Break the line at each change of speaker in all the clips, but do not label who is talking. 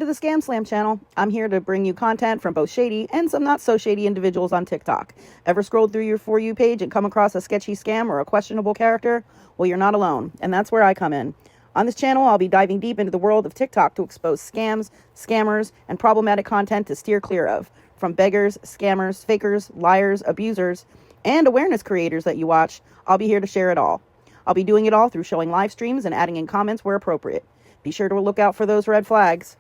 to the Scamslam channel. I'm here to bring you content from both shady and some not so shady individuals on TikTok. Ever scrolled through your For You page and come across a sketchy scam or a questionable character? Well, you're not alone, and that's where I come in. On this channel, I'll be diving deep into the world of TikTok to expose scams, scammers, and problematic content to steer clear of. From beggars, scammers, fakers, liars, abusers, and awareness creators that you watch, I'll be here to share it all. I'll be doing it all through showing live streams and adding in comments where appropriate. Be sure to look out for those red flags.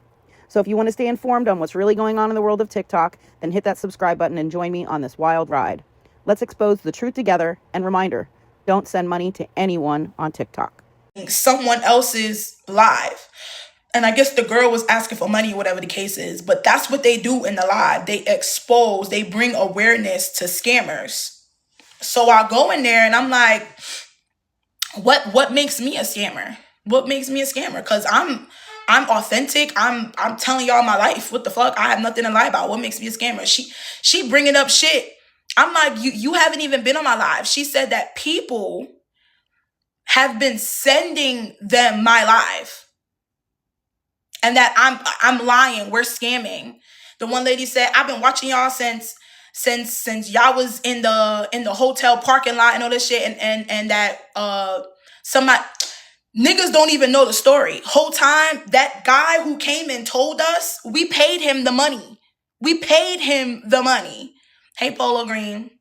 So if you want to stay informed on what's really going on in the world of TikTok, then hit that subscribe button and join me on this wild ride. Let's expose the truth together, and reminder, don't send money to anyone on TikTok.
Someone else's live. And I guess the girl was asking for money, whatever the case is. But that's what they do in the live. They expose, they bring awareness to scammers. So I go in there and I'm like, what makes me a scammer? What makes me a scammer? Because I'm authentic. I'm telling y'all my life. What the fuck? I have nothing to lie about. What makes me a scammer? She bringing up shit. I'm like, you haven't even been on my live. She said that people have been sending them my live, and that I'm lying. We're scamming. The one lady said, I've been watching y'all since y'all was in the hotel parking lot and all this shit, and that somebody niggas don't even know the story. Whole time that guy who came and told us, we paid him the money. We paid him the money. Hey, Polo Green.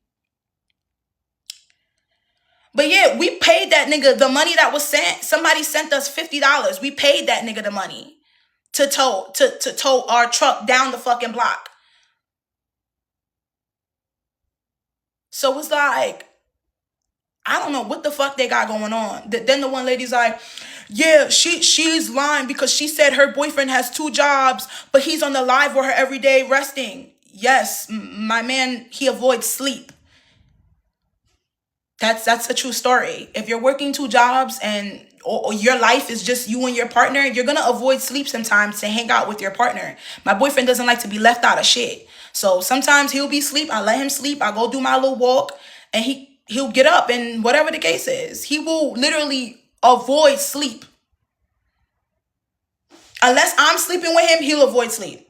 But yeah, we paid that nigga the money that was sent. Somebody sent us $50. We paid that nigga the money to tow our truck down the fucking block. So it's like, I don't know what the fuck they got going on. Then the one lady's like, yeah, she's lying because she said her boyfriend has 2 jobs, but he's on the live with her every day resting. Yes, my man, he avoids sleep. That's a true story. If you're working 2 jobs and or your life is just you and your partner, you're gonna avoid sleep sometimes to hang out with your partner. My boyfriend doesn't like to be left out of shit. So sometimes he'll be asleep. I let him sleep. I go do my little walk, and he'll get up, and whatever the case is, he will literally avoid sleep. Unless I'm sleeping with him, he'll avoid sleep.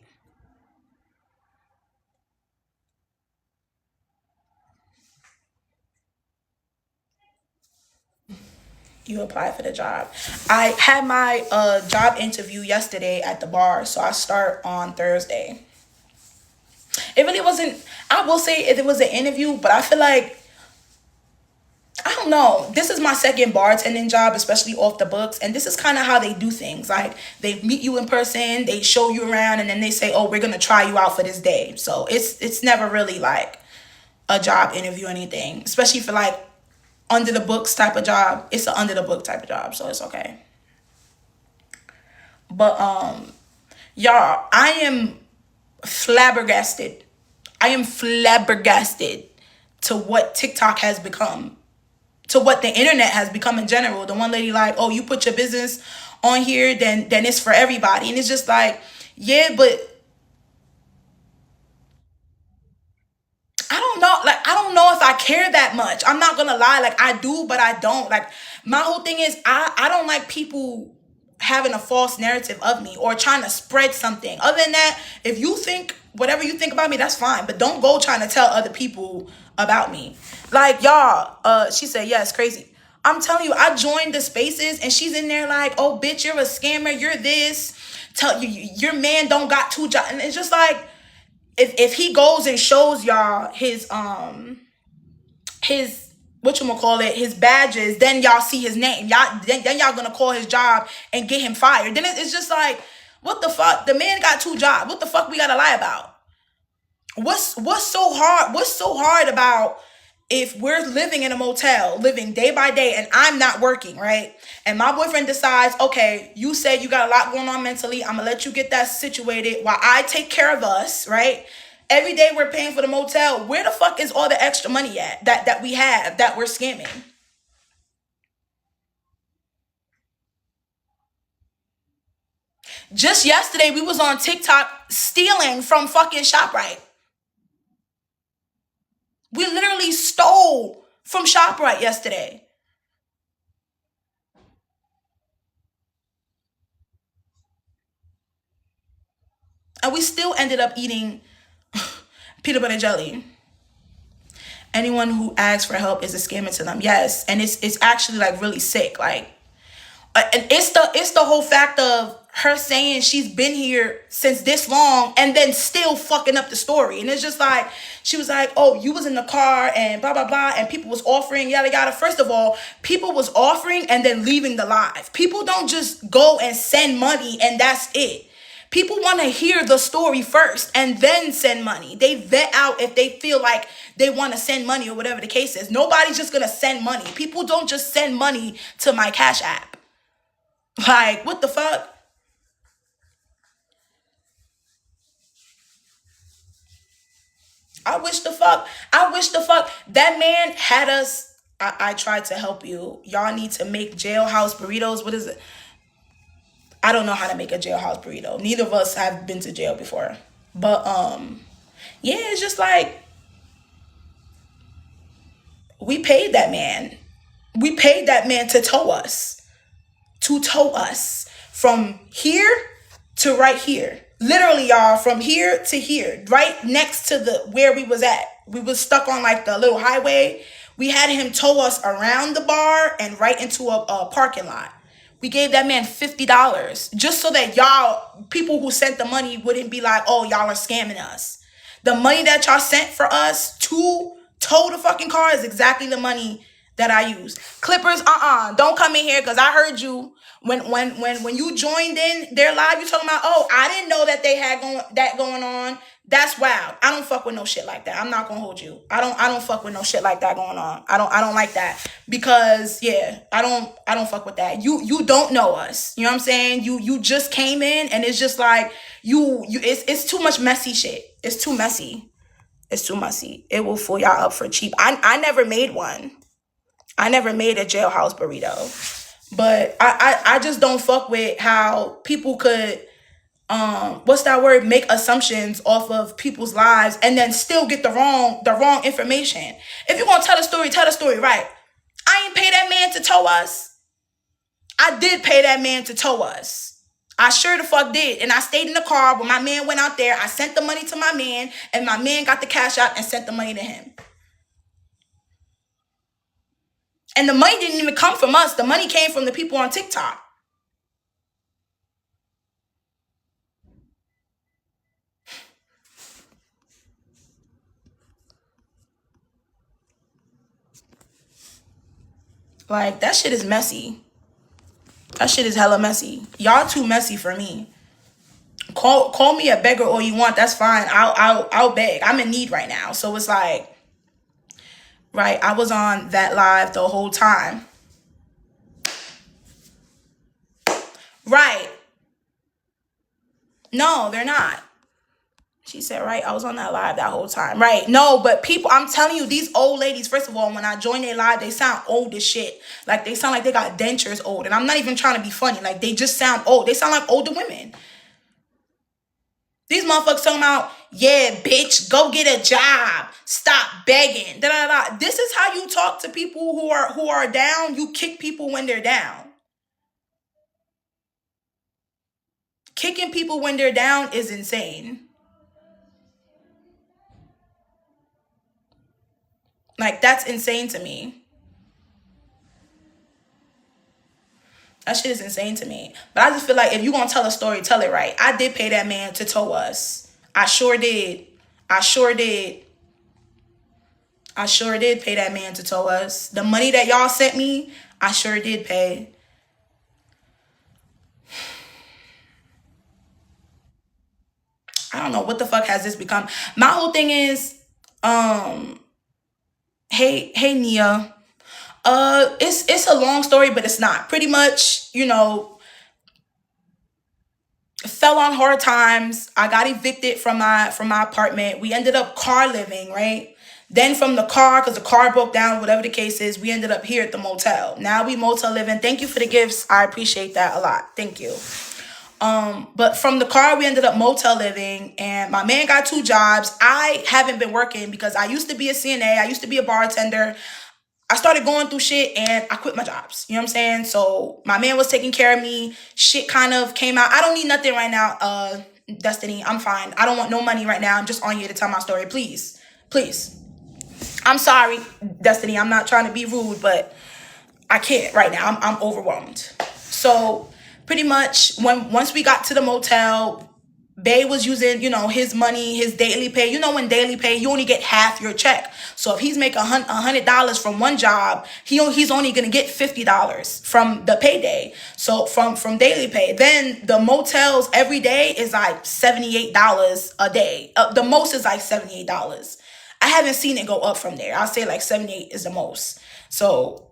You apply for the job. I had my job interview yesterday at the bar, so I start on Thursday. It really wasn't, I will say it was an interview, but I feel like, I don't know. This is my second bartending job, especially off the books. And this is kind of how they do things. Like, they meet you in person, they show you around, and then they say, oh, we're going to try you out for this day. So it's never really like a job interview or anything, especially for like under the books type of job. It's an under the book type of job, so it's okay. But y'all, I am flabbergasted. I am flabbergasted to what TikTok has become, to what the internet has become in general. The one lady like, oh, you put your business on here, then it's for everybody. And it's just like, yeah, but I don't know. Like, I don't know if I care that much. I'm not gonna lie. Like, I do, but I don't. Like, my whole thing is I don't like people having a false narrative of me or trying to spread something. Other than that, if you think whatever you think about me, that's fine. But don't go trying to tell other people about me. Like, y'all, she said, yeah, it's crazy. I'm telling you, I joined the spaces and she's in there like, oh, bitch, you're a scammer. You're this. Tell you, your man don't got 2 jobs. And it's just like, if he goes and shows y'all his whatchamacallit, his badges, then y'all see his name. Then y'all gonna call his job and get him fired. Then it's just like, what the fuck? The man got 2 jobs. What the fuck we gotta lie about? What's so hard? What's so hard about if we're living in a motel, living day by day, and I'm not working, right? And my boyfriend decides, okay, you said you got a lot going on mentally. I'm gonna let you get that situated while I take care of us, right? Every day we're paying for the motel. Where the fuck is all the extra money at that we have that we're scamming? Just yesterday, we was on TikTok stealing from fucking ShopRite. We literally stole from ShopRite yesterday. And we still ended up eating peanut butter jelly. Anyone who asks for help is a scammer to them. Yes, and it's actually like really sick. Like, and it's the whole fact of her saying she's been here since this long and then still fucking up the story. And it's just like, she was like, oh, you was in the car and blah blah blah, and people was offering yada yada. First of all, people was offering and then leaving the live. People don't just go and send money and that's it. People want to hear the story first and then send money. They vet out if they feel like they want to send money or whatever the case is. Nobody's just going to send money. People don't just send money to my Cash App. Like, what the fuck? I wish the fuck that man had us. I tried to help you. Y'all need to make jailhouse burritos. What is it? I don't know how to make a jailhouse burrito. Neither of us have been to jail before. But yeah, it's just like, we paid that man. We paid that man to tow us. To tow us from here to right here. Literally, y'all, from here to here, right next to the where we was at. We was stuck on like the little highway. We had him tow us around the bar and right into a parking lot. We gave that man $50 just so that y'all, people who sent the money, wouldn't be like, oh, y'all are scamming us. The money that y'all sent for us to tow the fucking car is exactly the money that I use. Clippers, don't come in here, because I heard you when you joined in their live, you talking about, oh, I didn't know that they had going on. That's wild. I don't fuck with no shit like that. I'm not gonna hold you. I don't fuck with no shit like that going on. I don't like that, because yeah, I don't fuck with that. You don't know us. You know what I'm saying? You just came in, and it's just like it's too much messy shit. It's too messy. It's too messy. It will fool y'all up for cheap. I never made one. I never made a jailhouse burrito. But I just don't fuck with how people could what's that word? Make assumptions off of people's lives and then still get the wrong information. If you're gonna tell the story right. I ain't pay that man to tow us. I did pay that man to tow us. I sure the fuck did. And I stayed in the car when my man went out there. I sent the money to my man, and my man got the cash out and sent the money to him. And the money didn't even come from us. The money came from the people on TikTok. Like, that shit is messy. That shit is hella messy. Y'all too messy for me. Call me a beggar all you want. That's fine. I'll beg. I'm in need right now. So it's like, right, I was on that live the whole time. Right. No, they're not. She said, right, I was on that live that whole time. Right. No, but people, I'm telling you, these old ladies, first of all, when I join their live, they sound old as shit. Like, they sound like they got dentures old. And I'm not even trying to be funny. Like, they just sound old. They sound like older women. These motherfuckers talking about, yeah, bitch, go get a job. Stop begging. Da, da, da. This is how you talk to people who are down. You kick people when they're down. Kicking people when they're down is insane. Like, that's insane to me. That shit is insane to me. But I just feel like if you're going to tell a story, tell it right. I did pay that man to tow us. I sure did. I sure did pay that man to tow us. The money that y'all sent me, I sure did pay. I don't know what the fuck has this become. My whole thing is, hey Nia. It's a long story, but it's not. Pretty much, fell on hard times. I got evicted from my apartment. We ended up car living, right? Then from the car, because the car broke down, whatever the case is, we ended up here at the motel. Now we motel living. Thank you for the gifts. I appreciate that a lot. Thank you. But from the car, we ended up motel living, and my man got 2 jobs. I haven't been working because I used to be a CNA. I used to be a bartender. I started going through shit and I quit my jobs. You know what I'm saying? So my man was taking care of me. Shit kind of came out. I don't need nothing right now. Destiny, I'm fine. I don't want no money right now. I'm just on here to tell my story. Please. Please. I'm sorry, Destiny. I'm not trying to be rude, but I can't right now. I'm overwhelmed. So pretty much once we got to the motel, Bay was using, his money, his daily pay. When daily pay, you only get half your check. So if he's making $100 from one job, he's only gonna get $50 from the payday. So from daily pay, then the motels every day is like $78 a day. The most is like $78. I haven't seen it go up from there. I'll say like 78 is the most. So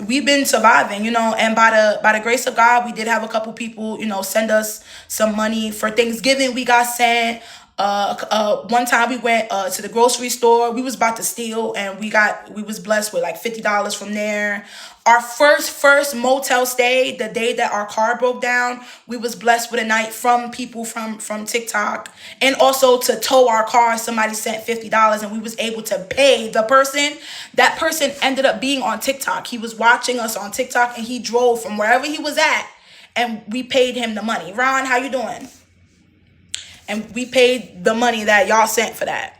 we've been surviving, and by the grace of God, we did have a couple people, send us some money for Thanksgiving. We got sent. One time we went to the grocery store. We was about to steal, and we was blessed with like $50 from there. Our first motel stay, the day that our car broke down, we was blessed with a night from people from TikTok, and also to tow our car. Somebody sent $50, and we was able to pay the person. That person ended up being on TikTok. He was watching us on TikTok, and he drove from wherever he was at, and we paid him the money. Ron, how you doing? And we paid the money that y'all sent for that.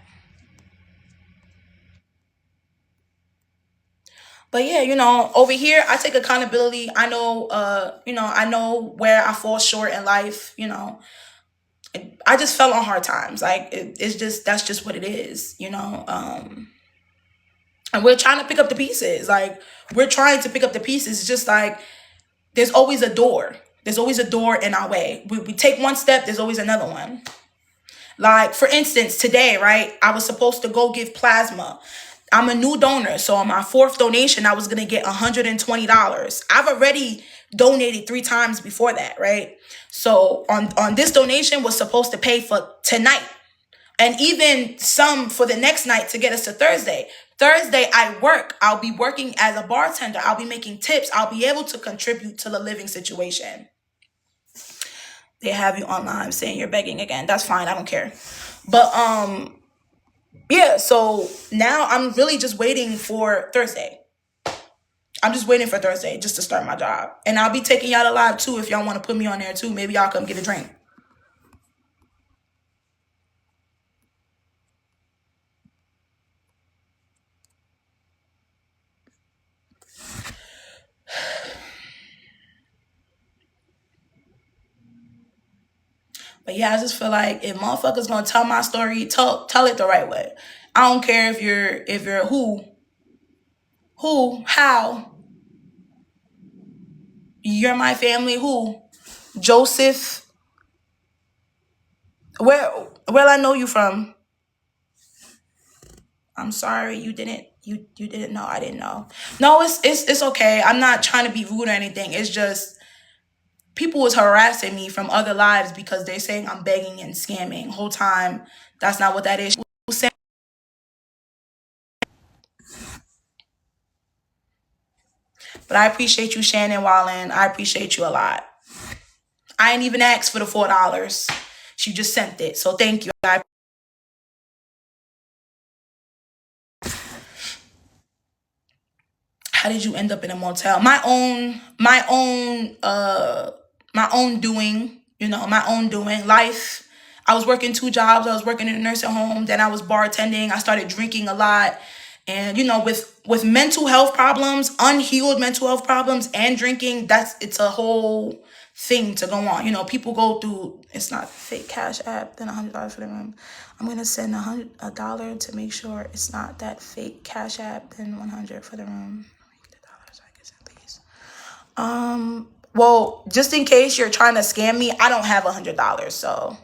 But yeah, over here, I take accountability. I know, I know where I fall short in life. I just fell on hard times. Like that's just what it is. And we're trying to pick up the pieces. Like we're trying to pick up the pieces. It's just like there's always a door. There's always a door in our way. We take one step. There's always another one. Like, for instance, today, right, I was supposed to go give plasma. I'm a new donor, so on my fourth donation, I was going to get $120. I've already donated 3 times before that, right? So on this donation was supposed to pay for tonight, and even some for the next night to get us to Thursday. Thursday, I work. I'll be working as a bartender. I'll be making tips. I'll be able to contribute to the living situation. They have you online saying you're begging again. That's fine. I don't care. But yeah, so now I'm really just waiting for Thursday. I'm just waiting for Thursday just to start my job. And I'll be taking y'all to live too if y'all want to put me on there too. Maybe y'all come get a drink. But yeah, I just feel like if motherfuckers gonna tell my story, tell it the right way. I don't care if you're how. You're my family, who? Joseph. Where I know you from? I'm sorry, you didn't know. I didn't know. No, it's okay. I'm not trying to be rude or anything. It's just people was harassing me from other lives because they're saying I'm begging and scamming. Whole time, that's not what that is. But I appreciate you, Shannon Wallen. I appreciate you a lot. I ain't even asked for the $4. She just sent it. So thank you. How did you end up in a motel? My own doing, my own doing. Life. I was working 2 jobs. I was working in a nursing home. Then I was bartending. I started drinking a lot. And, with mental health problems, unhealed mental health problems and drinking, it's a whole thing to go on. People go through, it's not fake cash app, then $100 for the room. I'm going to send $100 to make sure it's not that fake cash app, then $100 for the room. Well, just in case you're trying to scam me, I don't have $100, so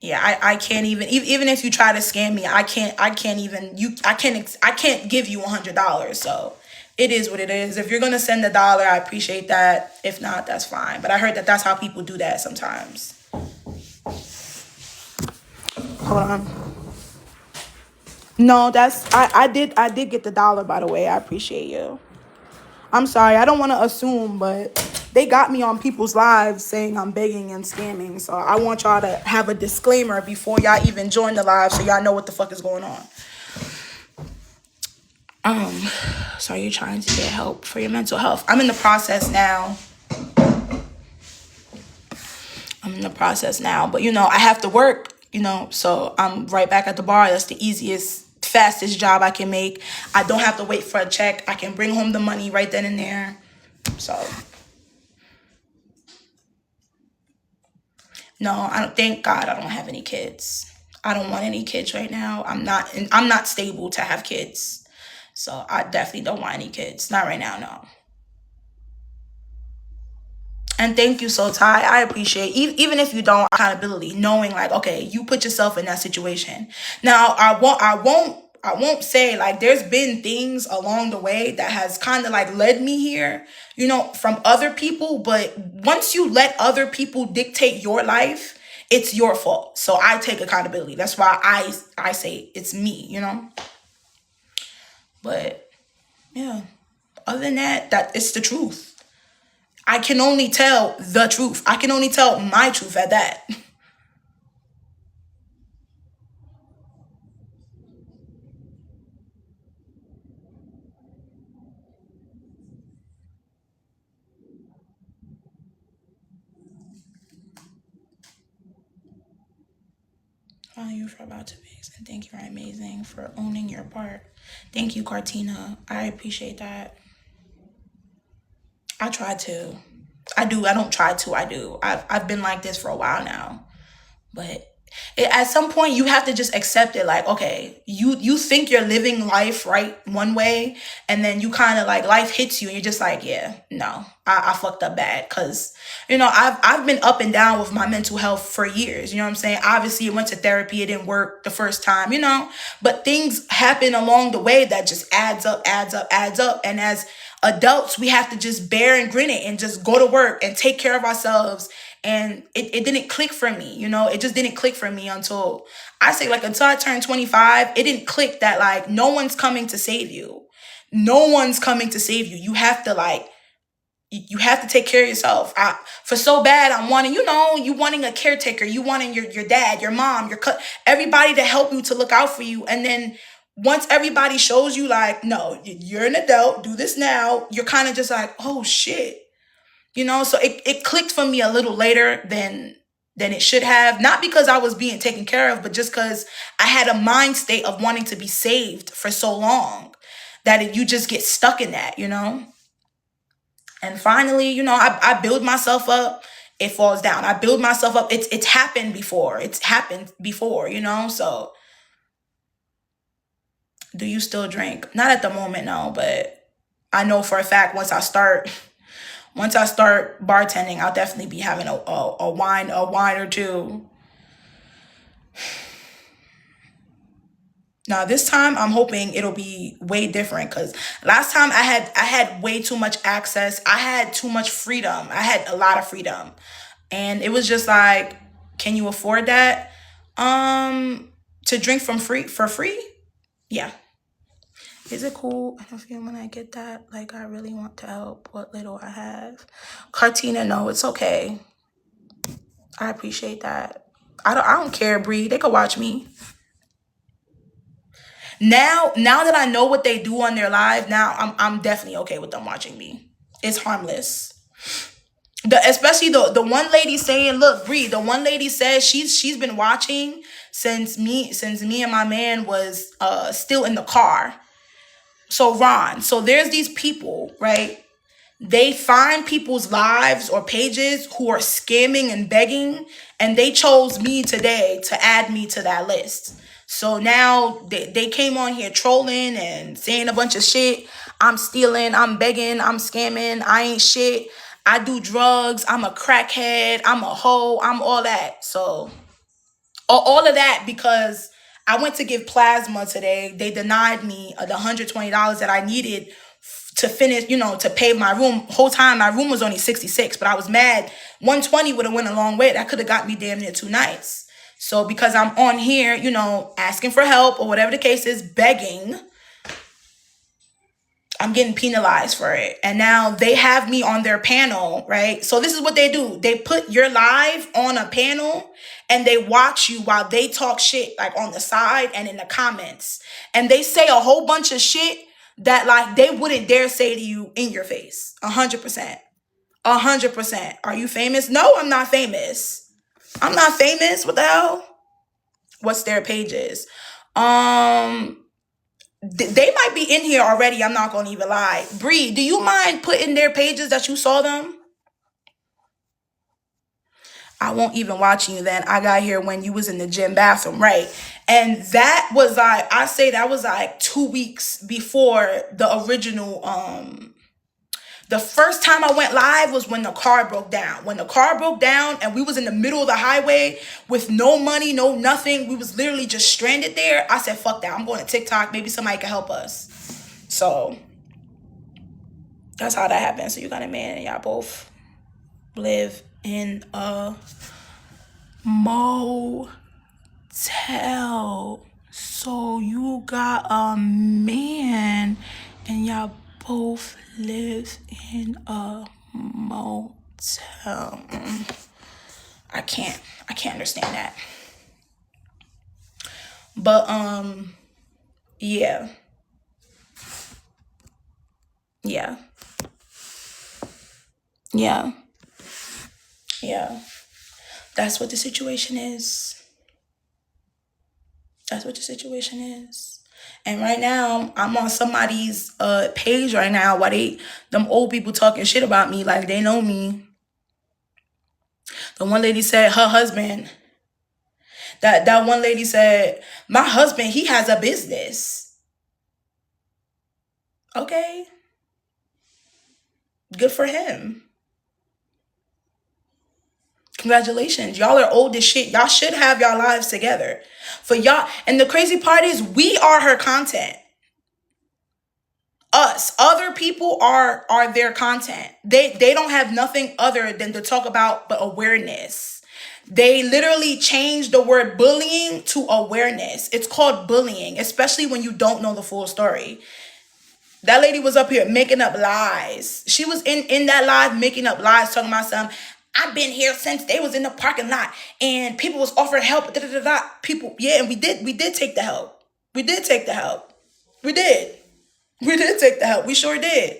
yeah, I can't even if you try to scam me, I can't give you $100. So it is what it is. If you're gonna send $1, I appreciate that. If not, that's fine. But I heard that that's how people do that sometimes. Hold on. No, I did get the $1, by the way. I appreciate you. I'm sorry, I don't want to assume, but they got me on people's lives saying I'm begging and scamming. So I want y'all to have a disclaimer before y'all even join the live so y'all know what the fuck is going on. So you're trying to get help for your mental health. I'm in the process now. I'm in the process now. But, I have to work, so I'm right back at the bar. That's the easiest, fastest job I can make. I don't have to wait for a check. I can bring home the money right then and there. So, no, I don't, thank God I don't have any kids. I don't want any kids right now. I'm not stable to have kids. So I definitely don't want any kids. Not right now, no. And thank you, so Ty. I appreciate even if you don't accountability, knowing like, okay, you put yourself in that situation. Now, I won't say like there's been things along the way that has kind of like led me here, from other people. But once you let other people dictate your life, it's your fault. So I take accountability. That's why I say it's me. But yeah, other than that it's the truth. I can only tell the truth. I can only tell my truth at that. Follow you for about 2 weeks, and thank you for amazing for owning your part. Thank you, Cartina. I appreciate that. I try to. I do. I don't try to. I do. I've been like this for a while now. But at some point you have to just accept it, like, okay, you think you're living life right one way, and then you kind of like life hits you and you're just like, yeah, no, I fucked up bad. Because I've been up and down with my mental health for years. You know what I'm saying? Obviously it went to therapy, it didn't work the first time, but things happen along the way that just adds up, adds up, adds up. And as adults, we have to just bear and grin it and just go to work and take care of ourselves. And it didn't click for me, it just didn't click for me until until I turned 25. It didn't click that like no one's coming to save you. No one's coming to save you. You have to you have to take care of yourself. For so bad, I'm wanting, you wanting a caretaker, you wanting your dad, your mom, everybody to help you, to look out for you. And then once everybody shows you like, no, you're an adult, do this now, you're kind of just like, oh shit. So it clicked for me a little later than it should have. Not because I was being taken care of, but just because I had a mind state of wanting to be saved for so long that you just get stuck in that. And finally, I build myself up. It falls down. I build myself up. It's happened before. It's happened before. So do you still drink? Not at the moment, no, but I know for a fact once I start bartending, I'll definitely be having a wine or two. Now this time I'm hoping it'll be way different, because last time I had way too much access. I had too much freedom. I had a lot of freedom. And it was just like, can you afford that? To drink for free? Yeah. Is it cool? I don't feel when I get that. Like, I really want to help what little I have. Cartina, no, it's okay. I appreciate that. I don't care, Bree. They could watch me. Now that I know what they do on their live, now I'm definitely okay with them watching me. It's harmless. Especially the one lady saying, look, Bree, the one lady says she's been watching since me and my man was still in the car. So Ron, so there's these people, right? They find people's lives or pages who are scamming and begging, and they chose me today to add me to that list. So now they came on here trolling and saying a bunch of shit. I'm stealing, I'm begging, I'm scamming, I ain't shit. I do drugs, I'm a crackhead, I'm a hoe, I'm all that. So all of that because I went to give plasma today. They denied me the $120 that I needed to finish, to pay my room. Whole time my room was only 66, but I was mad. 120 would have went a long way. That could have got me damn near 2 nights. So because I'm on here, asking for help or whatever the case is, begging, I'm getting penalized for it. And now they have me on their panel, right? So this is what they do. They put your live on a panel and they watch you while they talk shit like on the side and in the comments. And they say a whole bunch of shit that like they wouldn't dare say to you in your face. 100%. 100%. Are you famous? No, I'm not famous. I'm not famous. What the hell? What's their pages? They might be in here already. I'm not gonna even lie. Bree, do you mind putting their pages that you saw them? I won't even watch you then. I got here when you was in the gym bathroom, right? And that was like, I say that was like 2 weeks before the original, the first time I went live was when the car broke down. When the car broke down and we was in the middle of the highway with no money, no nothing. We was literally just stranded there. I said, fuck that. I'm going to TikTok. Maybe somebody can help us. So that's how that happened. So you got a man and y'all both live in a motel. So you got a man and y'all both live in a motel. I can't understand that. But yeah. Yeah. Yeah. Yeah. That's what the situation is. That's what the situation is. And right now, I'm on somebody's page right now while them old people talking shit about me like they know me. The one lady said her husband, that one lady said, my husband, he has a business. Okay. Good for him. Congratulations. Y'all are old as shit. Y'all should have y'all lives together. For y'all, and the crazy part is we are her content. Us, other people are their content. They don't have nothing other than to talk about but awareness. They literally changed the word bullying to awareness. It's called bullying, especially when you don't know the full story. That lady was up here making up lies. She was in that live making up lies, talking about some, I've been here since they was in the parking lot and people was offering help. People, yeah, and we did take the help. We did take the help. We did. We did take the help. We sure did.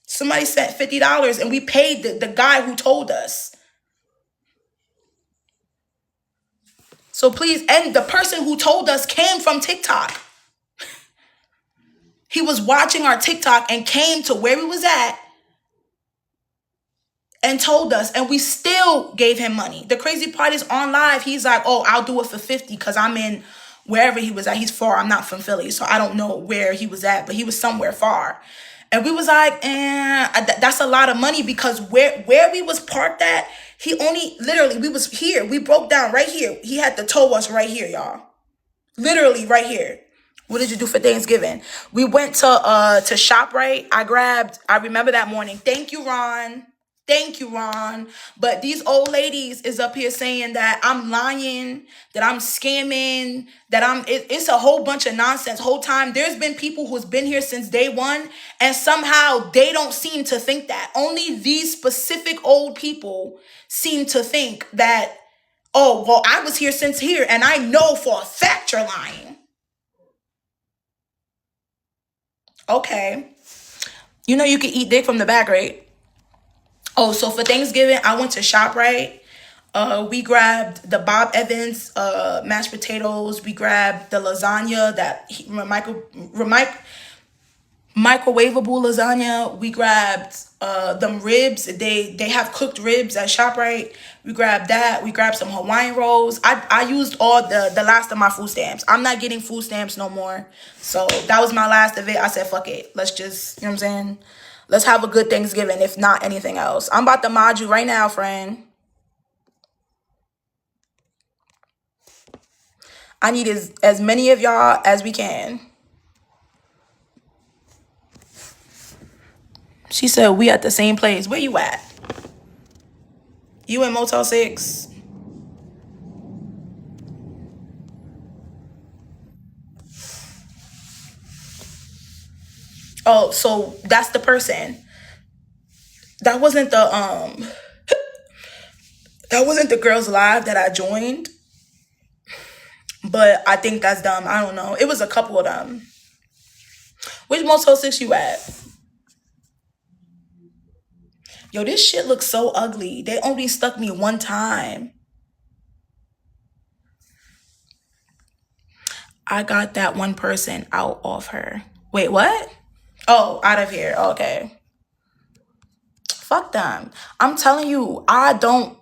Somebody sent $50 and we paid the guy who told us. So please, and the person who told us came from TikTok. He was watching our TikTok and came to where we was at and told us, and we still gave him money. The crazy part is on live, he's like, oh, I'll do it for 50 because I'm in wherever he was at. He's far. I'm not from Philly, so I don't know where he was at, but he was somewhere far. And we was like, that's a lot of money because where we was parked at, he only, literally, we was here. We broke down right here. He had to tow us right here, y'all. Literally right here. What did you do for Thanksgiving? We went to ShopRite. I remember that morning. Thank you, Ron. Thank you, Ron. But these old ladies is up here saying that I'm lying, that I'm scamming, that it's a whole bunch of nonsense. Whole time, there's been people who's been here since day one, and somehow they don't seem to think that. Only these specific old people seem to think that, oh, well, I was here since here, and I know for a fact you're lying. Okay. You know you can eat dick from the back, right? Oh, so for Thanksgiving, I went to ShopRite. We grabbed the Bob Evans mashed potatoes. We grabbed the lasagna microwavable lasagna. We grabbed them ribs. They have cooked ribs at ShopRite. We grabbed that. We grabbed some Hawaiian rolls. I used all the last of my food stamps. I'm not getting food stamps no more. So that was my last of it. I said, fuck it. Let's just, you know what I'm saying? Let's have a good Thanksgiving, if not anything else. I'm about to mod you right now, friend. I need as many of y'all as we can. She said, we at the same place. Where you at? You in Motel 6? Oh, so that's the person. That wasn't the girls live that I joined. But I think that's dumb. I don't know. It was a couple of them. Which Motel 6 you at? Yo, this shit looks so ugly. They only stuck me one time. I got that one person out of her. Wait, what? Oh, out of here. Okay. Fuck them. I'm telling you, I'm going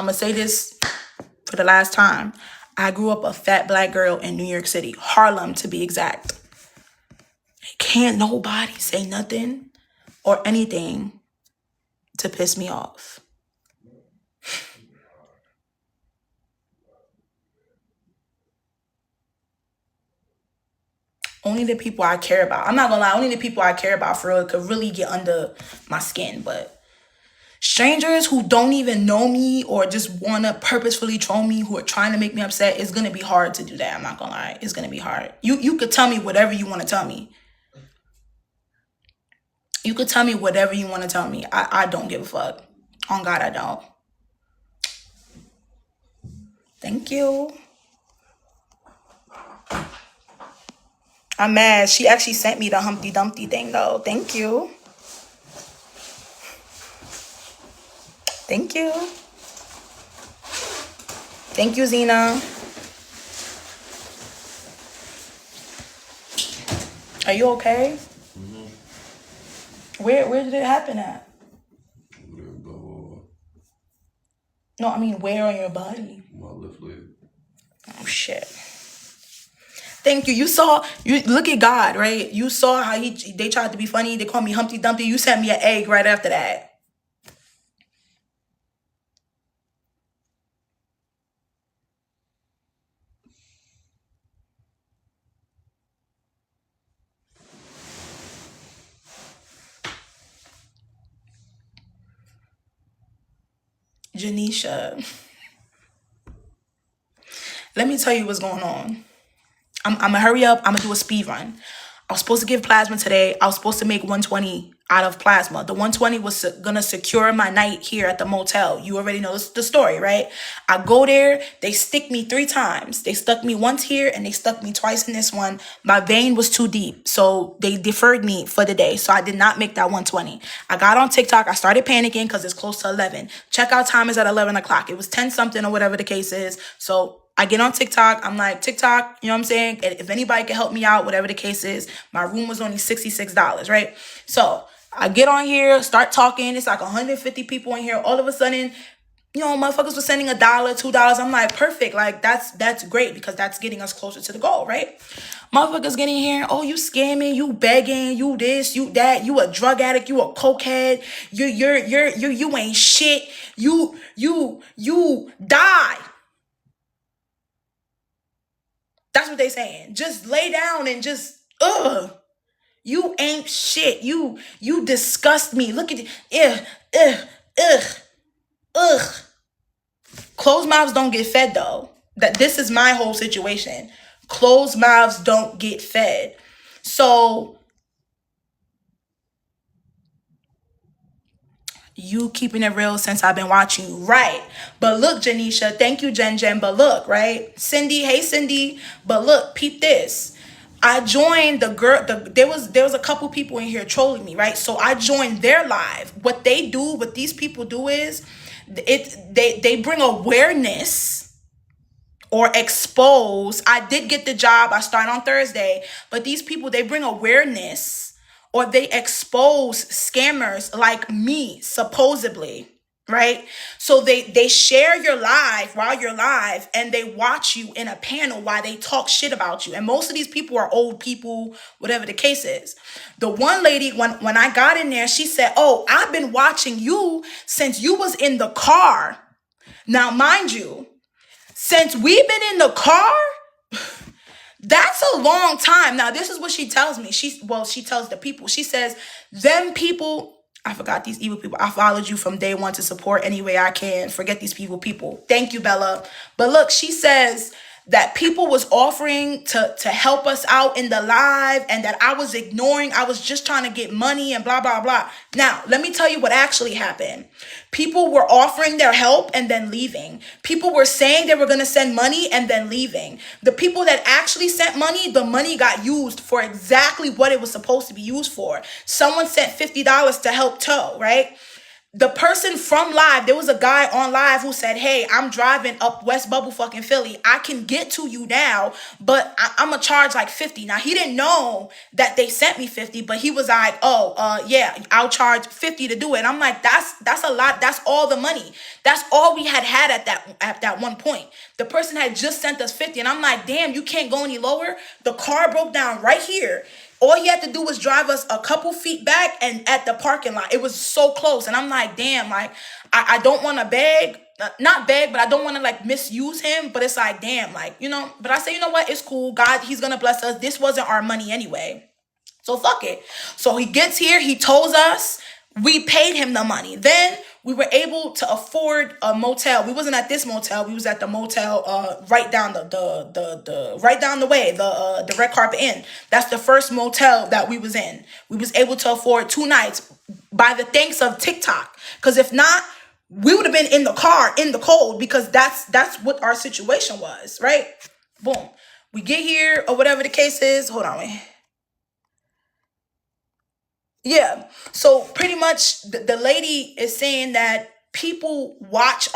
to say this for the last time. I grew up a fat black girl in New York City, Harlem to be exact. Can't nobody say nothing or anything to piss me off. Only the people I care about. I'm not gonna lie, only the people I care about for real could really get under my skin. But strangers who don't even know me or just wanna purposefully troll me, who are trying to make me upset, it's gonna be hard to do that. I'm not gonna lie. It's gonna be hard. You could tell me whatever you wanna tell me. You could tell me whatever you wanna tell me. I don't give a fuck. On God, I don't. Thank you. I'm mad. She actually sent me the Humpty Dumpty thing though. Thank you. Thank you. Thank you, Zena. Are you okay? Where did it happen at? No, I mean where on your body?
My left leg.
Oh shit. Thank you. You look at God, right? You saw how they tried to be funny. They called me Humpty Dumpty. You sent me an egg right after that. Janisha. Let me tell you what's going on. I'm gonna hurry up. I'm gonna do a speed run. I was supposed to give plasma today. I was supposed to make 120 out of plasma. The 120 was gonna secure my night here at the motel. You already know the story, right? I go there. They stick me 3 times. They stuck me once here and they stuck me twice in this one. My vein was too deep, so they deferred me for the day. So I did not make that 120. I got on TikTok. I started panicking because it's close to 11. Checkout time is at 11 o'clock. It was 10 something or whatever the case is. So I get on TikTok. I'm like, TikTok, you know what I'm saying? If anybody can help me out, whatever the case is, my room was only $66, right? So I get on here, start talking. It's like 150 people in here. All of a sudden, you know, motherfuckers were sending $1, $2. I'm like, perfect. Like, that's great because that's getting us closer to the goal, right? Motherfuckers getting here. Oh, you scamming, you begging, you this, you that, you a drug addict, you a cokehead, you ain't shit. You die. That's what they saying. Just lay down and just, you ain't shit. You disgust me. Look at you. Ugh. Closed mouths don't get fed though. This is my whole situation. Closed mouths don't get fed. So you keeping it real since I've been watching you. Right. But look, Janisha, thank you, Jen. But look, right? Cindy, hey Cindy. But look, peep this. I joined there was a couple people in here trolling me, right? So I joined their live. What these people do is they bring awareness or expose. I did get the job. I start on Thursday, but these people, they bring awareness or they expose scammers like me, supposedly, right? So they share your live while you're live and they watch you in a panel while they talk shit about you. And most of these people are old people, whatever the case is. The one lady, when I got in there, she said, oh, I've been watching you since you was in the car. Now, mind you, since we've been in the car, that's a long time. Now, this is what she tells me. She tells the people. She says, them people, I forgot these evil people. I followed you from day one to support any way I can. Forget these people. Thank you, Bella. But look, she says that people was offering to help us out in the live and that I was ignoring. I was just trying to get money and blah, blah, blah. Now, let me tell you what actually happened. People were offering their help and then leaving. People were saying they were going to send money and then leaving. The people that actually sent money, the money got used for exactly what it was supposed to be used for. Someone sent $50 to help tow, right? The person from live, there was a guy on live who said, hey, I'm driving up West Bubble fucking Philly. I can get to you now, but I'm gonna charge like 50. Now he didn't know that they sent me 50, but he was like, oh, yeah, I'll charge 50 to do it. And I'm like, that's a lot. That's all the money. That's all we had at that one point. The person had just sent us 50. And I'm like, damn, you can't go any lower. The car broke down right here. All he had to do was drive us a couple feet back and at the parking lot. It was so close. And I'm like, damn, like, I don't want to beg. Not beg, but I don't want to like misuse him. But it's like, damn, like, you know. But I say, you know what? It's cool. God, he's going to bless us. This wasn't our money anyway. So fuck it. So he gets here. He told us. We paid him the money. Then we were able to afford a motel. We wasn't at this motel. We was at the motel right down the right down the way, the Red Carpet Inn. That's the first motel that we was in. We was able to afford 2 nights by the thanks of TikTok. Because if not, we would have been in the car in the cold, because that's what our situation was, right? Boom. We get here or whatever the case is. Hold on, wait. Yeah. So pretty much the lady is saying that people watch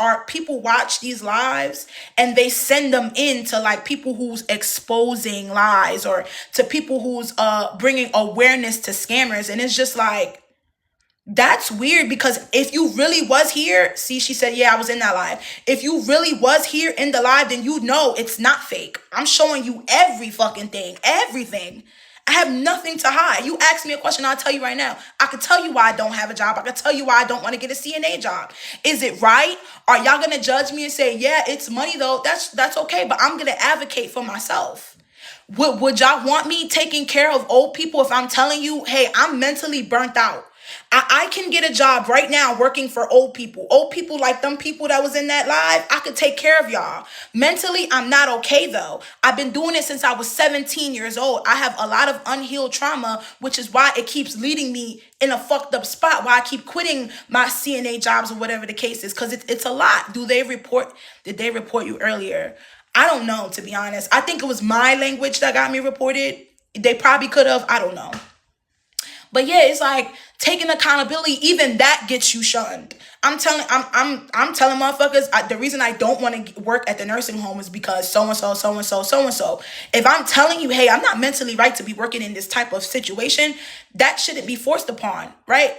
these lives and they send them in to like people who's exposing lies, or to people who's bringing awareness to scammers. And it's just like, that's weird, because if you really was here, see, she said, yeah, I was in that live. If you really was here in the live, then you know it's not fake. I'm showing you every fucking thing, everything. I have nothing to hide. You ask me a question, I'll tell you right now. I can tell you why I don't have a job. I can tell you why I don't want to get a CNA job. Is it right? Are y'all going to judge me and say, yeah, it's money though? That's okay, but I'm going to advocate for myself. Would y'all want me taking care of old people if I'm telling you, hey, I'm mentally burnt out? I can get a job right now working for old people. Old people like them people that was in that live. I could take care of y'all. Mentally, I'm not okay though. I've been doing it since I was 17 years old. I have a lot of unhealed trauma, which is why it keeps leading me in a fucked up spot, why I keep quitting my CNA jobs or whatever the case is, because it's a lot. Did they report you earlier? I don't know, to be honest. I think it was my language that got me reported. They probably could have. I don't know. But yeah, it's like taking accountability. Even that gets you shunned. I'm telling motherfuckers. The reason I don't want to work at the nursing home is because so and so. If I'm telling you, hey, I'm not mentally right to be working in this type of situation, that shouldn't be forced upon, right?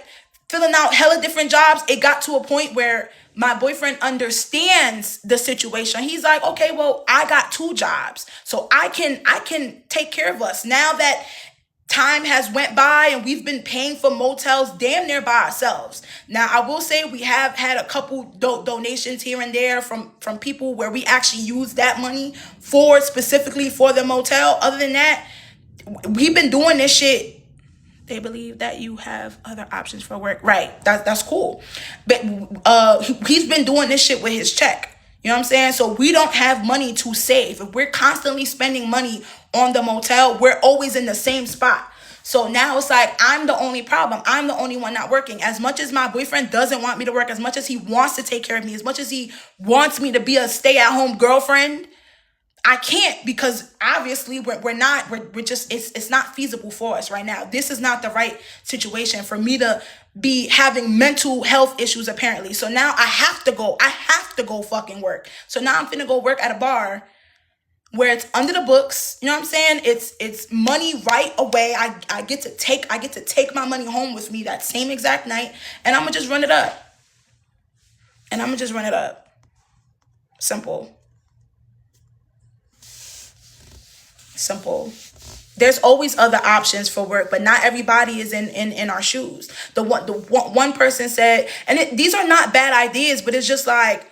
Filling out hella different jobs. It got to a point where my boyfriend understands the situation. He's like, okay, well, I got 2 jobs, so I can take care of us now that time has went by and we've been paying for motels damn near by ourselves. Now, I will say we have had a couple donations here and there from people where we actually use that money specifically for the motel. Other than that, we've been doing this shit. They believe that you have other options for work. Right. That's cool. But he's been doing this shit with his check. You know what I'm saying? So we don't have money to save. If we're constantly spending money on the motel, we're always in the same spot. So now it's like, I'm the only problem. I'm the only one not working. As much as my boyfriend doesn't want me to work, as much as he wants to take care of me, as much as he wants me to be a stay-at-home girlfriend, I can't, because obviously we're just, it's not feasible for us right now. This is not the right situation for me to be having mental health issues apparently. So now I have to go fucking work. So now I'm finna go work at a bar where it's under the books. You know what I'm saying? It's money right away. I get to take my money home with me that same exact night, and I'm gonna just run it up. Simple. There's always other options for work, but not everybody is in our shoes. The one person said, and these are not bad ideas, but it's just like,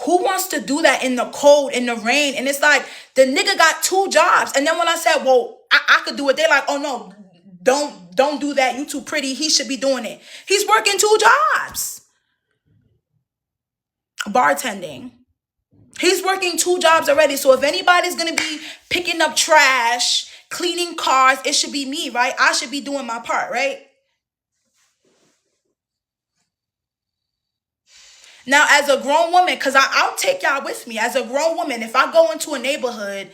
who wants to do that in the cold, in the rain? And it's like, the nigga got 2 jobs. And then when I said, well, I could do it, they're like, oh no, don't do that. You too pretty. He should be doing it. He's working 2 jobs. Bartending. He's working 2 jobs already. So if anybody's going to be picking up trash, cleaning cars, it should be me, right? I should be doing my part, right? Now, as a grown woman, because I'll take y'all with me. As a grown woman, if I go into a neighborhood,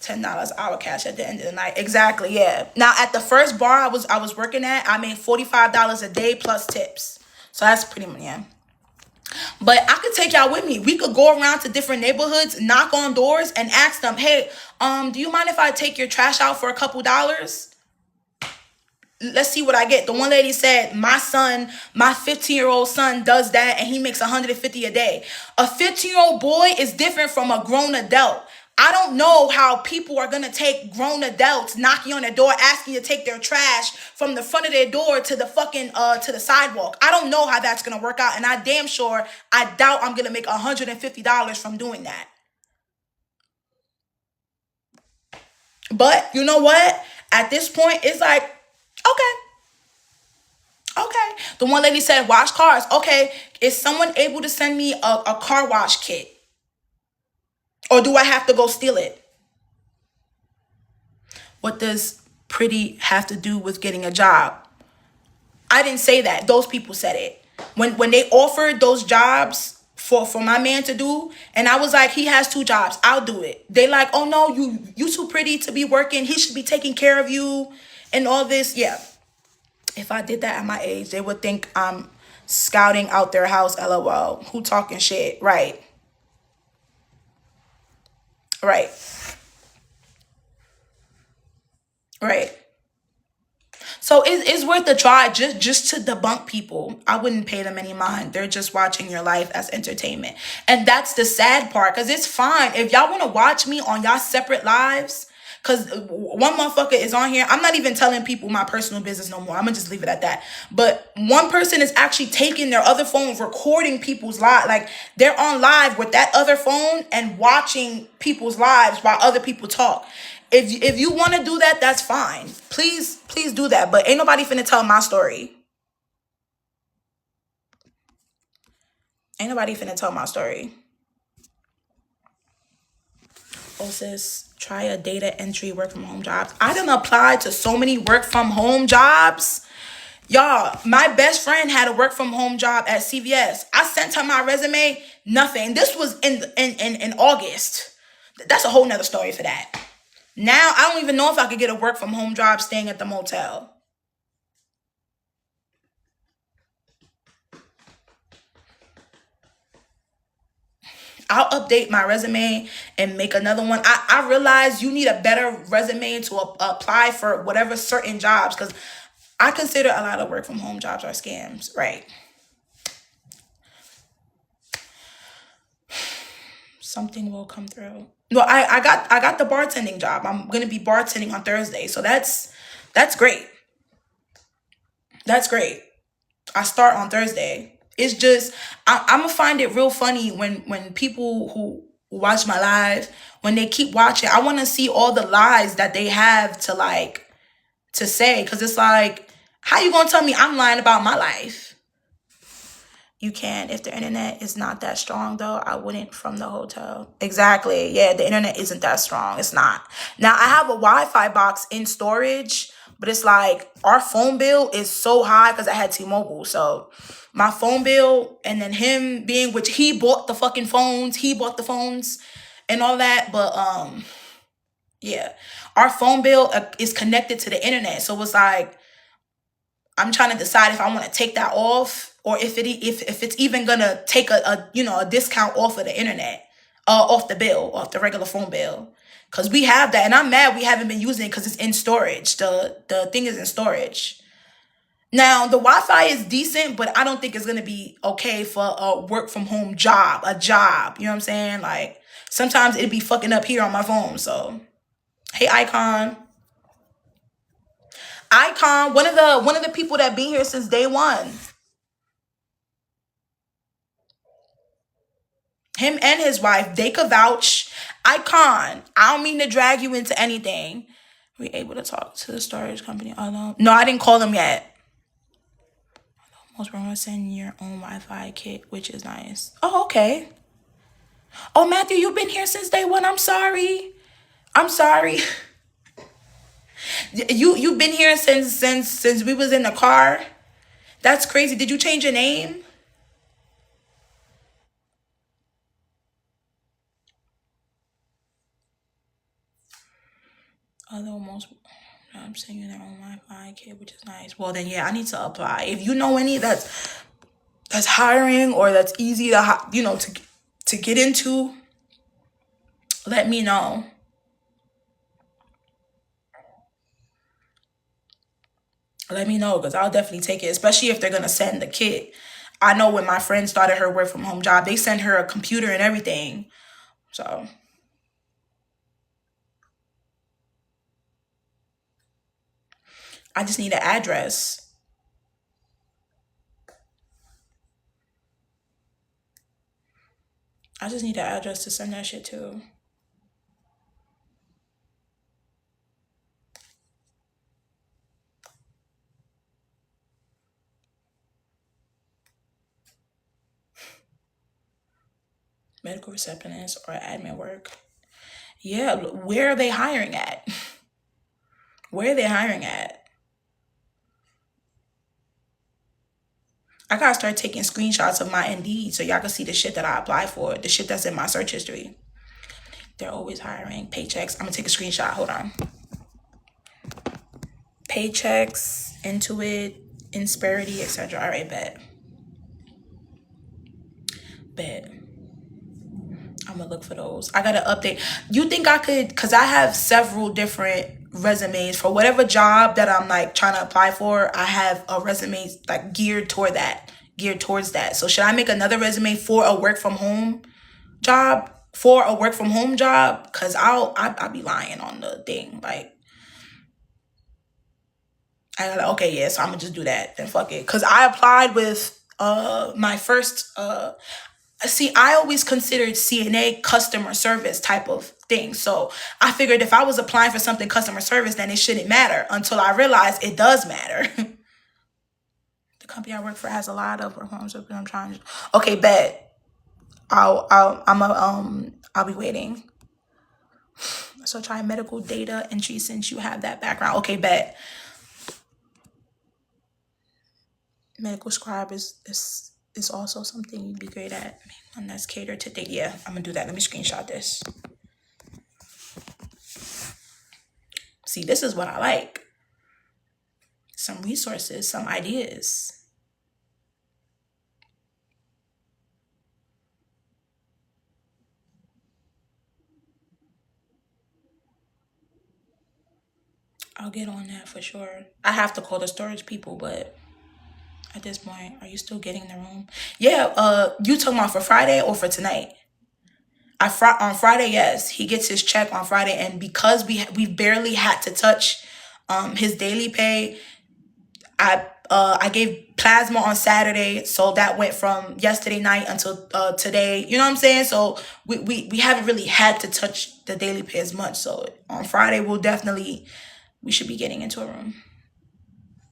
$10 hour cash at the end of the night. Exactly, yeah. Now, at the first bar I was working at, I made $45 a day plus tips. So that's pretty much, yeah. But I could take y'all with me. We could go around to different neighborhoods, knock on doors, and ask them, hey, do you mind if I take your trash out for a couple dollars? Let's see what I get. The one lady said, my 15-year-old son does that and he makes 150 a day. A 15-year-old boy is different from a grown adult. I don't know how people are going to take grown adults knocking on their door asking you to take their trash from the front of their door to the fucking to the sidewalk. I don't know how that's going to work out, and I damn sure I doubt I'm going to make $150 from doing that. But you know what? At this point, it's like, okay. Okay. The one lady said, wash cars. Okay. Is someone able to send me a car wash kit? Or do I have to go steal it? What does pretty have to do with getting a job? I didn't say that. Those people said it. When they offered those jobs for my man to do, and I was like, he has 2 jobs. I'll do it. They like, oh no, you too pretty to be working. He should be taking care of you and all this. Yeah. If I did that at my age, they would think I'm scouting out their house, LOL. Who talking shit? Right. Right. Right. So it's worth a try just to debunk people. I wouldn't pay them any mind. They're just watching your life as entertainment. And that's the sad part, because it's fine. If y'all want to watch me on y'all separate lives, because one motherfucker is on here. I'm not even telling people my personal business no more. I'm going to just leave it at that. But one person is actually taking their other phone, recording people's lives. Like, they're on live with that other phone and watching people's lives while other people talk. If you want to do that, that's fine. Please do that. But ain't nobody finna tell my story. Ain't nobody finna tell my story. Oh, sis, try a data entry work from home jobs. I done applied to so many work from home jobs. Y'all, my best friend had a work from home job at CVS. I sent her my resume, nothing. This was in August. That's a whole nother story for that. Now, I don't even know if I could get a work from home job staying at the motel. I'll update my resume and make another one. I realize you need a better resume to apply for whatever certain jobs, because I consider a lot of work from home jobs are scams, right? Something will come through. No, I got the bartending job. I'm gonna be bartending on Thursday, so that's great. That's great. I start on Thursday. It's just I'm gonna find it real funny when people who watch my live, when they keep watching, I want to see all the lies that they have to say, because it's like, how you gonna tell me I'm lying about my life? You can. If the internet is not that strong, though, I wouldn't from the hotel. Exactly. Yeah, the internet isn't that strong. It's not. Now, I have a Wi-Fi box in storage, but it's like our phone bill is so high because I had T-Mobile. So my phone bill, and then him being, which he bought the fucking phones. He bought the phones and all that. But yeah, our phone bill is connected to the internet. So it's like, I'm trying to decide if I want to take that off, or if it's even gonna take a discount off of the internet, off the bill, off the regular phone bill, because we have that, and I'm mad we haven't been using it because it's in storage. The thing is in storage. Now the Wi-Fi is decent, but I don't think it's gonna be okay for a work from home job, a job. You know what I'm saying? Like, sometimes it'd be fucking up here on my phone. So, hey, Icon, one of the people that been here since day one. Him and his wife, they could vouch. Icon, I don't mean to drag you into anything. Were we able to talk to the storage company? No, I didn't call them yet. Most we're gonna send your own Wi-Fi kit, which is nice. Oh, okay. Oh, Matthew, you've been here since day one. I'm sorry. You've been here since we was in the car. That's crazy. Did you change your name? Although most, I'm saying their own Wi-Fi kit, which is nice. Well, then yeah, I need to apply. If you know any, that's that's hiring or that's easy to to get into, let me know. Let me know, because I'll definitely take it, especially if they're gonna send the kit. I know when my friend started her work from home job, they sent her a computer and everything. So I just need an address. I just need an address to send that shit to. Medical receptionist or admin work. Yeah, where are they hiring at? Where are they hiring at? I gotta start taking screenshots of my Indeed so y'all can see the shit that I apply for, the shit that's in my search history. They're always hiring. Paychecks. I'm gonna take a screenshot. Hold on. Paychecks, Intuit, Insperity, etc. All right, bet. Bet. I'm gonna look for those. I gotta update. You think I could? Cause I have several different resumes for whatever job that I'm like trying to apply for. I have a resume like geared towards that. So should I make another resume for a work from home job? For a work from home job? Cause I'll be lying on the thing. Like I gotta, okay, yeah, so I'm gonna just do that. Then fuck it. Cause I applied with my first see, I always considered CNA customer service type of thing. So I figured if I was applying for something customer service, then it shouldn't matter, until I realized it does matter. The company I work for has a lot of homes. I'm trying to. Okay, bet. I'll be waiting. So try medical data entry since you have that background. Okay, bet. Medical scribe is also something you'd be great at. And that's catered to data. Yeah, I'm gonna do that. Let me screenshot this. See, this is what I like. Some resources, some ideas. I'll get on that for sure. I have to call the storage people, but at this point, are you still getting the room? Yeah, you talking about for Friday or for tonight? On Friday, yes. He gets his check on Friday, and because we barely had to touch his daily pay, I gave plasma on Saturday, so that went from yesterday night until today. You know what I'm saying? So we haven't really had to touch the daily pay as much. So on Friday, we should be getting into a room.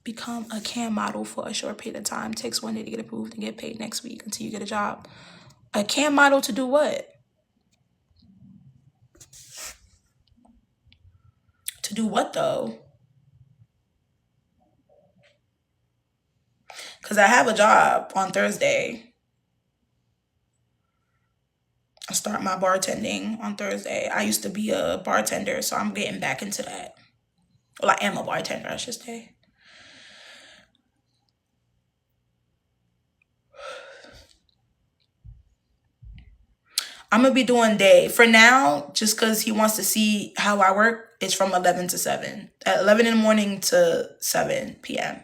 Become a CAM model for a short period of time. Takes 1 day to get approved and get paid next week until you get a job. A CAM model to do what? To do what though? Because I have a job on Thursday. I start my bartending on Thursday. I used to be a bartender, so I'm getting back into that. Well, I am a bartender, I should say. I'm gonna be doing day for now, just because he wants to see how I work. It's from 11 to 7, at 11 in the morning to 7 p.m.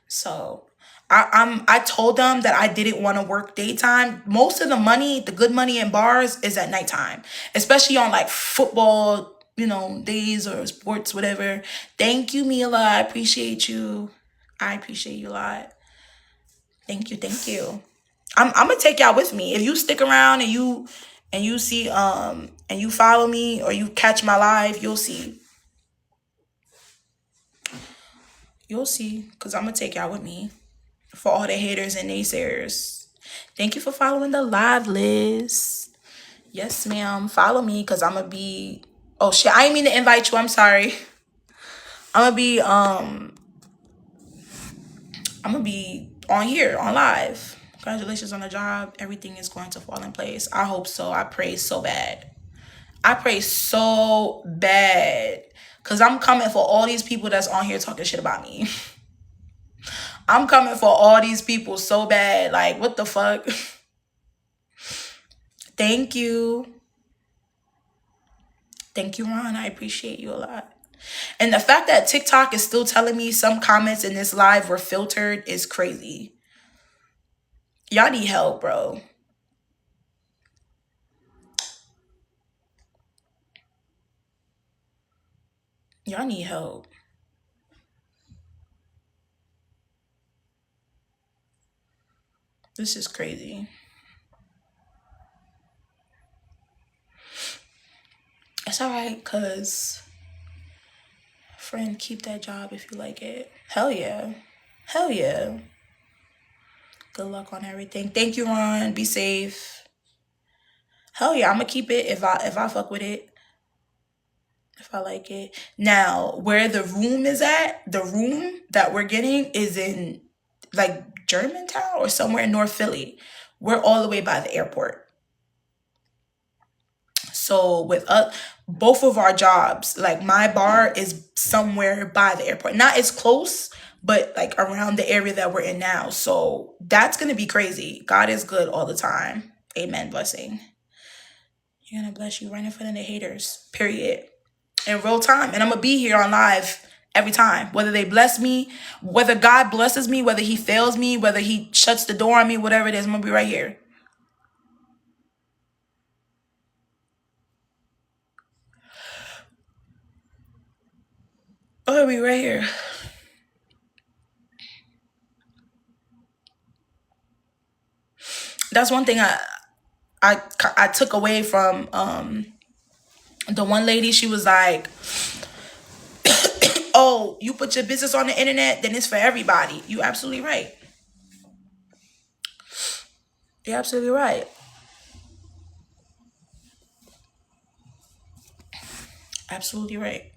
So I told them that I didn't want to work daytime. Most of the money, the good money in bars, is at nighttime, especially on like football, days or sports, whatever. Thank you, Mila. I appreciate you. I appreciate you a lot. Thank you, thank you. I'm gonna take y'all with me. If you stick around and you see and you follow me or you catch my live, you'll see. You'll see, because I'm gonna take y'all with me. For all the haters and naysayers, thank you for following the live, Liz. Yes, ma'am. Follow me, because I'm gonna be. Oh shit! I didn't mean to invite you. I'm sorry. I'm gonna be on here on live. Congratulations on the job. Everything is going to fall in place. I hope so. I pray so bad. I pray so bad, because I'm coming for all these people that's on here talking shit about me. I'm coming for all these people so bad. Like, what the fuck? Thank you. Thank you, Ron. I appreciate you a lot. And the fact that TikTok is still telling me some comments in this live were filtered is crazy. Y'all need help, bro. Y'all need help. This is crazy. It's all right, cause friend, keep that job if you like it. Hell yeah. Hell yeah. Good luck on everything. Thank you, Ron. Be safe. Hell yeah, I'm gonna keep it if I fuck with it. If I like it. Now, where the room is at, the room that we're getting is in like Germantown or somewhere in North Philly. We're all the way by the airport. So with both of our jobs, like my bar is somewhere by the airport. Not as close, but like around the area that we're in now. So that's going to be crazy. God is good all the time. Amen. Blessing. You're going to bless you right in front of the haters. Period. In real time. And I'm going to be here on live every time. Whether they bless me, whether God blesses me, whether he fails me, whether he shuts the door on me, whatever it is, I'm going to be right here. I'm going to be right here. That's one thing I took away from the one lady. She was like, oh, you put your business on the internet, then it's for everybody. You absolutely right. You're absolutely right. Absolutely right.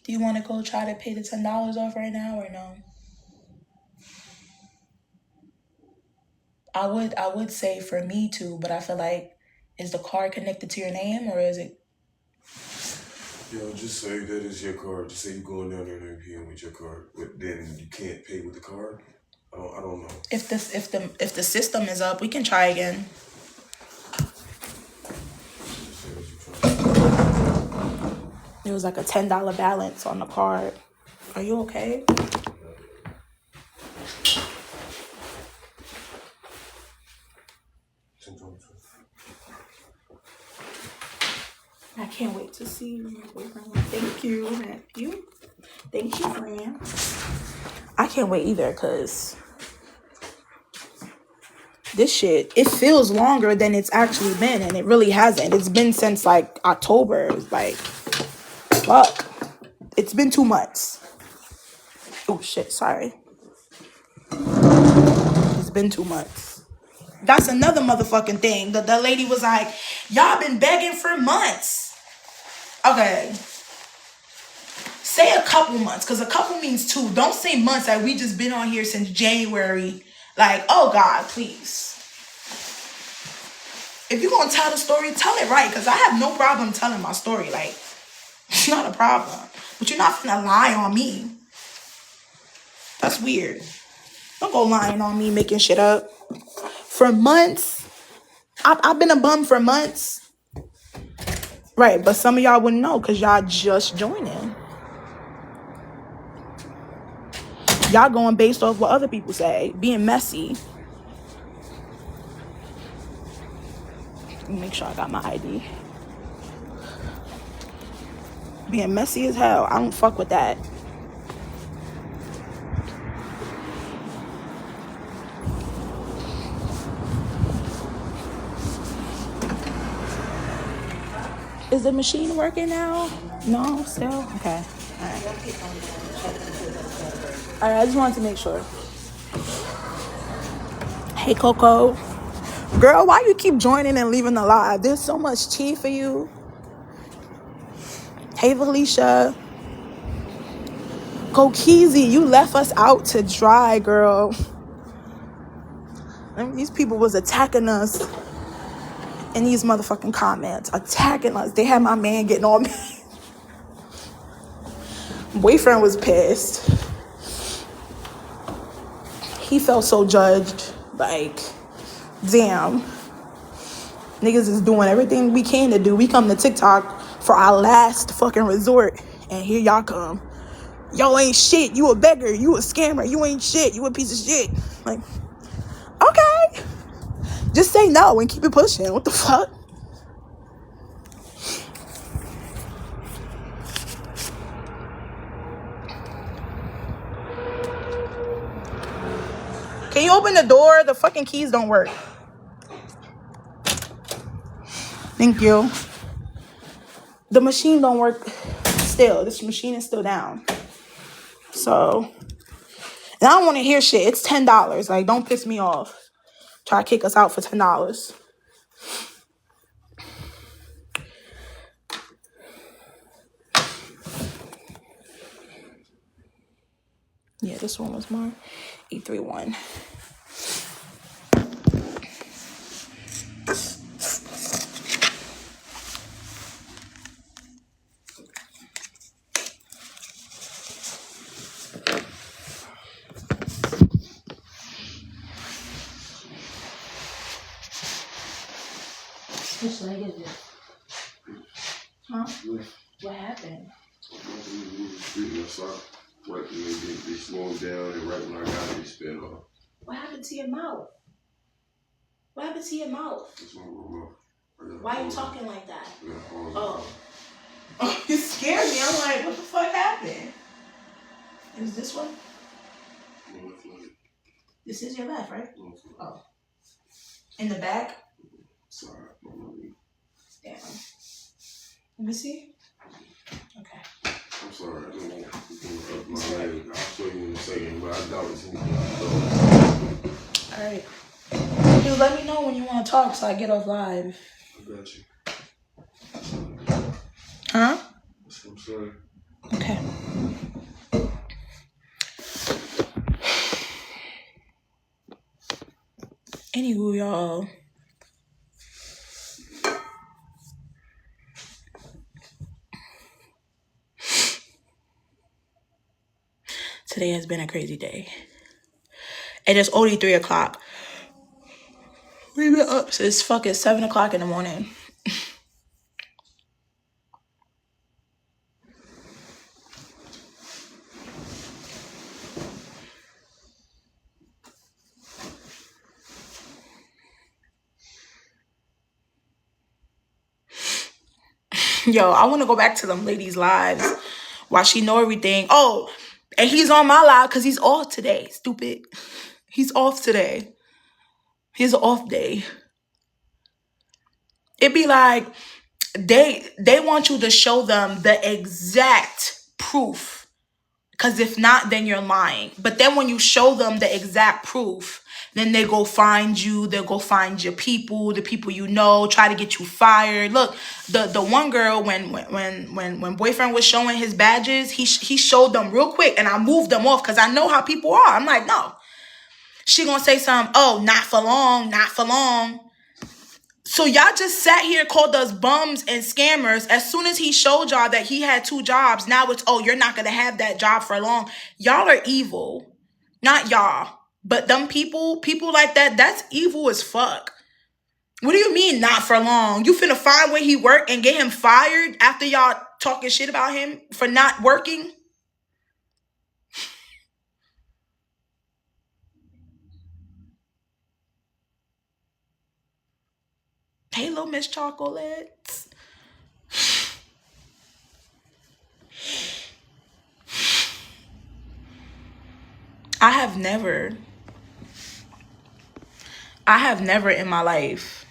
Do you want to go try to pay the $10 off right now or no? I would say for me too, but I feel like, is the card connected to your name or is it?
Yo, just say that is your card. Just say you're going down there at 9 p.m. with your card, but then you can't pay with the card. I don't know.
If the system is up, we can try again.
Just say what you're trying.
There was like a $10 balance on the card. Are you okay? I can't wait to see you. Thank you. Thank you, friend. I can't wait either, because this shit, it feels longer than it's actually been, and it really hasn't. It's been since like October. It's like, fuck. It's been 2 months. Oh shit, sorry. It's been 2 months. That's another motherfucking thing. The lady was like, y'all been begging for months. Okay. Say a couple months, because a couple means 2. Don't say months. Like, we just been on here since January. Like, oh God, please. If you're going to tell the story, tell it right, because I have no problem telling my story. Like, it's not a problem. But you're not gonna lie on me. That's weird. Don't go lying on me, making shit up. For months. I've been a bum for months. Right, but some of y'all wouldn't know because y'all just joining. Y'all going based off what other people say. Being messy. Let me make sure I got my ID. Being messy as hell. I don't fuck with that. Is the machine working now? No, still? Okay. All right. All right, I just wanted to make sure. Hey, Coco. Girl, why you keep joining and leaving the live? There's so much tea for you. Hey, Felicia. Go Keezy, you left us out to dry, girl. And these people was attacking us in these motherfucking comments. Attacking us. They had my man getting all mad. Boyfriend was pissed. He felt so judged. Like, damn. Niggas is doing everything we can to do. We come to TikTok for our last fucking resort. And here y'all come. Y'all ain't shit. You a beggar. You a scammer. You ain't shit. You a piece of shit. Like, okay. Just say no and keep it pushing. What the fuck? Can you open the door? The fucking keys don't work. Thank you. The machine don't work still. This machine is still down. So, and I don't want to hear shit. It's $10. Like, don't piss me off. Try to kick us out for $10. Yeah, this one was mine. 831. Which leg is it? Huh? What happened?
Right when they slow down and right when I got it, they spin off.
What happened to your mouth? What happened to your mouth?
That's my mouth.
Why are you talking like that?
Oh.
Oh, you scared me. I'm like, what the fuck happened? Is this one?
No,
This is your left, right?
no,
Oh. In the back?
Sorry.
Damn. Let me see. Okay.
I'm sorry. I don't want to up my leg. I'll show you in a second, but I doubt it's anything.
Alright. You let me know when you want to talk so I get off live.
I got you.
Huh?
I'm sorry.
Okay. Anywho, y'all. Today has been a crazy day. It is only 3 o'clock. We've been up since fucking 7 o'clock in the morning. Yo, I want to go back to them ladies' lives while she know everything. Oh, and he's on my live because he's off today, stupid. He's off today. His off day. It be like they want you to show them the exact proof. Because if not, then you're lying. But then when you show them the exact proof, then they go find you. They'll go find your people, the people you know, try to get you fired. Look, the one girl, when boyfriend was showing his badges, he showed them real quick. And I moved them off because I know how people are. I'm like, no. She gonna say something, oh, not for long, not for long. So y'all just sat here, called us bums and scammers. As soon as he showed y'all that he had 2 jobs, now it's, oh, you're not going to have that job for long. Y'all are evil. Not y'all. But them people like that, that's evil as fuck. What do you mean not for long? You finna find where he work and get him fired after y'all talking shit about him for not working? Hey, little Miss Chocolates. I have never in my life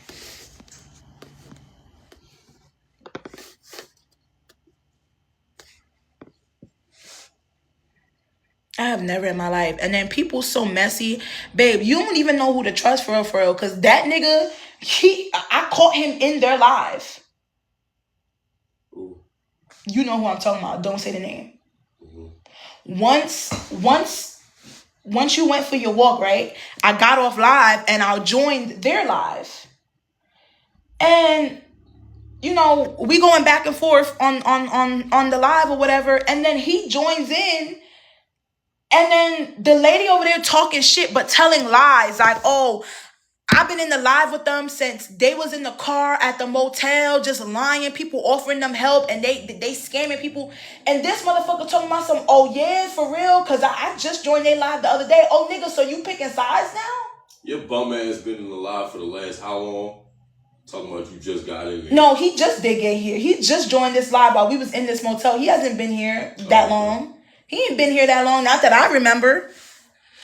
And then people so messy. Babe, you don't even know who to trust for real. Because that nigga, I caught him in their live.
Ooh.
You know who I'm talking about. Don't say the name.
Mm-hmm.
Once you went for your walk, right? I got off live and I joined their live. And we going back and forth on the live or whatever, and then he joins in, and then the lady over there talking shit but telling lies, like, oh, I've been in the live with them since they was in the car at the motel, just lying, people offering them help, and they scamming people. And this motherfucker talking about some, oh yeah, for real, because I just joined their live the other day. Oh nigga, so you picking sides now?
Your bum ass been in the live for the last how long? Talking about you just got in here.
No, he just did get here. He just joined this live while we was in this motel. He hasn't been here that long. He ain't been here that long, not that I remember.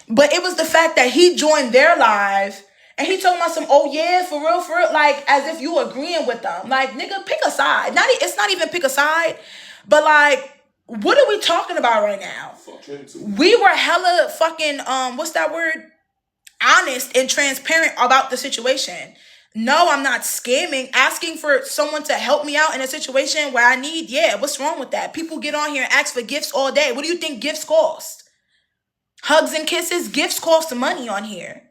But it was the fact that he joined their live and he talking about some, oh yeah, for real, like as if you agreeing with them. Like, nigga, pick a side. It's not even pick a side, but like, what are we talking about right now? We were hella fucking, what's that word? Honest and transparent about the situation. No, I'm not scamming. Asking for someone to help me out in a situation where I need, yeah, what's wrong with that? People get on here and ask for gifts all day. What do you think gifts cost? Hugs and kisses, gifts cost money on here.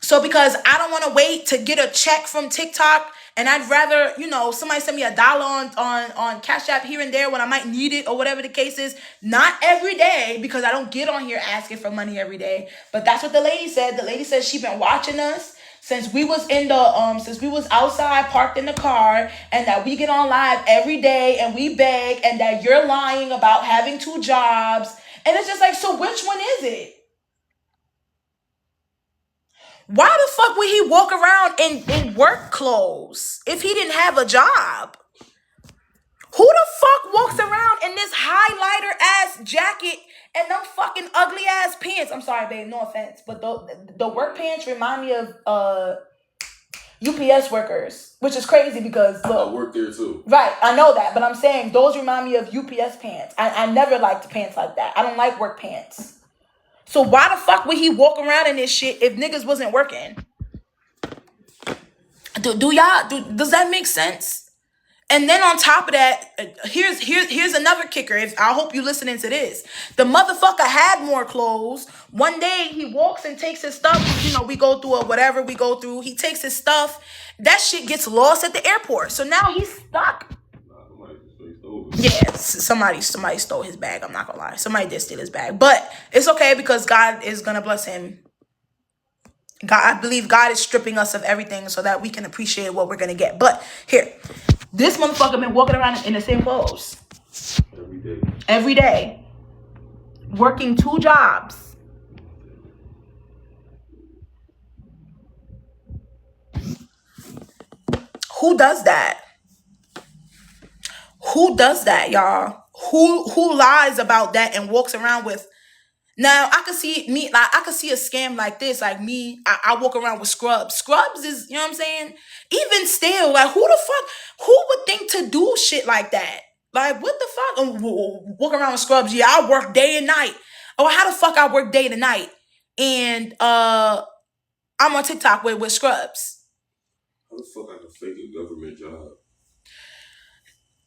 So because I don't want to wait to get a check from TikTok, and I'd rather, somebody send me $1 on Cash App here and there when I might need it or whatever the case is. Not every day, because I don't get on here asking for money every day. But that's what the lady said. The lady said she been watching us since we was since we was outside parked in the car, and that we get on live every day and we beg, and that you're lying about having 2 jobs. And it's just like, so which one is it? Why the fuck would he walk around in work clothes if he didn't have a job? Who the fuck walks around in this highlighter ass jacket and them fucking ugly ass pants? I'm sorry, babe, no offense, but the work pants remind me of UPS workers, which is crazy because look,
I work there too.
Right, I know that, but I'm saying those remind me of UPS pants. I never liked pants like that. I don't like work pants. So why the fuck would he walk around in this shit if niggas wasn't working? Does that make sense? And then on top of that, here's another kicker. I hope you listening to this. The motherfucker had more clothes. One day he walks and takes his stuff. We go through or whatever we go through. He takes his stuff. That shit gets lost at the airport. So now he's stuck. Yeah, somebody stole his bag. I'm not gonna lie. Somebody did steal his bag. But it's okay because God is gonna bless him. I believe God is stripping us of everything so that we can appreciate what we're gonna get. But here, this motherfucker been walking around in the same clothes. Every day. Working 2 jobs. Who does that? Who does that, y'all? Who lies about that and walks around with? Now I could see I could see a scam like this, like me. I walk around with scrubs. Scrubs is, you know what I'm saying? Even still, like who would think to do shit like that? Like what the fuck? Walk around with scrubs. Yeah, I work day and night. Oh, how the fuck I work day and night? And I'm on TikTok with scrubs.
How the fuck I can fake a government job?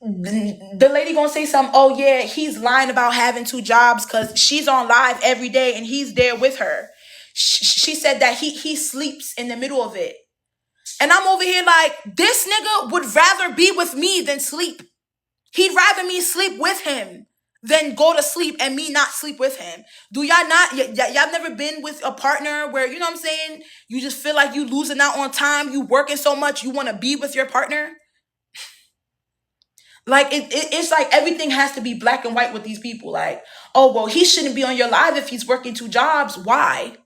The lady gonna say something, oh yeah, he's lying about having 2 jobs because she's on live every day and he's there with her. She said that he sleeps in the middle of it. And I'm over here like, this nigga would rather be with me than sleep. He'd rather me sleep with him than go to sleep and me not sleep with him. Do y'all not, y'all never been with a partner where, you know what I'm saying, you just feel like you losing out on time, you working so much, you want to be with your partner? Like, it's like everything has to be black and white with these people. Like, oh, well, he shouldn't be on your live if he's working 2 jobs. Why?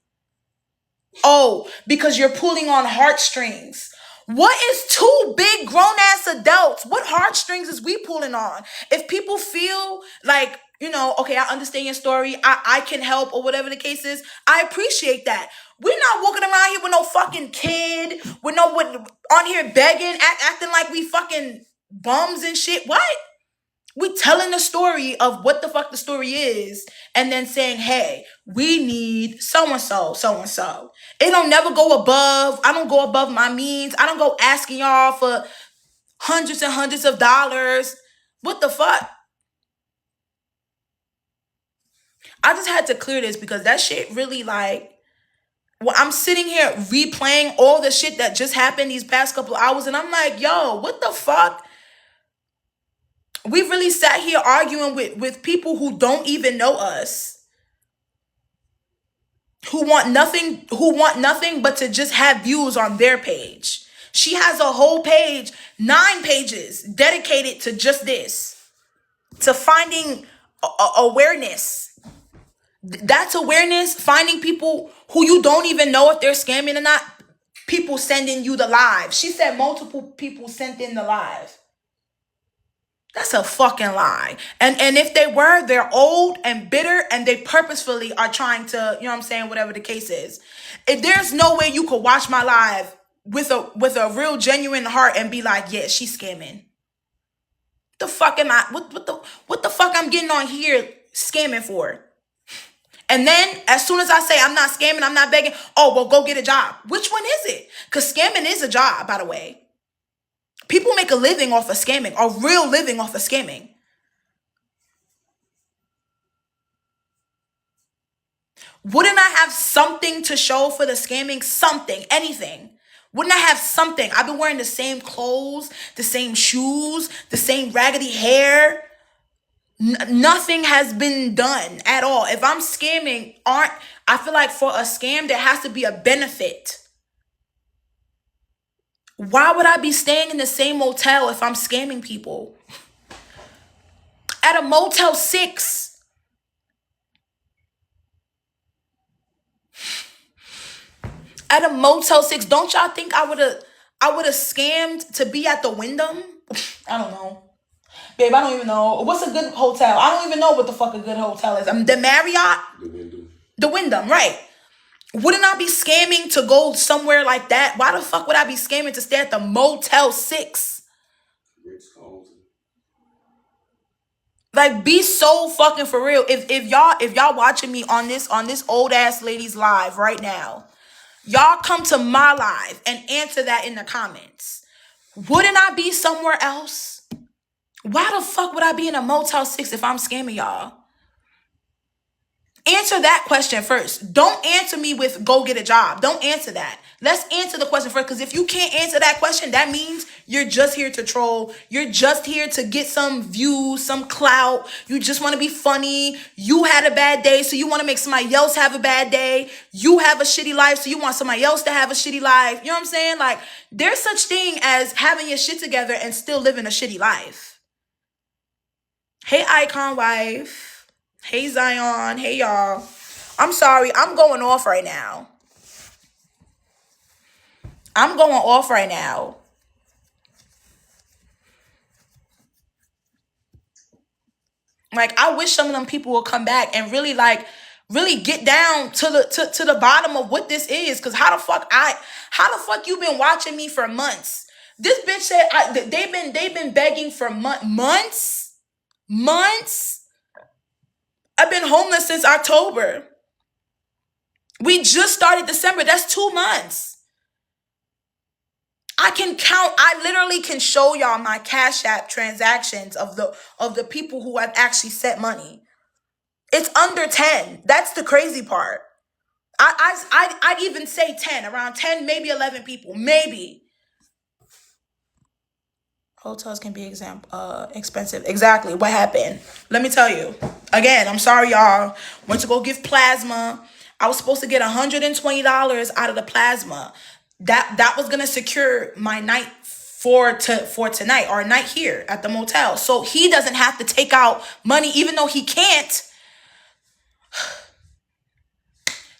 Oh, because you're pulling on heartstrings. What is 2 big grown-ass adults? What heartstrings is we pulling on? If people feel like, okay, I understand your story. I can help or whatever the case is. I appreciate that. We're not walking around here with no fucking kid. With on here begging, acting like we fucking bums and shit. What? We telling the story of what the fuck the story is, and then saying, hey, we need so-and-so, so-and-so. It don't never go above. I don't go above my means. I don't go asking y'all for hundreds and hundreds of dollars. What the fuck? I just had to clear this because that shit really like, well, I'm sitting here replaying all the shit that just happened these past couple hours, and I'm like, yo, what the fuck? We really sat here arguing with people who don't even know us, who want nothing but to just have views on their page. She has a whole page, 9 pages dedicated to just this, to finding awareness. That's awareness, finding people who you don't even know if they're scamming or not. People sending you the live. She said multiple people sent in the live. That's a fucking lie. And if they were, they're old and bitter and they purposefully are trying to, you know what I'm saying, whatever the case is. If there's no way you could watch my live with a real genuine heart and be like, yeah, she's scamming. The fuck am I, what the fuck I'm getting on here scamming for? And then as soon as I say I'm not scamming, I'm not begging, oh, well, go get a job. Which one is it? Because scamming is a job, by the way. People make a living off of scamming, a real living off of scamming. Wouldn't I have something to show for the scamming? Something, anything. Wouldn't I have something? I've been wearing the same clothes, the same shoes, the same raggedy hair. Nothing has been done at all. If I'm scamming, I feel like for a scam, there has to be a benefit. Why would I be staying in the same motel if I'm scamming people? At a Motel 6. At a Motel 6. Don't y'all think I would have scammed to be at the Wyndham? I don't know. Babe, I don't even know. What's a good hotel? I don't even know what the fuck a good hotel is. The Marriott?
The Wyndham.
The Wyndham, right. Wouldn't I be scamming to go somewhere like that? Why the fuck would I be scamming to stay at the Motel 6? Like, be so fucking for real. If y'all watching me on this old ass lady's live right now, y'all come to my live and answer that in the comments. Wouldn't I be somewhere else? Why the fuck would I be in a Motel 6 if I'm scamming y'all? Answer that question first. Don't answer me with go get a job. Don't answer that. Let's answer the question first, because if you can't answer that question, that means you're just here to troll. You're just here to get some views, some clout. You just want to be funny. You had a bad day, so you want to make somebody else have a bad day. You have a shitty life, so you want somebody else to have a shitty life. You know what I'm saying? Like, there's such thing as having your shit together and still living a shitty life. Hey, Icon Wife. Hey, Zion. Hey, y'all. I'm sorry. I'm going off right now. Like, I wish some of them people will come back and really get down to the bottom of what this is. Because how the fuck you been watching me for months? This bitch said they've been begging for months. I've been homeless since October. We just started December. That's 2 months. I literally can show y'all my Cash App transactions of the people who have actually sent money. It's under 10. That's the crazy part. I'd even say 10, around 10, maybe 11 people, maybe. Hotels can be expensive. Exactly. What happened? Let me tell you. Again, I'm sorry, y'all. Went to go give plasma. I was supposed to get $120 out of the plasma. That was gonna secure my night for tonight, or a night here at the motel. So he doesn't have to take out money, even though he can't.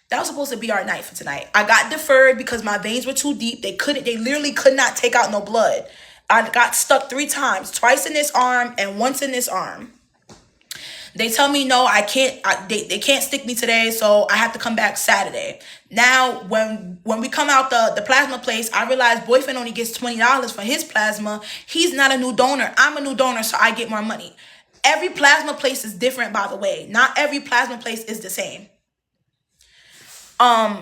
That was supposed to be our night for tonight. I got deferred because my veins were too deep. They literally could not take out no blood. I got stuck 3 times, twice in this arm and once in this arm. They tell me, no, I can't, they can't stick me today, so I have to come back Saturday. Now, when we come out the plasma place, I realize boyfriend only gets $20 for his plasma. He's not a new donor. I'm a new donor, so I get more money. Every plasma place is different, by the way. Not every plasma place is the same.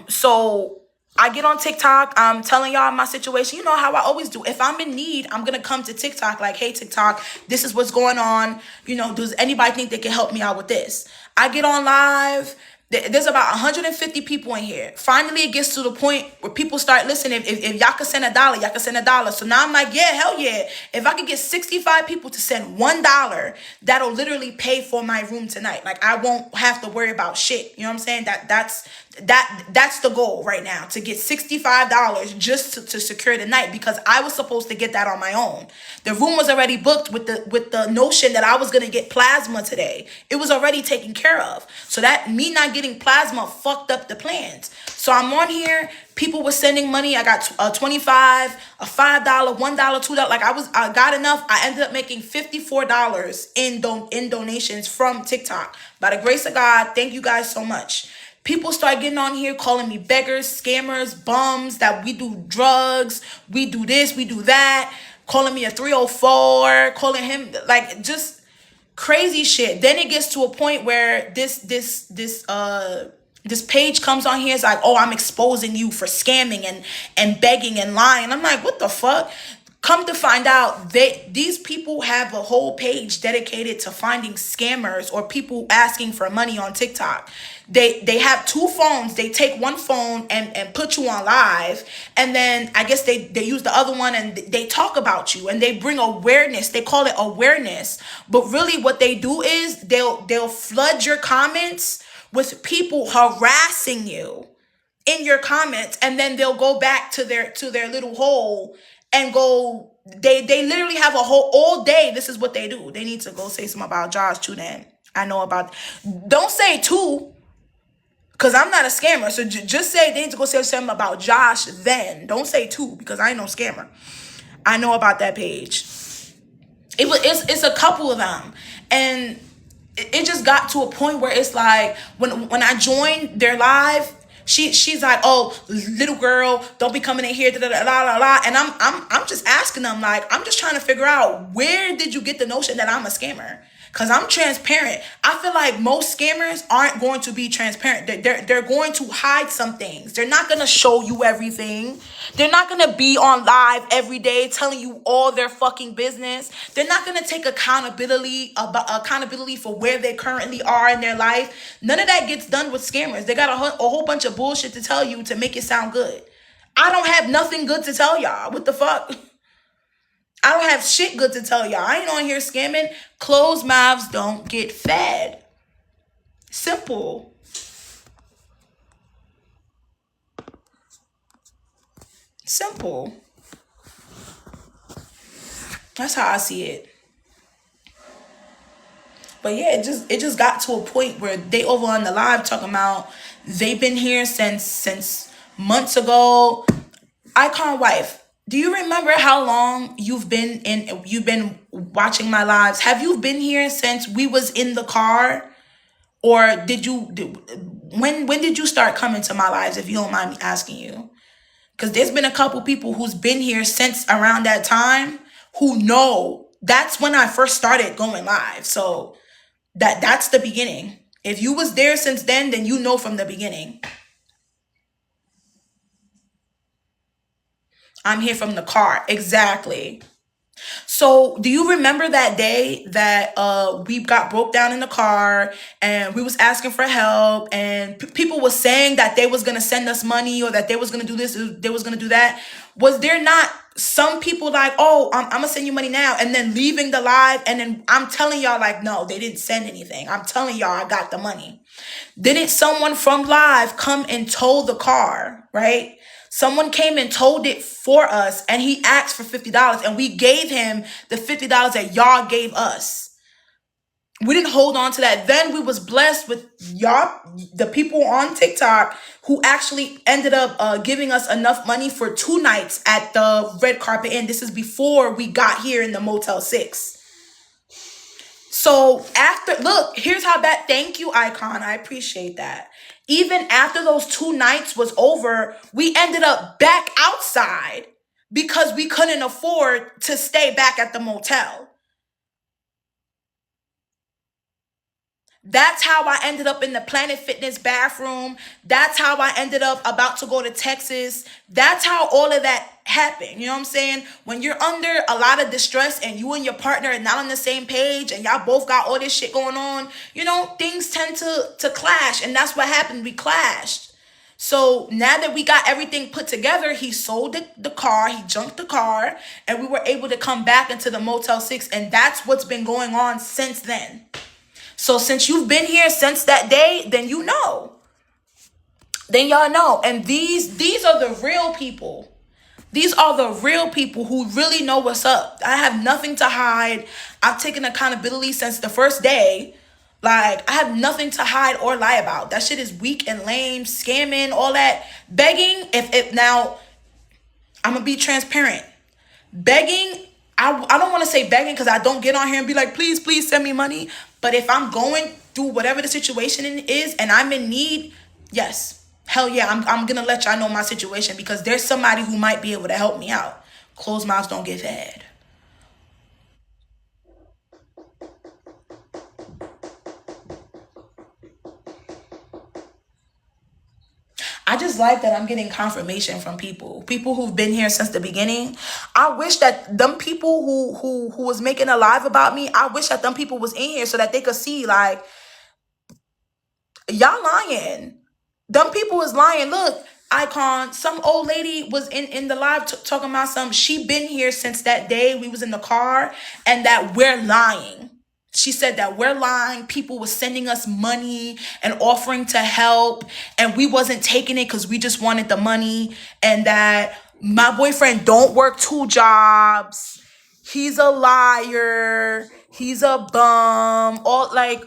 So I get on TikTok, I'm telling y'all my situation. You know how I always do. If I'm in need, I'm gonna come to TikTok like, hey TikTok, this is what's going on. Does anybody think they can help me out with this? I get on live. There's about 150 people in here. Finally, it gets to the point where people start listening. If y'all can send $1, y'all can send $1. So now I'm like, yeah, hell yeah. If I could get 65 people to send $1, that'll literally pay for my room tonight. Like, I won't have to worry about shit. You know what I'm saying? That's the goal right now, to get $65 just to secure the night, because I was supposed to get that on my own. The room was already booked with the notion that I was gonna get plasma today. It was already taken care of. So that me not getting plasma fucked up the plans. So I'm on here. People were sending money. I got a 25, a $5, $1, $2. Like I got enough. I ended up making $54 in donations from TikTok. By the grace of God, thank you guys so much. People start getting on here calling me beggars, scammers, bums, that we do drugs, we do this, we do that, calling me a 304, calling him like just crazy shit. Then it gets to a point where this page comes on here. It's like, oh, I'm exposing you for scamming and begging and lying. I'm like, what the fuck? Come to find out, these people have a whole page dedicated to finding scammers or people asking for money on TikTok. They have two phones. They take one phone and put you on live, and then I guess they use the other one and they talk about you and they bring awareness. They call it awareness, but really what they do is they'll flood your comments with people harassing you in your comments, and then they'll go back to their little hole and go. They literally have a whole all day. This is what they do. They need to go say something about Josh too. Then I know about. Don't say too, because I'm not a scammer. So just say they need to go say something about Josh. Then don't say too, because I ain't no scammer. I know about that page. It's a couple of them, and it just got to a point where it's like when I joined their live. She's like, oh, little girl, don't be coming in here, da, da, da, la, la. And I'm just asking them, like, I'm just trying to figure out, where did you get the notion that I'm a scammer? Because I'm transparent. I feel like most scammers aren't going to be transparent. They're going to hide some things. They're not going to show you everything. They're not going to be on live every day telling you all their fucking business. They're not going to take accountability for where they currently are in their life. None of that gets done with scammers. They got a whole bunch of bullshit to tell you to make it sound good. I don't have nothing good to tell y'all. What the fuck? I don't have shit good to tell y'all. I ain't on here scamming. Closed mouths don't get fed. Simple. Simple. That's how I see it. But yeah, it just got to a point where they over on the live talking about they've been here since months ago. Icon wife, do you remember how long you've been watching my lives? Have you been here since we was in the car? Or when did you start coming to my lives, if you don't mind me asking you? Because there's been a couple people who's been here since around that time who know that's when I first started going live. So that's the beginning. If you was there since then you know from the beginning. I'm here from the car. Exactly. So do you remember that day that we got broke down in the car and we was asking for help, and people was saying that they was going to send us money, or that they was going to do this, they was going to do that? Was there not some people like, oh, I'm going to send you money now, and then leaving the live, and then I'm telling y'all like, no, they didn't send anything. I'm telling y'all I got the money. Didn't someone from live come and tow the car, right? Someone came and told it for us, and he asked for $50, and we gave him the $50 that y'all gave us. We didn't hold on to that. Then we was blessed with y'all, the people on TikTok, who actually ended up giving us enough money for 2 nights at the Red Carpet Inn. This is before we got here in the Motel 6. So look, here's how bad. Thank you, Icon. I appreciate that. Even after those 2 nights was over, we ended up back outside because we couldn't afford to stay back at the motel. That's how I ended up in the Planet Fitness bathroom. That's how I ended up about to go to Texas. That's how all of that happened. You know what I'm saying? When you're under a lot of distress and you and your partner are not on the same page and y'all both got all this shit going on, you know, things tend to clash. And that's what happened. We clashed. So now that we got everything put together, he sold the car, he junked the car, and we were able to come back into the Motel 6. And that's what's been going on since then. So since you've been here since that day, then you know. Then y'all know. And these are the real people. These are the real people who really know what's up. I have nothing to hide. I've taken accountability since the first day. Like, I have nothing to hide or lie about. That shit is weak and lame, scamming, all that. Begging, if now, I'm going to be transparent. Begging, I don't want to say begging because I don't get on here and be like, please send me money. But if I'm going through whatever the situation is and I'm in need, yes, hell yeah, I'm going to let y'all know my situation because there's somebody who might be able to help me out. Closed mouths don't get fed. I just like that I'm getting confirmation from people who've been here since the beginning. I wish that them people who was making a live about me, I wish that them people was in here so that they could see, like, y'all lying. Them people is lying. Look, Icon, some old lady was in the live talking about she been here since that day we was in the car and that we're lying. She said that we're lying. People were sending us money and offering to help and we wasn't taking it because we just wanted the money, and that my boyfriend don't work 2 jobs. He's a liar. He's a bum. All like,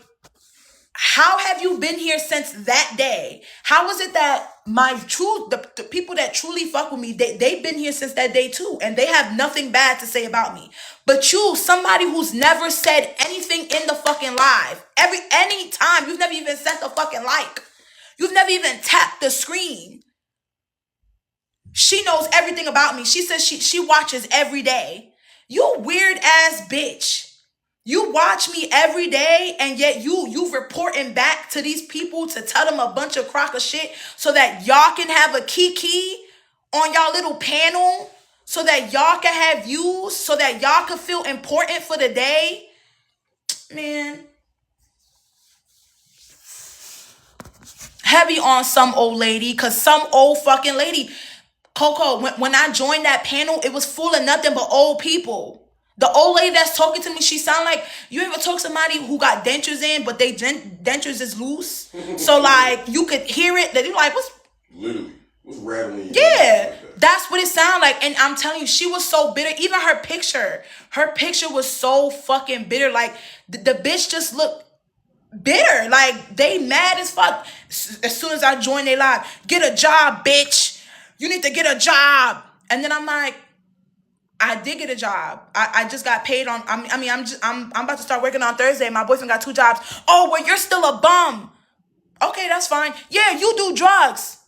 how have you been here since that day? How is it that the people that truly fuck with me, they've been here since that day too, and they have nothing bad to say about me? But you, somebody who's never said anything in the fucking live, any time, you've never even sent a fucking like. You've never even tapped the screen. She knows everything about me. She says she watches every day. You weird ass bitch. You watch me every day and yet you reporting back to these people to tell them a bunch of crock of shit so that y'all can have a kiki on y'all little panel, so that y'all can have views, so that y'all can feel important for the day. Man. Heavy on some old lady, because some old fucking lady. Coco, when I joined that panel, it was full of nothing but old people. The old lady that's talking to me, she sound like, you ever talk to somebody who got dentures in, but they dentures is loose? So, like, you could hear it, that you're like, what's rattling? Yeah, that's what it sounded like. And I'm telling you, she was so bitter. Even her picture was so fucking bitter. Like, the bitch just looked bitter. Like, they mad as fuck. As soon as I joined they live, get a job, bitch. You need to get a job. And then I'm like, I did get a job. I just got paid on. I'm about to start working on Thursday. My boyfriend got 2 jobs. Oh, well, you're still a bum. Okay, that's fine. Yeah, you do drugs.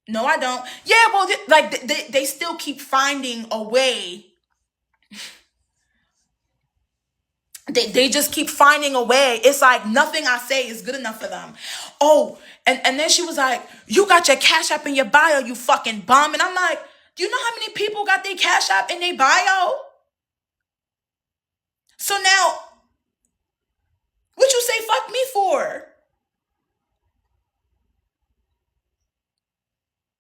No, I don't. Yeah, well, like they still keep finding a way. They just keep finding a way. It's like nothing I say is good enough for them. Oh, and then she was like, you got your Cash App in your bio, you fucking bum. And I'm like, do you know how many people got their Cash App in their bio? So now, what you say fuck me for?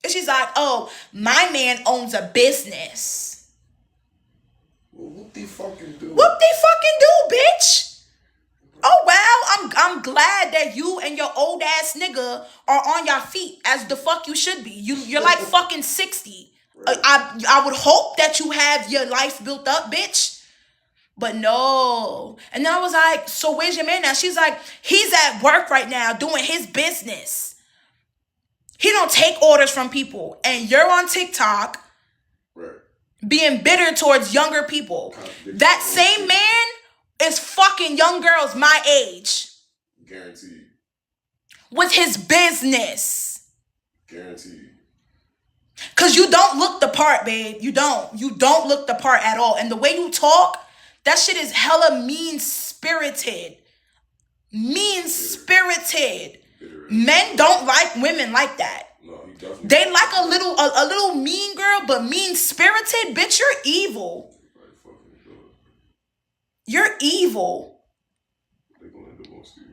And she's like, oh, my man owns a business.
Well, whoop they fucking do?
Whoop they fucking do, bitch. Oh, well, I'm glad that you and your old ass nigga are on your feet as the fuck you should be. You're like fucking 60. Right. I would hope that you have your life built up, bitch. But no. And then I was like, so where's your man now? She's like, he's at work right now doing his business. He don't take orders from people. And you're on TikTok, right, being bitter towards younger people. That same man is fucking young girls my age.
Guaranteed.
With his business.
Guaranteed.
Cause you don't look the part, babe. You don't look the part at all. And the way you talk, that shit is hella mean-spirited. Mean-spirited. Men don't like women like that.
No, he definitely.
They like a little mean girl, but mean-spirited. Bitch, you're evil. You're evil.
They gonna end up on Steve.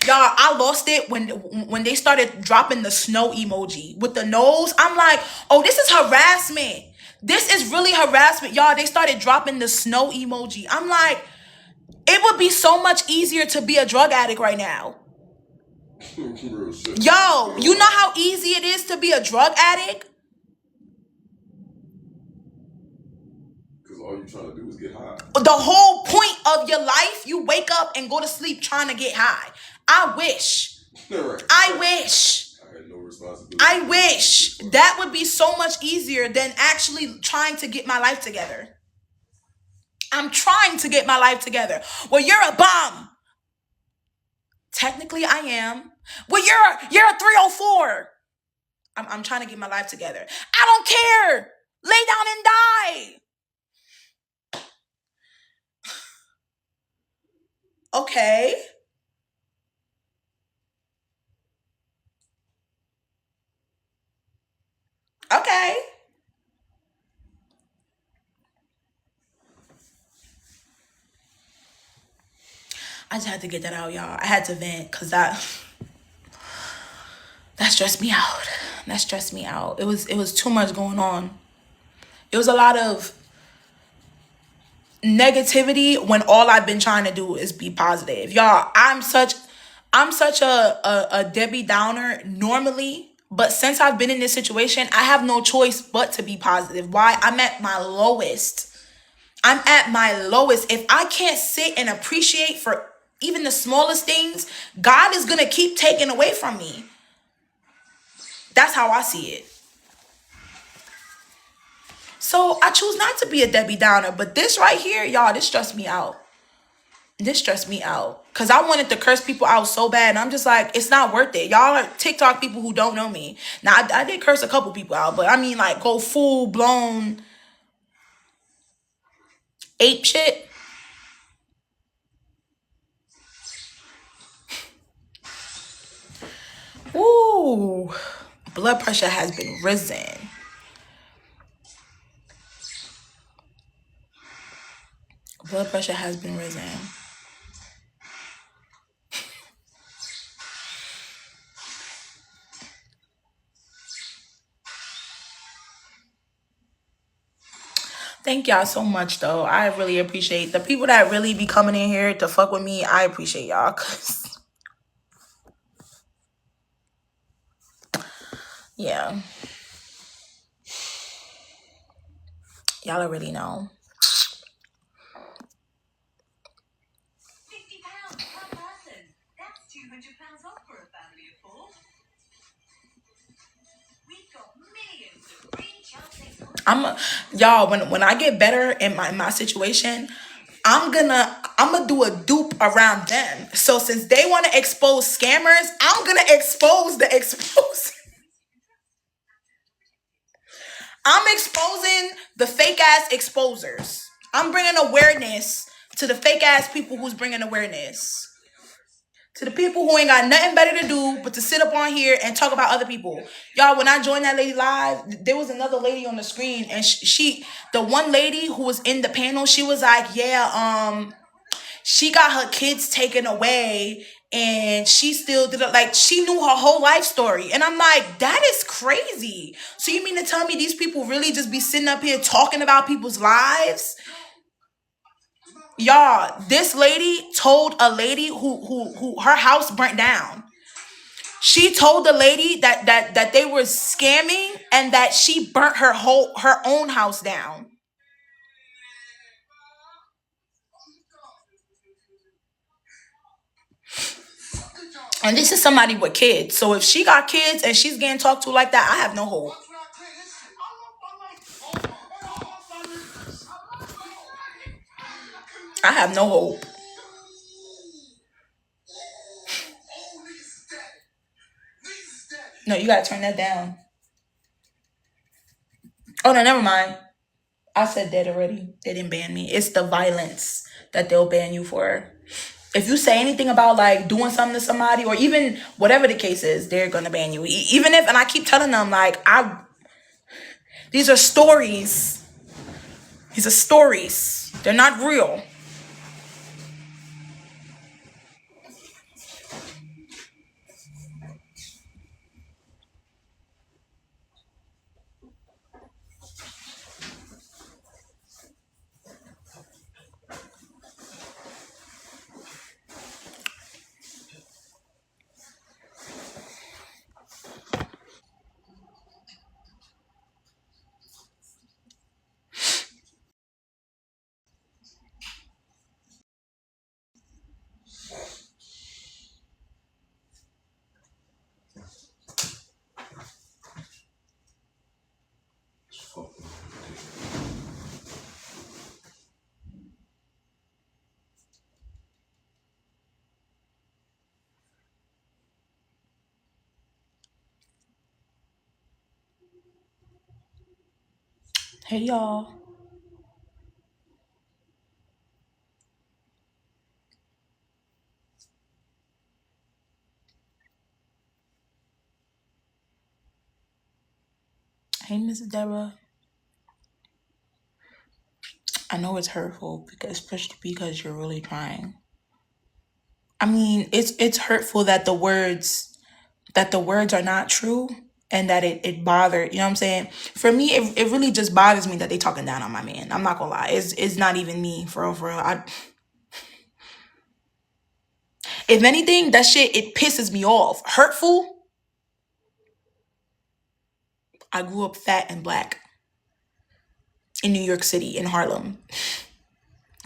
Y'all, I lost it when they started dropping the snow emoji with the nose. I'm like, oh, this is harassment. This is really harassment. Y'all, they started dropping the snow emoji. I'm like, it would be so much easier to be a drug addict right now.
Real shit.
Yo, you know how easy it is to be a drug addict?
Because all you trying to do is get high.
The whole point of your life, you wake up and go to sleep trying to get high. I wish.
Right.
I wish.
I had no responsibility.
I wish. That would be so much easier than actually trying to get my life together. I'm trying to get my life together. Well, you're a bum. Technically, I am. Well, you're a 304. I'm trying to get my life together. I don't care. Lay down and die. Okay. Okay. I just had to get that out, y'all. I had to vent because that stressed me out. That stressed me out. It was too much going on. It was a lot of negativity when all I've been trying to do is be positive. Y'all, I'm such a Debbie Downer normally, but since I've been in this situation, I have no choice but to be positive. Why? I'm at my lowest. I'm at my lowest. If I can't sit and appreciate for even the smallest things, God is going to keep taking away from me. That's how I see it. So I choose not to be a Debbie Downer. But this right here, y'all, this stressed me out. This stressed me out. Because I wanted to curse people out so bad. And I'm just like, it's not worth it. Y'all are TikTok people who don't know me. Now, I did curse a couple people out. But I mean, like, go full-blown ape shit. Ooh. Blood pressure has been risen. Blood pressure has been risen. Thank y'all so much, though. I really appreciate the people that really be coming in here to fuck with me. I appreciate y'all. Cause yeah. Y'all already know.
£50 per person. That's £200 off for a family of 4. We've got millions of free chance.
Y'all, when I get better in my situation, I'm gonna do a dupe around them. So since they want to expose scammers, I'm gonna expose the exposers. I'm exposing the fake ass exposers. I'm bringing awareness to the fake ass people who's bringing awareness. To the people who ain't got nothing better to do but to sit up on here and talk about other people. Y'all, when I joined that lady live, there was another lady on the screen, and the one lady who was in the panel, she was like, yeah, she got her kids taken away and she still did it. Like, she knew her whole life story. And I'm like, that is crazy. So you mean to tell me these people really just be sitting up here talking about people's lives? Y'all, this lady told a lady who her house burnt down. She told the lady that they were scamming and that she burnt her own house down. And this is somebody with kids. So if she got kids and she's getting talked to like that, I have no hope. I have no hope. No, you gotta turn that down. Oh no, never mind. I said that already. They didn't ban me. It's the violence that they'll ban you for. If you say anything about like doing something to somebody or even whatever the case is, they're gonna ban you. Even if, and I keep telling them like, these are stories. These are stories. They're not real. Hey y'all. Hey Miss Deborah. I know it's hurtful because especially because you're really trying. I mean, it's hurtful that the words are not true and that it bothered, you know what I'm saying? For me, it really just bothers me that they talking down on my man. I'm not gonna lie. It's not even me, for real, for real. If anything, that shit, it pisses me off. Hurtful. I grew up fat and black in New York City, in Harlem.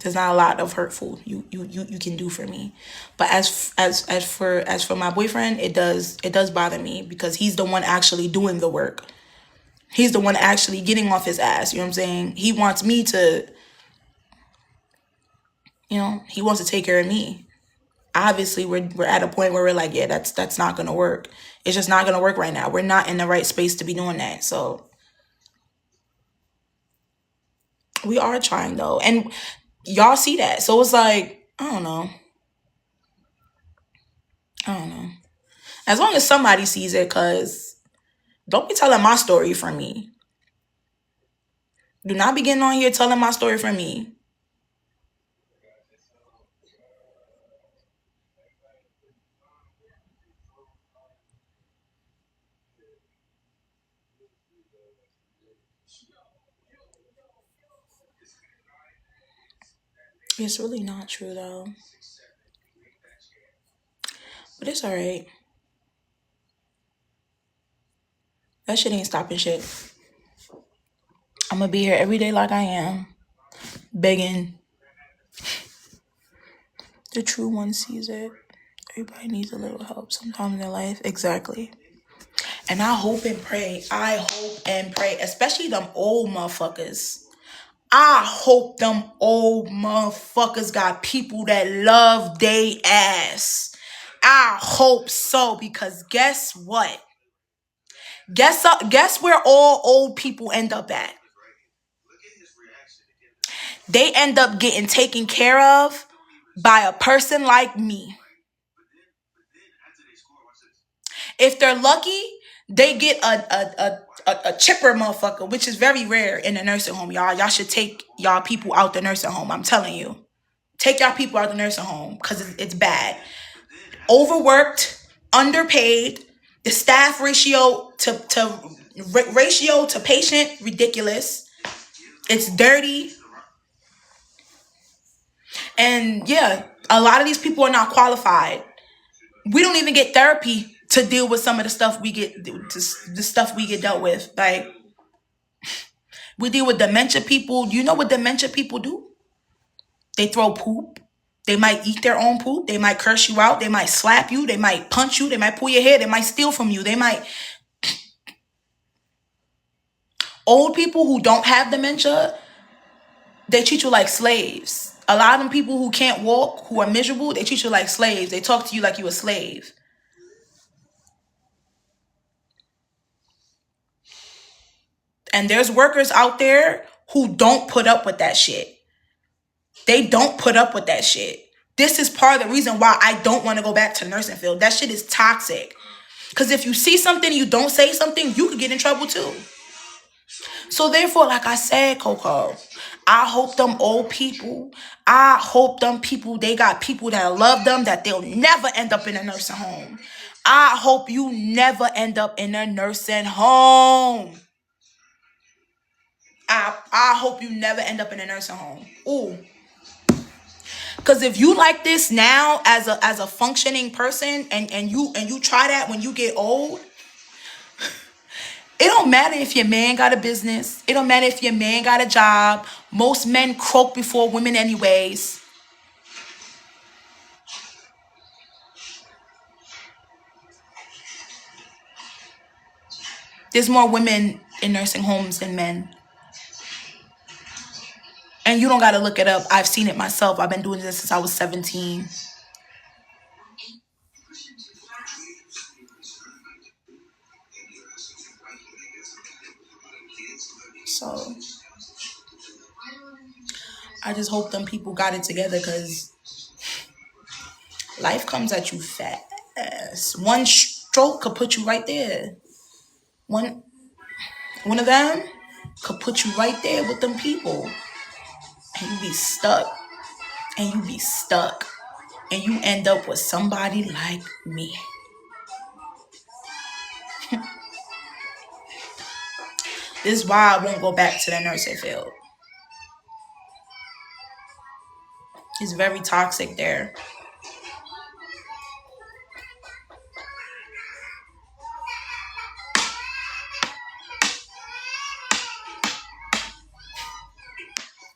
There's not a lot of hurtful you can do for me, but as for my boyfriend, it does bother me because he's the one actually doing the work. He's the one actually getting off his ass. You know what I'm saying? He wants me to, he wants to take care of me. Obviously, we're at a point where we're like, yeah, that's not gonna work. It's just not gonna work right now. We're not in the right space to be doing that. So we are trying though, and y'all see that. So it's like, I don't know. I don't know. As long as somebody sees it, cause don't be telling my story from me. Do not be getting on here telling my story from me. It's really not true though. But it's alright. That shit ain't stopping shit. I'm gonna be here every day like I am, begging. The true one sees it. Everybody needs a little help sometime in their life. Exactly. And I hope and pray. I hope and pray, especially them old motherfuckers. I hope them old motherfuckers got people that love they ass. I hope so, because guess what? Guess where all old people end up at? They end up getting taken care of by a person like me. If they're lucky, they get a chipper motherfucker, which is very rare in a nursing home, y'all. Y'all should take y'all people out the nursing home. I'm telling you. Take y'all people out the nursing home because it's bad. Overworked, underpaid, the staff ratio to patient, ridiculous. It's dirty. And yeah, a lot of these people are not qualified. We don't even get therapy to deal with some of the stuff the stuff we get dealt with. Like, we deal with dementia people. You know what dementia people do? They throw poop. They might eat their own poop. They might curse you out. They might slap you. They might punch you. They might pull your hair. They might steal from you. Old people who don't have dementia, they treat you like slaves. A lot of them people who can't walk, who are miserable, they treat you like slaves. They talk to you like you a slave. And there's workers out there who don't put up with that shit. They don't put up with that shit. This is part of the reason why I don't want to go back to the nursing field. That shit is toxic. Because if you see something and you don't say something, you could get in trouble too. So therefore, like I said, Coco, I hope them old people, they got people that love them, that they'll never end up in a nursing home. I hope you never end up in a nursing home. I hope you never end up in a nursing home. Ooh. Because if you like this now as a functioning person and you try that when you get old, it don't matter if your man got a business. It don't matter if your man got a job. Most men croak before women anyways. There's more women in nursing homes than men. And you don't got to look it up. I've seen it myself. I've been doing this since I was 17. So I just hope them people got it together, because life comes at you fast. One stroke could put you right there. One of them could put you right there with them people. And you be stuck. And you be stuck. And you end up with somebody like me. This is why I won't go back to the nursing field. It's very toxic there.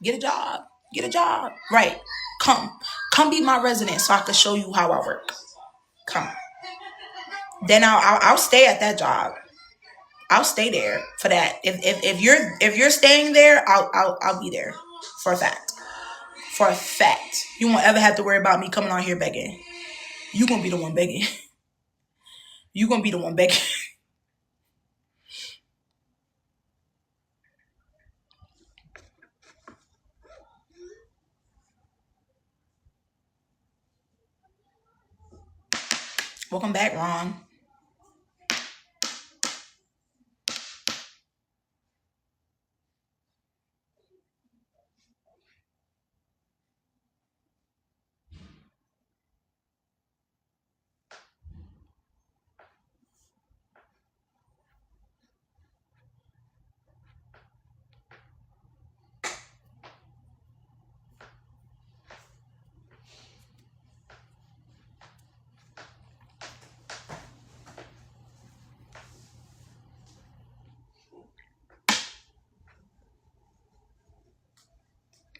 Get a job. Get a job. Right. Come be my resident so I can show you how I work. Come. Then I'll stay at that job. I'll stay there for that. If you're staying there, I'll be there for a fact. For a fact. You won't ever have to worry about me coming on here begging. You gonna be the one begging. You gonna be the one begging. Welcome back, Ron.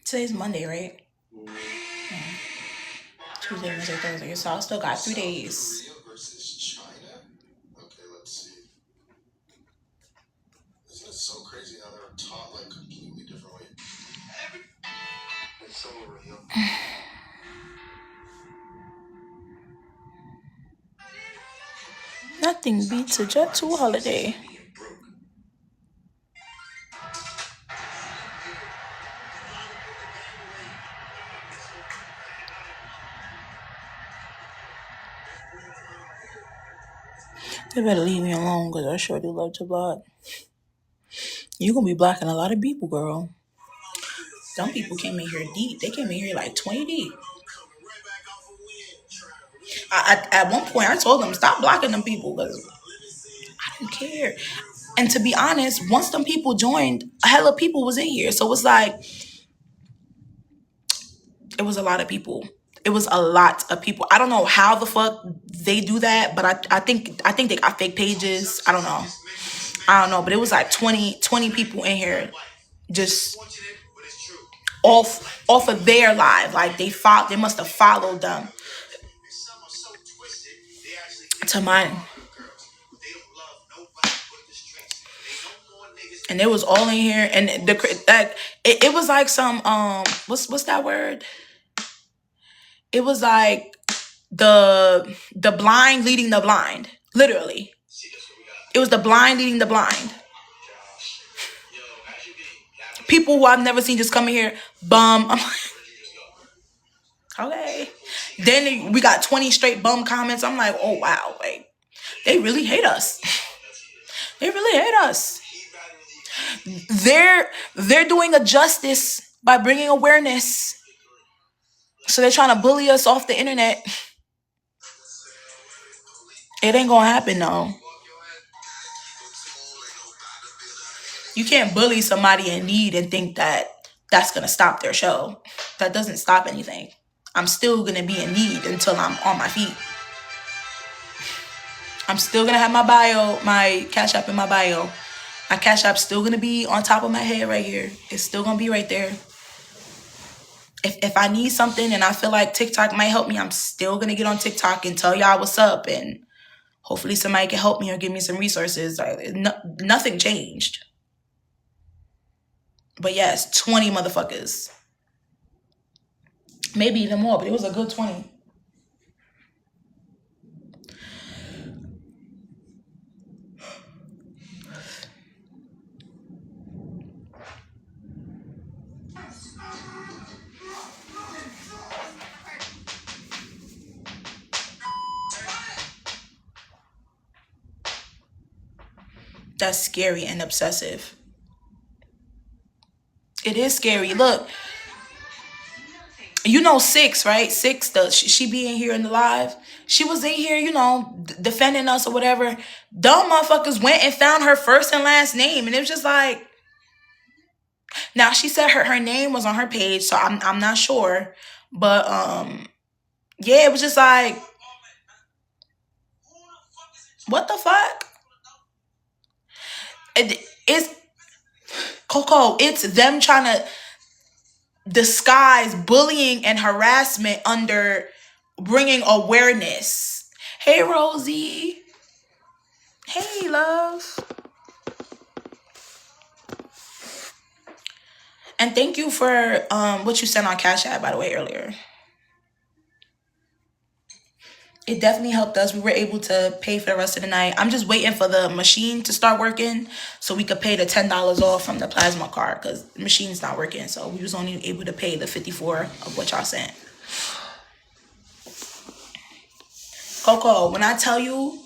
Today's Monday, right? Tuesday, Wednesday, Thursday. So I still got 3 days.
Versus China? Okay, let's see. Isn't it so crazy how they're taught like completely differently? It's so real.
Nothing beats a Jet 2 holiday. They better leave me alone, because I sure do love to block. You gonna be blocking a lot of people, girl. Some people came in here deep. They came in here like 20 deep. At one point, I told them, stop blocking them people, because I don't care. And to be honest, once them people joined, a hell of people was in here. So it's like, it was a lot of people. It was a lot of people. I don't know how the fuck they do that, but I think they got fake pages. I don't know. But it was like 20 people in here just off of their live. Like they must have followed them to mine. And it was all in here, and it was like some what's that word? It was like the blind leading the blind. Literally, it was the blind leading the blind. People who I've never seen just coming here, bum. I'm like, okay. Then we got 20 straight bum comments. I'm like, oh wow, like they really hate us. They really hate us. They're doing a justice by bringing awareness. So they're trying to bully us off the internet. It ain't gonna happen though. You can't bully somebody in need and think that that's gonna stop their show. That doesn't stop anything. I'm still gonna be in need until I'm on my feet. I'm still gonna have my bio, my Cash App in my bio. My Cash App's still gonna be on top of my head right here. It's still gonna be right there. If I need something and I feel like TikTok might help me, I'm still gonna get on TikTok and tell y'all what's up, and hopefully somebody can help me or give me some resources. Nothing changed. But yes, 20 motherfuckers. Maybe even more, but it was a good 20. That's scary and obsessive. It is scary. Look, you know Six, right? Six, she be in here in the live. She was in here, defending us or whatever. Dumb motherfuckers went and found her first and last name, and it was just like. Now she said her name was on her page, so I'm not sure, but yeah, it was just like, what the fuck? It's Coco. It's them trying to disguise bullying and harassment under bringing awareness. Hey, Rosie. Hey, love. And thank you for what you sent on Cash App, by the way, earlier. It definitely helped us. We were able to pay for the rest of the night. I'm just waiting for the machine to start working so we could pay the $10 off from the plasma card because the machine's not working. So we was only able to pay the $54 of what y'all sent. Coco, when I tell you,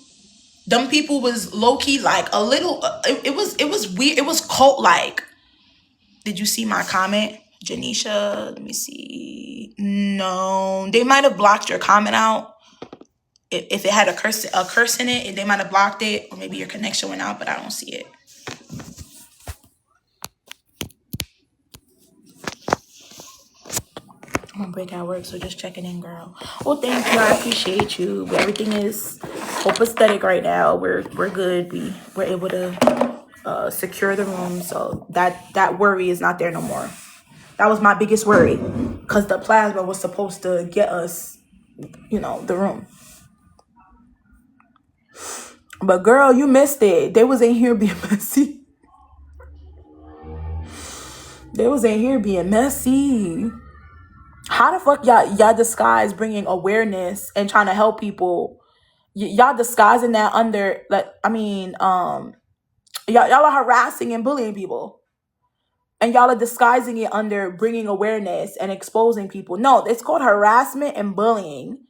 them people was low-key like a little, it was weird. It was cult-like. Did you see my comment? Janisha, let me see. No, they might have blocked your comment out. If it had a curse in it, they might have blocked it, or maybe your connection went out, but I don't see it. I'm gonna break out work, so just checking in, girl. Well, thank you. I appreciate you. Everything is copacetic right now. We're good. We're able to secure the room, so that worry is not there no more. That was my biggest worry, because the plasma was supposed to get us, the room. But girl, you missed it. They was in here being messy. They was in here being messy. How the fuck y'all disguise bringing awareness and trying to help people? Y'all disguising that under, y'all are harassing and bullying people. And y'all are disguising it under bringing awareness and exposing people. No, it's called harassment and bullying.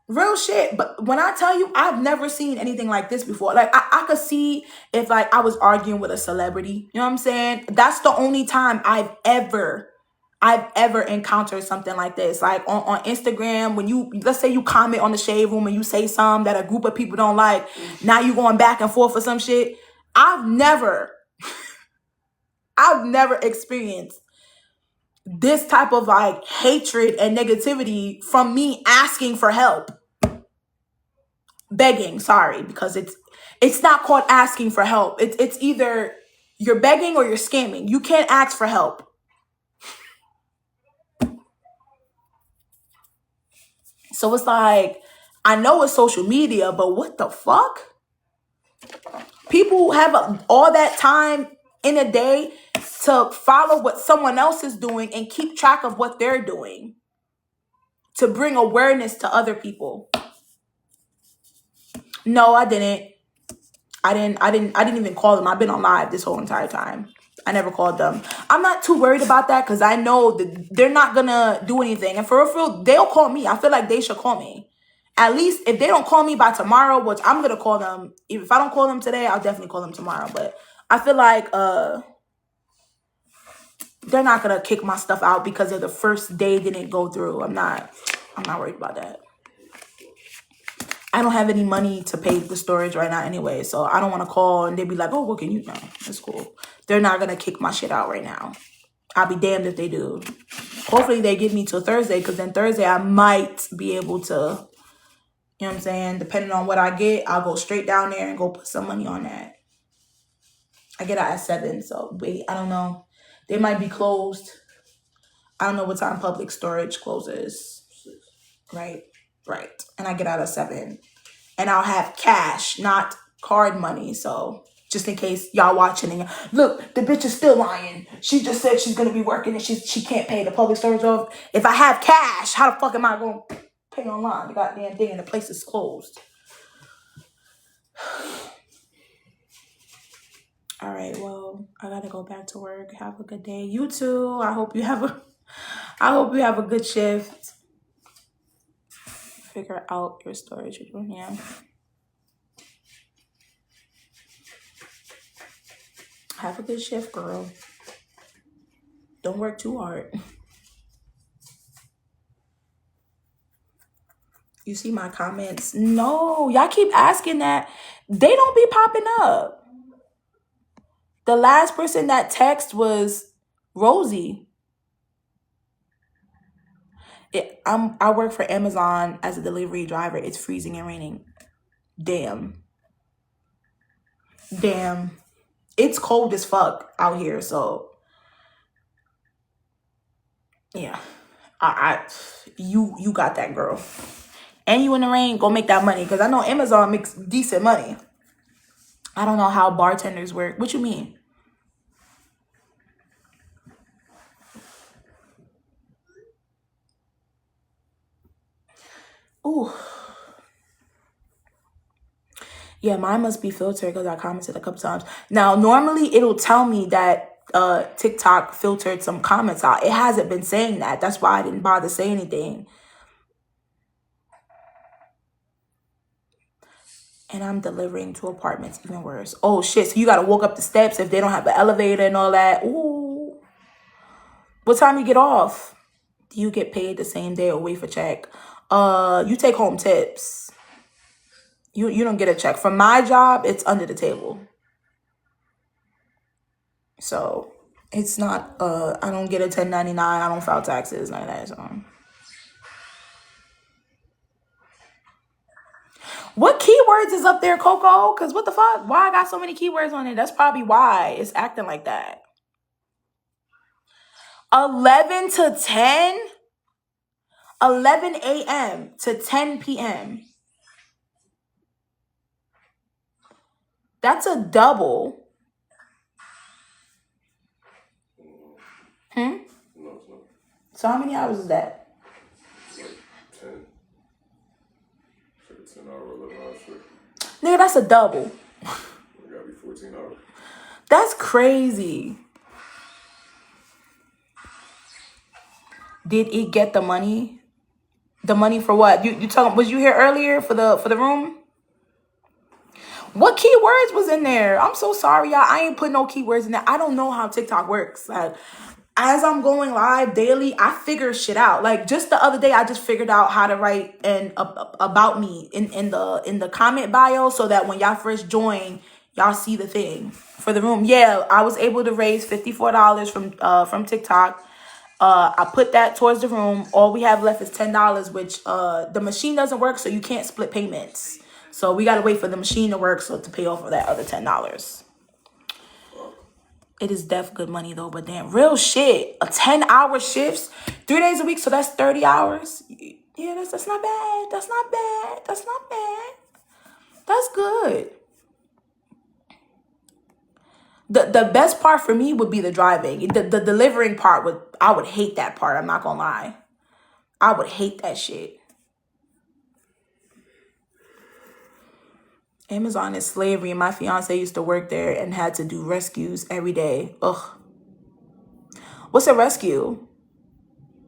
Real shit. But when I tell you, I've never seen anything like this before. Like, I could see if, like, I was arguing with a celebrity. You know what I'm saying? That's the only time I've ever encountered something like this. Like, on Instagram, when let's say you comment on the Shade Room and you say something that a group of people don't like, now you going back and forth for some shit. I've never experienced this type of, like, hatred and negativity from me asking for help. Begging, sorry, because it's not called asking for help. It's either you're begging or you're scamming. You can't ask for help. So it's like, I know it's social media, but what the fuck? People have all that time in a day to follow what someone else is doing and keep track of what they're doing to bring awareness to other people. No, I didn't. I didn't even call them. I've been on live this whole entire time. I never called them. I'm not too worried about that because I know that they're not gonna do anything. And for real, they'll call me. I feel like they should call me. At least if they don't call me by tomorrow, which I'm gonna call them. If I don't call them today, I'll definitely call them tomorrow. But I feel like they're not gonna kick my stuff out because of the first day didn't go through. I'm not worried about that. I don't have any money to pay the storage right now anyway, so I don't want to call and they be like, oh, what can you know? It's cool. They're not going to kick my shit out right now. I'll be damned if they do. Hopefully they give me till Thursday, because then Thursday I might be able to, you know what I'm saying? Depending on what I get, I'll go straight down there and go put some money on that. I get out at 7, so wait, I don't know. They might be closed. I don't know what time public storage closes. Right. And I get out at 7. And I'll have cash, not card money. So just in case y'all watching and look, the bitch is still lying. She just said she's gonna be working and she can't pay the public storage off. If I have cash, how the fuck am I gonna pay online? The goddamn thing and the place is closed. All right, well, I gotta go back to work. Have a good day. You too. I hope you have a good shift. Figure out your storage. Yeah. Have a good shift, girl. Don't work too hard. You see my comments? No, y'all keep asking that. They don't be popping up. The last person that text was Rosie. I work for Amazon as a delivery driver. It's freezing and raining. Damn. It's cold as fuck out here, so yeah. You got that, girl. And you in the rain, go make that money. Because I know Amazon makes decent money. I don't know how bartenders work. What you mean? Ooh. Yeah, mine must be filtered because I commented a couple times. Now, normally it'll tell me that TikTok filtered some comments out. It hasn't been saying that. That's why I didn't bother saying anything. And I'm delivering to apartments, even worse. Oh, shit. So you got to walk up the steps if they don't have an elevator and all that. Ooh. What time you get off? Do you get paid the same day or wait for check? You take home tips. You don't get a check. For my job, it's under the table. So it's not, I don't get a 1099. I don't file taxes, none of that. So. What keywords is up there, Coco? Because what the fuck? Why I got so many keywords on it? That's probably why it's acting like that. 11 to 10? 11 a.m. to 10 p.m. That's a double.
No, it's not.
So how many hours is that?
It's like 10. It's like a 10-hour, 11-hour shift.
Nigga, that's a double.
It gotta be 14 hours.
That's crazy. Did it get the money? The money for what? You talking? Was you here earlier for the room? What keywords was in there? I'm so sorry, y'all. I ain't put no keywords in there. I don't know how TikTok works. Like, as I'm going live daily, I figure shit out. Like, just the other day, I just figured out how to write an about me in the comment bio so that when y'all first join, y'all see the thing for the room. Yeah, I was able to raise $54 from TikTok. I put that towards the room. All we have left is $10, which the machine doesn't work, so you can't split payments. So we gotta wait for the machine to work so to pay off of that other $10. It is def good money though, but damn, real shit. A 10-hour shifts, 3 days a week, so that's 30 hours. Yeah, that's not bad. That's not bad. That's not bad. That's good. The best part for me would be the driving. The delivering part I would hate that part. I'm not gonna lie. I would hate that shit. Amazon is slavery. My fiance used to work there and had to do rescues every day. Ugh. What's a rescue?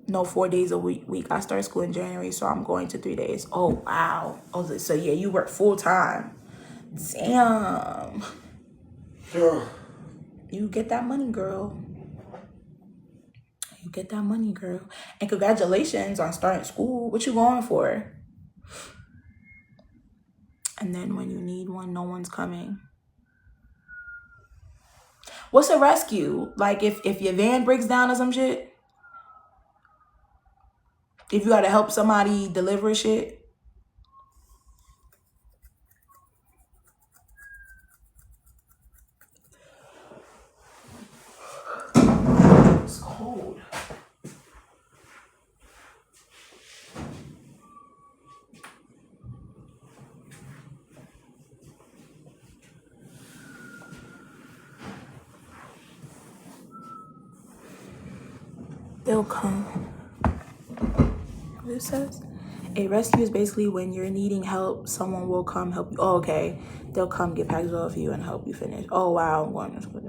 No, 4 days a week. I start school in January, so I'm going to 3 days. Oh, wow. Oh, so yeah, you work full time. Damn. You get that money, girl. You get that money, girl. And congratulations on starting school. What you going for? And then when you need one, no one's coming. What's a rescue? Like if your van breaks down or some shit? If you gotta help somebody deliver shit? It's cold. They'll come. What it says? A rescue is basically when you're needing help, someone will come help you. Oh, okay. They'll come get packages off you and help you finish. Oh, wow. I'm going to school.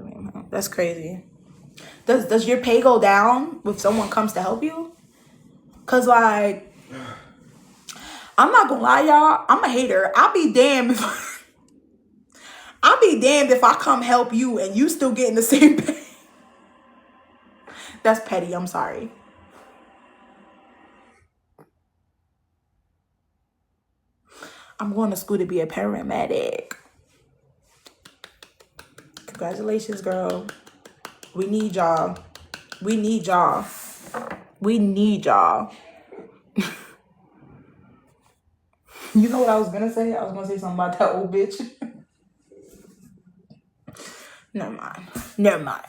That's crazy. Does your pay go down if someone comes to help you? Cause like, I'm not gonna lie, y'all. I'm a hater. I'll be damned if I come help you and you still getting the same pay. That's petty. I'm sorry. I'm going to school to be a paramedic. Congratulations, girl. We need y'all. We need y'all. We need y'all. You know what I was gonna say? I was gonna say something about that old bitch. Never mind.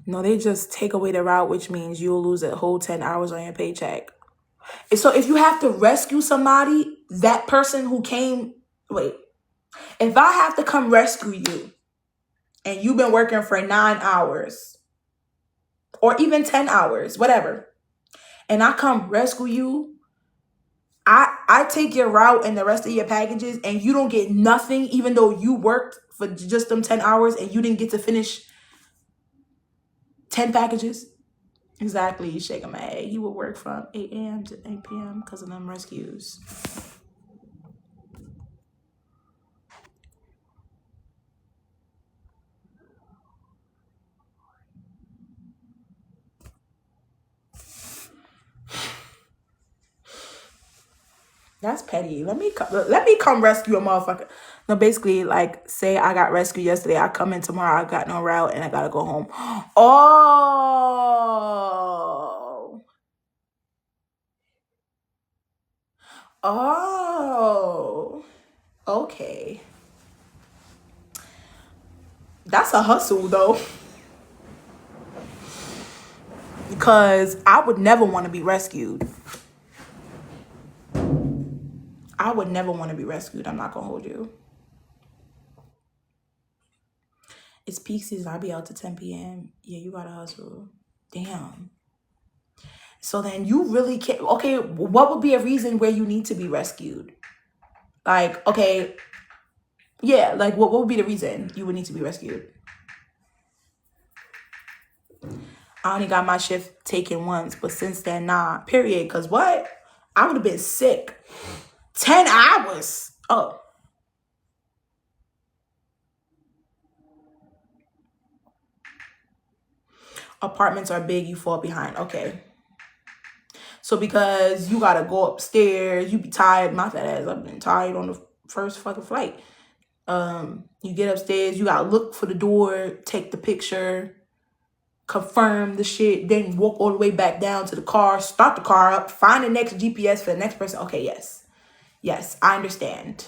No, they just take away the route, which means you'll lose a whole 10 hours on your paycheck. So if you have to rescue somebody, that person who came, if I have to come rescue you and you've been working for 9 hours or even 10 hours, whatever, and I come rescue you, I take your route and the rest of your packages and you don't get nothing, even though you worked for just them 10 hours and you didn't get to finish 10 packages. Exactly, you shaking my head. He would work from 8 a.m. to 8 p.m. because of them rescues. That's petty. Let me come rescue a motherfucker. No, basically, like, say I got rescued yesterday. I come in tomorrow. I got no route and I gotta go home. Oh. Okay. That's a hustle, though. Because I would never want to be rescued. I would never want to be rescued. I'm not going to hold you. It's peak season. I'll be out to 10 p.m. Yeah, you got to hustle. Damn. So then you really can't. Okay, what would be a reason where you need to be rescued? Like, okay. Yeah, like what would be the reason you would need to be rescued? I only got my shift taken once, but since then, nah. Period. Because what? I would have been sick. 10 hours. Oh. Apartments are big, you fall behind. Okay. So because you got to go upstairs, you be tired. My fat ass, I've been tired on the first fucking flight. You get upstairs, you got to look for the door, take the picture, confirm the shit, then walk all the way back down to the car, start the car up, find the next GPS for the next person. Okay, yes. Yes, I understand.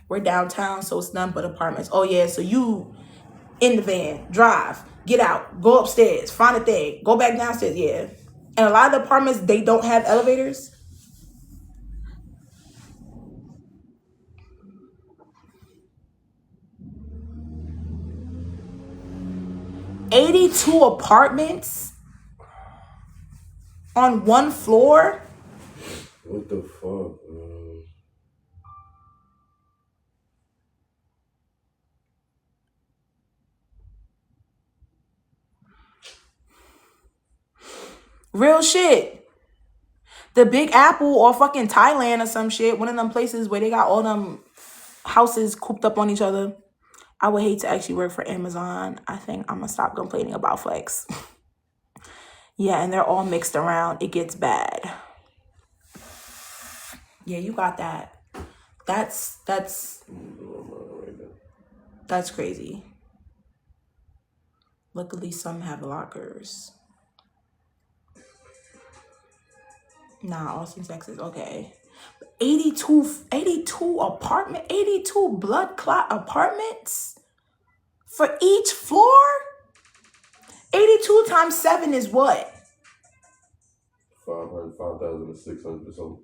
We're downtown, so it's none but apartments. Oh, yeah, so you in the van, drive, get out, go upstairs, find a thing, go back downstairs, yeah. And a lot of the apartments, they don't have elevators. $82 apartments on one floor?
What the fuck?
Real shit. The Big Apple or fucking Thailand or some shit. One of them places where they got all them houses cooped up on each other. I would hate to actually work for Amazon. I think I'm gonna stop complaining about Flex. Yeah, and they're all mixed around. It gets bad. Yeah, you got that. That's crazy. Luckily, some have lockers. Nah, Austin, Texas. Okay. 82 blood clot apartments for each floor? 82 times 7 is what?
5,600 or something.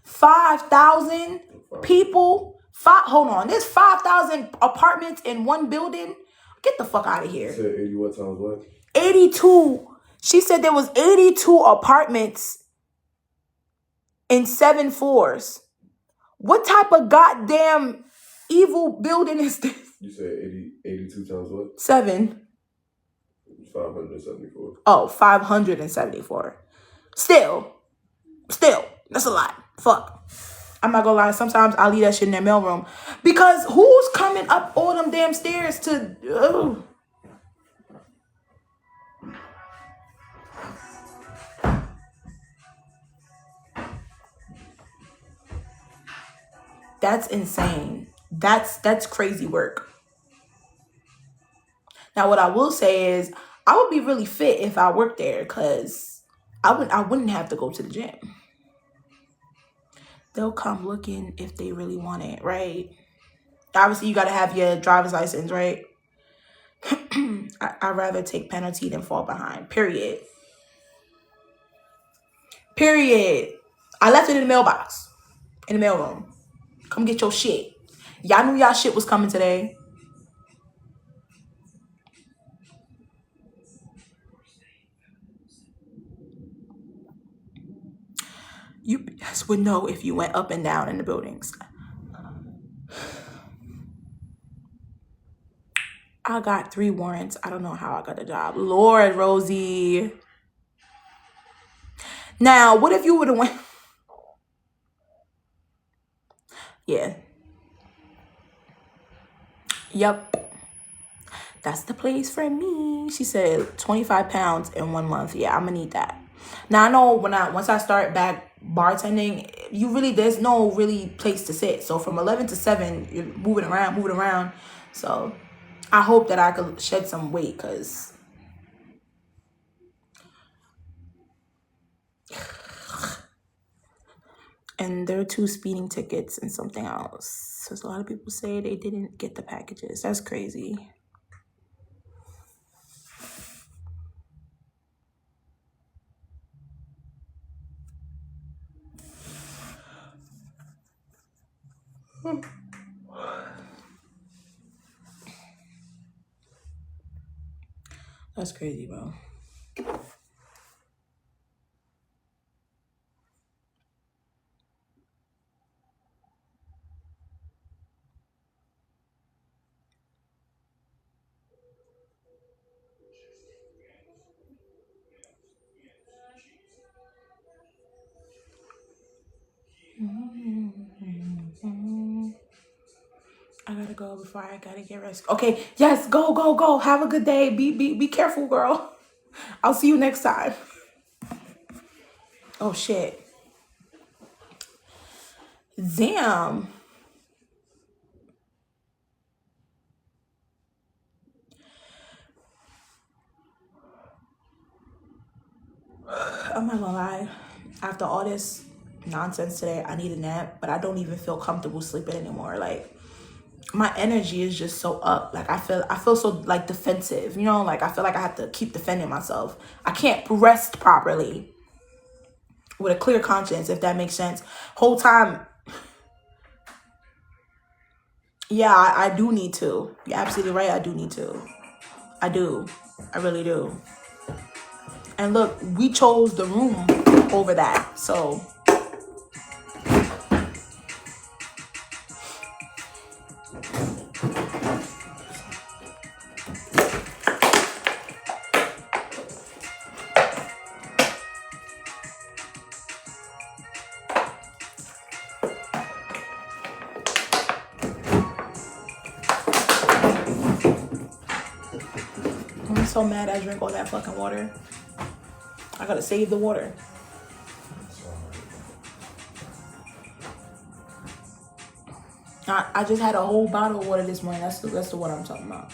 5,000 people. Hold on. There's 5,000 apartments in one building. Get the fuck out of here.
You said 80 what times what?
82. She said there was 82 apartments in 7 floors. What type of goddamn evil building is this?
You said 82 times what?
7.
574.
Oh, 574. Still, that's a lot. Fuck. I'm not gonna lie. Sometimes I leave that shit in their mailroom because who's coming up all them damn stairs to? That's insane. That's crazy work. Now, what I will say is, I would be really fit if I worked there, cause I wouldn't have to go to the gym. They'll come looking if they really want it, right? Obviously, you gotta have your driver's license, right? I'd rather take penalty than fall behind. Period. I left it in the mailbox, in the mailroom. Come get your shit. Y'all knew y'all shit was coming today. UPS would know if you went up and down in the buildings. I got 3 warrants. I don't know how I got the job. Lord, Rosie. Now, what if you would have went? Yeah. Yep. That's the place for me. She said 25 pounds in 1 month. Yeah, I'm gonna need that. Now I know once I start back bartending, there's no really place to sit. So from 11 to 7, you're moving around. So I hope that I could shed some weight, because and there are 2 speeding tickets and something else. So a lot of people say they didn't get the packages. That's crazy. That's crazy, bro. I gotta go before I gotta get rest. Okay, yes, go. Have a good day. Be careful, girl. I'll see you next time. Oh shit. Damn. I'm not gonna lie. After all this nonsense today, I need a nap, but I don't even feel comfortable sleeping anymore. Like, my energy is just so up. Like, I feel so like defensive, like I feel like I have to keep defending myself. I can't rest properly with a clear conscience, if that makes sense. Whole time. Yeah, I do need to. You're absolutely right. I do need to. I do. I really do. And look, we chose the room over that. So I'm so mad I drank all that fucking water. I gotta save the water. I just had a whole bottle of water this morning. That's the water I'm talking about.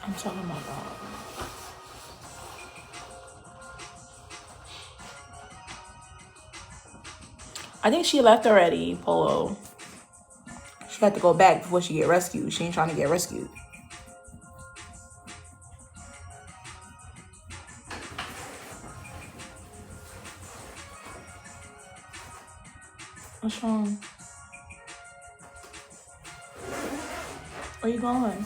I'm talking about that. I think she left already, Polo. She had to go back before she get rescued. She ain't trying to get rescued. What's wrong? Where you going?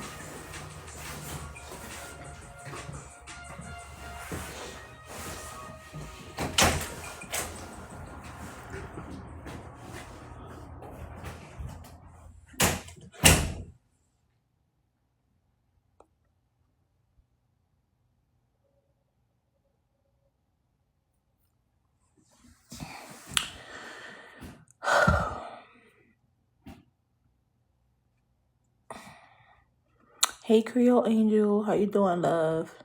Hey, Creole Angel. How you doing, love?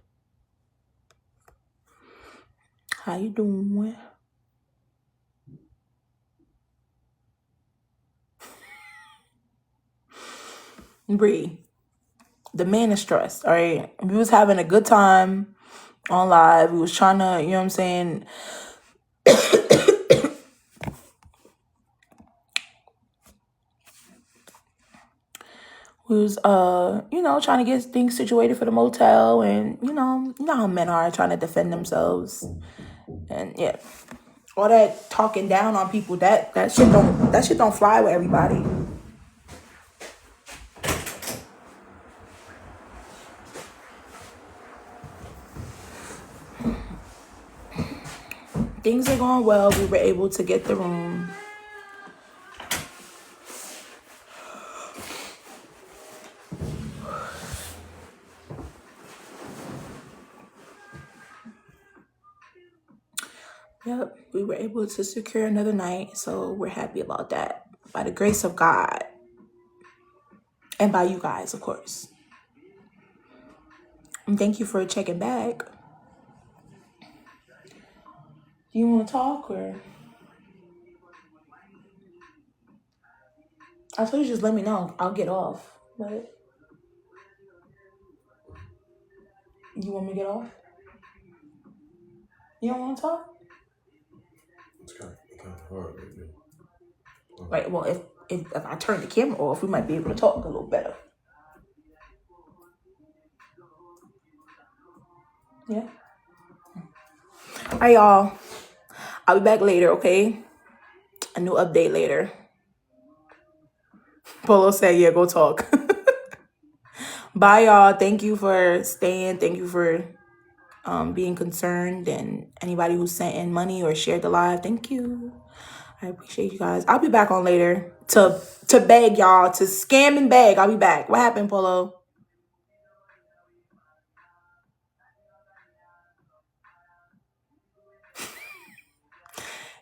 How you doing? Bree, the man is stressed, all right? We was having a good time on live. We was trying to, you know what I'm saying? We was, trying to get things situated for the motel, and you know how men are trying to defend themselves, and yeah, all that talking down on people, that shit don't fly with everybody. Things are going well. We were able to get the room. Yep, we were able to secure another night, so we're happy about that. By the grace of God. And by you guys, of course. And thank you for checking back. Do you want to talk, or? I told you just let me know. I'll get off. But you want me to get off? You don't want to talk?
It's kind of hard right now.
Right, well, if I turn the camera off, we might be able to talk a little better. Yeah? All right, y'all. I'll be back later, okay? A new update later. Polo said, yeah, go talk. Bye, y'all. Thank you for staying. Thank you for being concerned. And anybody who sent in money or shared the live, thank you. I appreciate you guys. I'll be back on later to beg y'all, to scam and beg. I'll be back. What happened, Polo?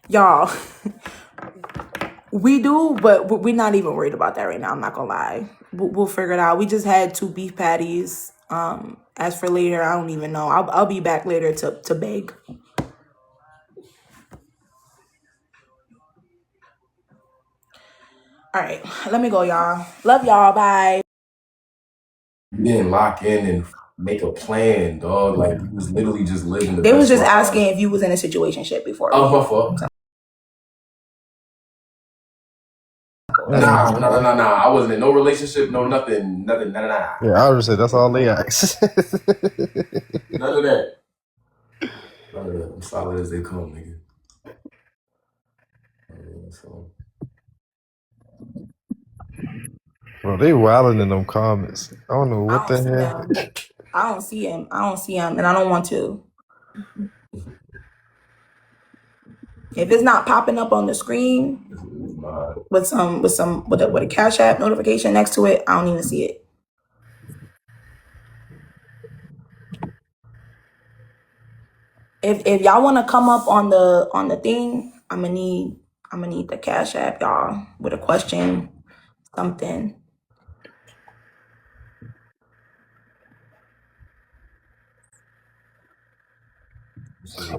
Y'all, we do, but we're not even worried about that right now. I'm not gonna lie. We'll figure it out. We just had 2 beef patties. As for later, I don't even know. I'll be back later to beg. All right, let me go, y'all. Love y'all. Bye.
You didn't lock in and make a plan, dog. Like, you was literally just living the
They was
best
just
life.
asking if you was in a situationship before.
Oh, my fault. Nah. I wasn't in no relationship, no nothing. Nah.
Yeah, I would say that's all they ask.
None of that. I'm solid as they come, nigga. So.
Bro, they wilding in them comments. I don't know what the hell.
I don't see him, and I don't want to. If it's not popping up on the screen with a Cash App notification next to it, I don't even see it. If y'all want to come up on the thing, I'm gonna need the Cash App, y'all, with a question, something.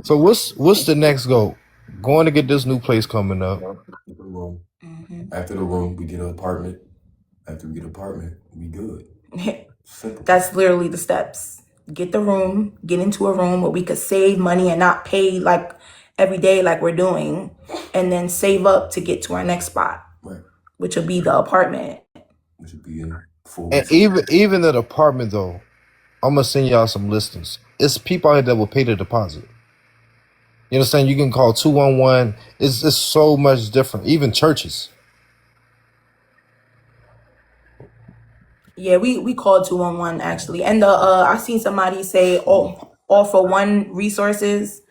So what's the next goal? Going to get this new place coming up.
The room.
Mm-hmm.
After the room, we get an apartment. After we get an apartment, we good. Simple.
That's literally the steps. Get the room, get into a room where we could save money and not pay like every day like we're doing, and then save up to get to our next spot,
Right.
which will be the apartment.
Which would be in 4
And
weeks.
even the apartment though, I'm gonna send y'all some listings. It's people out here that will pay the deposit. You understand? You can call 211. It's so much different. Even churches.
Yeah, we called 211 actually, and I seen somebody say, "Oh, all for one resources."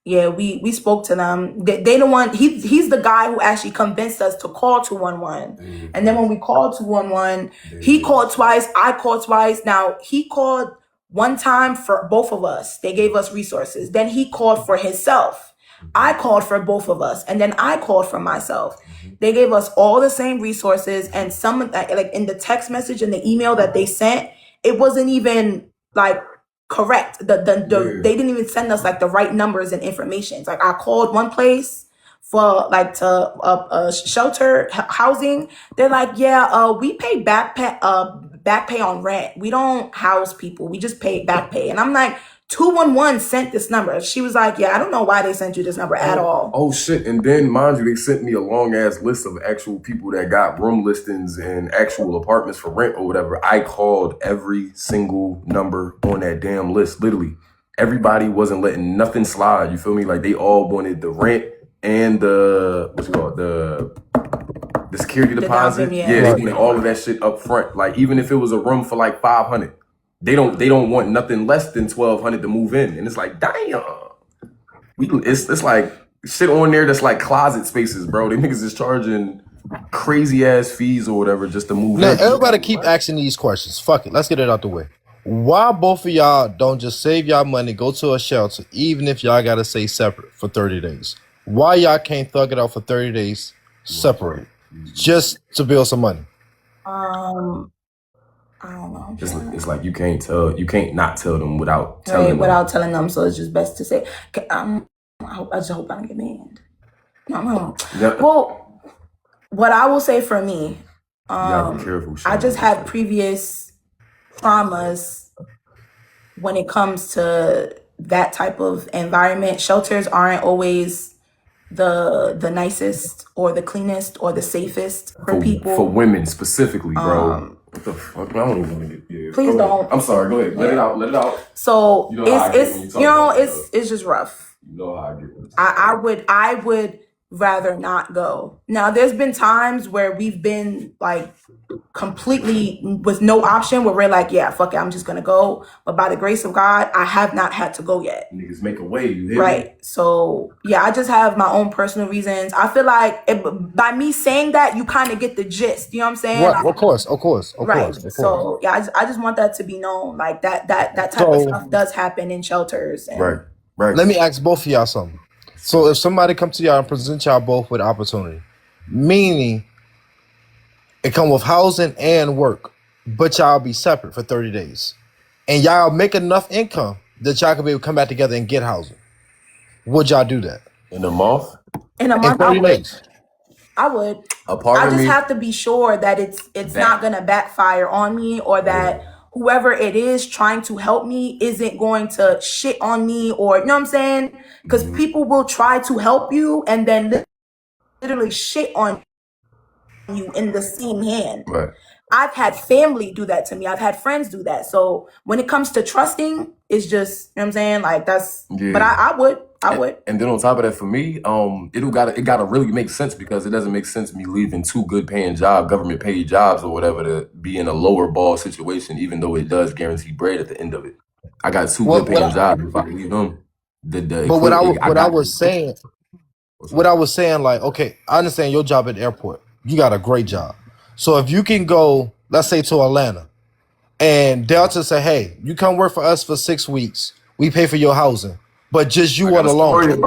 Yeah, we spoke to them. They the one. He's the guy who actually convinced us to call 211. And then when we called 211, he called twice. I called twice. Now he called one time for both of us. They gave us resources. Then he called for himself. I called for both of us, and then I called for myself. They gave us all the same resources, and some of that, like in the text message and the email that they sent, it wasn't even like correct. They didn't even send us like the right numbers and information. Like I called one place for like to shelter housing. They're like, yeah, we pay back pay on rent. We don't house people. We just pay back pay. And I'm like, 211 sent this number. She was like, yeah, I don't know why they sent you this number at all.
Oh shit. And then mind you, they sent me a long ass list of actual people that got room listings and actual apartments for rent or whatever. I called every single number on that damn list. Literally. Everybody wasn't letting nothing slide. You feel me? Like they all wanted the rent and the security deposit.
Yeah.
They wanted all of that shit up front. Like even if it was a room for like 500. They don't want nothing less than 1,200 to move in. And it's like, damn. It's like shit on there that's like closet spaces, bro. They niggas is charging crazy ass fees or whatever just to move
Now
in.
everybody keep asking these questions. Fuck it. Let's get it out the way. Why both of y'all don't just save y'all money, go to a shelter, even if y'all gotta stay separate for 30 days? Why y'all can't thug it out for 30 days separate? Just to build some money.
I don't know.
It's like you can't not tell them without telling them.
So it's just best to say. I just hope I don't get banned. No.
Yeah.
Well, what I will say for me,
be careful,
I just have previous traumas when it comes to that type of environment. Shelters aren't always the nicest or the cleanest or the safest for people.
For women specifically, bro. What the fuck? I don't even want to get.
Please don't.
I'm sorry. Go ahead. Let it out.
So it's just rough.
You know how I get.
I would rather not go. Now there's been times where we've been like completely with no option where we're like, yeah, fuck it, I'm just gonna go. But by the grace of God, I have not had to go yet.
Niggas make a way, you hear
right?
me? So
yeah, I just have my own personal reasons. I feel like by me saying that, you kind of get the gist. You know what I'm saying?
Right, of course.
So yeah, I just want that to be known. Like that type of stuff does happen in shelters. And
right.
Let me ask both of y'all something. So if somebody come to y'all and present y'all both with opportunity, meaning it come with housing and work, but y'all be separate for 30 days, and y'all make enough income that y'all can be able to come back together and get housing, would y'all do that?
In a month?
In a month,
30 days.
I would.
I
just have to be sure that it's not gonna backfire on me, or that whoever it is trying to help me isn't going to shit on me, or you know what I'm saying? Because people will try to help you and then literally shit on you in the same hand.
Right.
I've had family do that to me. I've had friends do that. So when it comes to trusting, it's just, you know what I'm saying? Like that's,
Yeah.
but I would.
And then on top of that, for me, it gotta really make sense, because it doesn't make sense me leaving 2 good paying jobs, government paid jobs or whatever, to be in a lower ball situation, even though it does guarantee bread at the end of it. I got 2 good paying jobs. If I leave them,
but what I was saying, like, okay, I understand your job at the airport. You got a great job. So if you can go, let's say, to Atlanta, and Delta say, hey, you come work for us for 6 weeks. We pay for your housing, but just you on alone.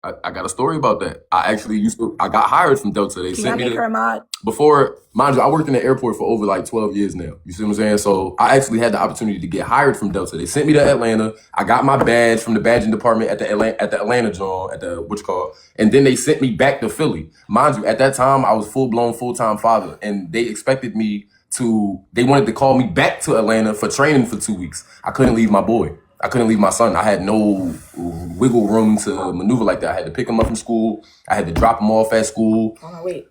I got a story about that. I actually I got hired from Delta. They
Can I
sent me
make her a mod?
before, mind you, I worked in the airport for over like 12 years now. You see what I'm saying? So I actually had the opportunity to get hired from Delta. They sent me to Atlanta. I got my badge from the badging department at the Atlanta joint, at the and then they sent me back to Philly. Mind you, at that time I was full-time father, and they expected me they wanted to call me back to Atlanta for training for 2 weeks. I couldn't leave my boy. I couldn't leave my son. I had no wiggle room to maneuver like that. I had to pick him up from school. I had to drop him off at school.
Oh no, wait,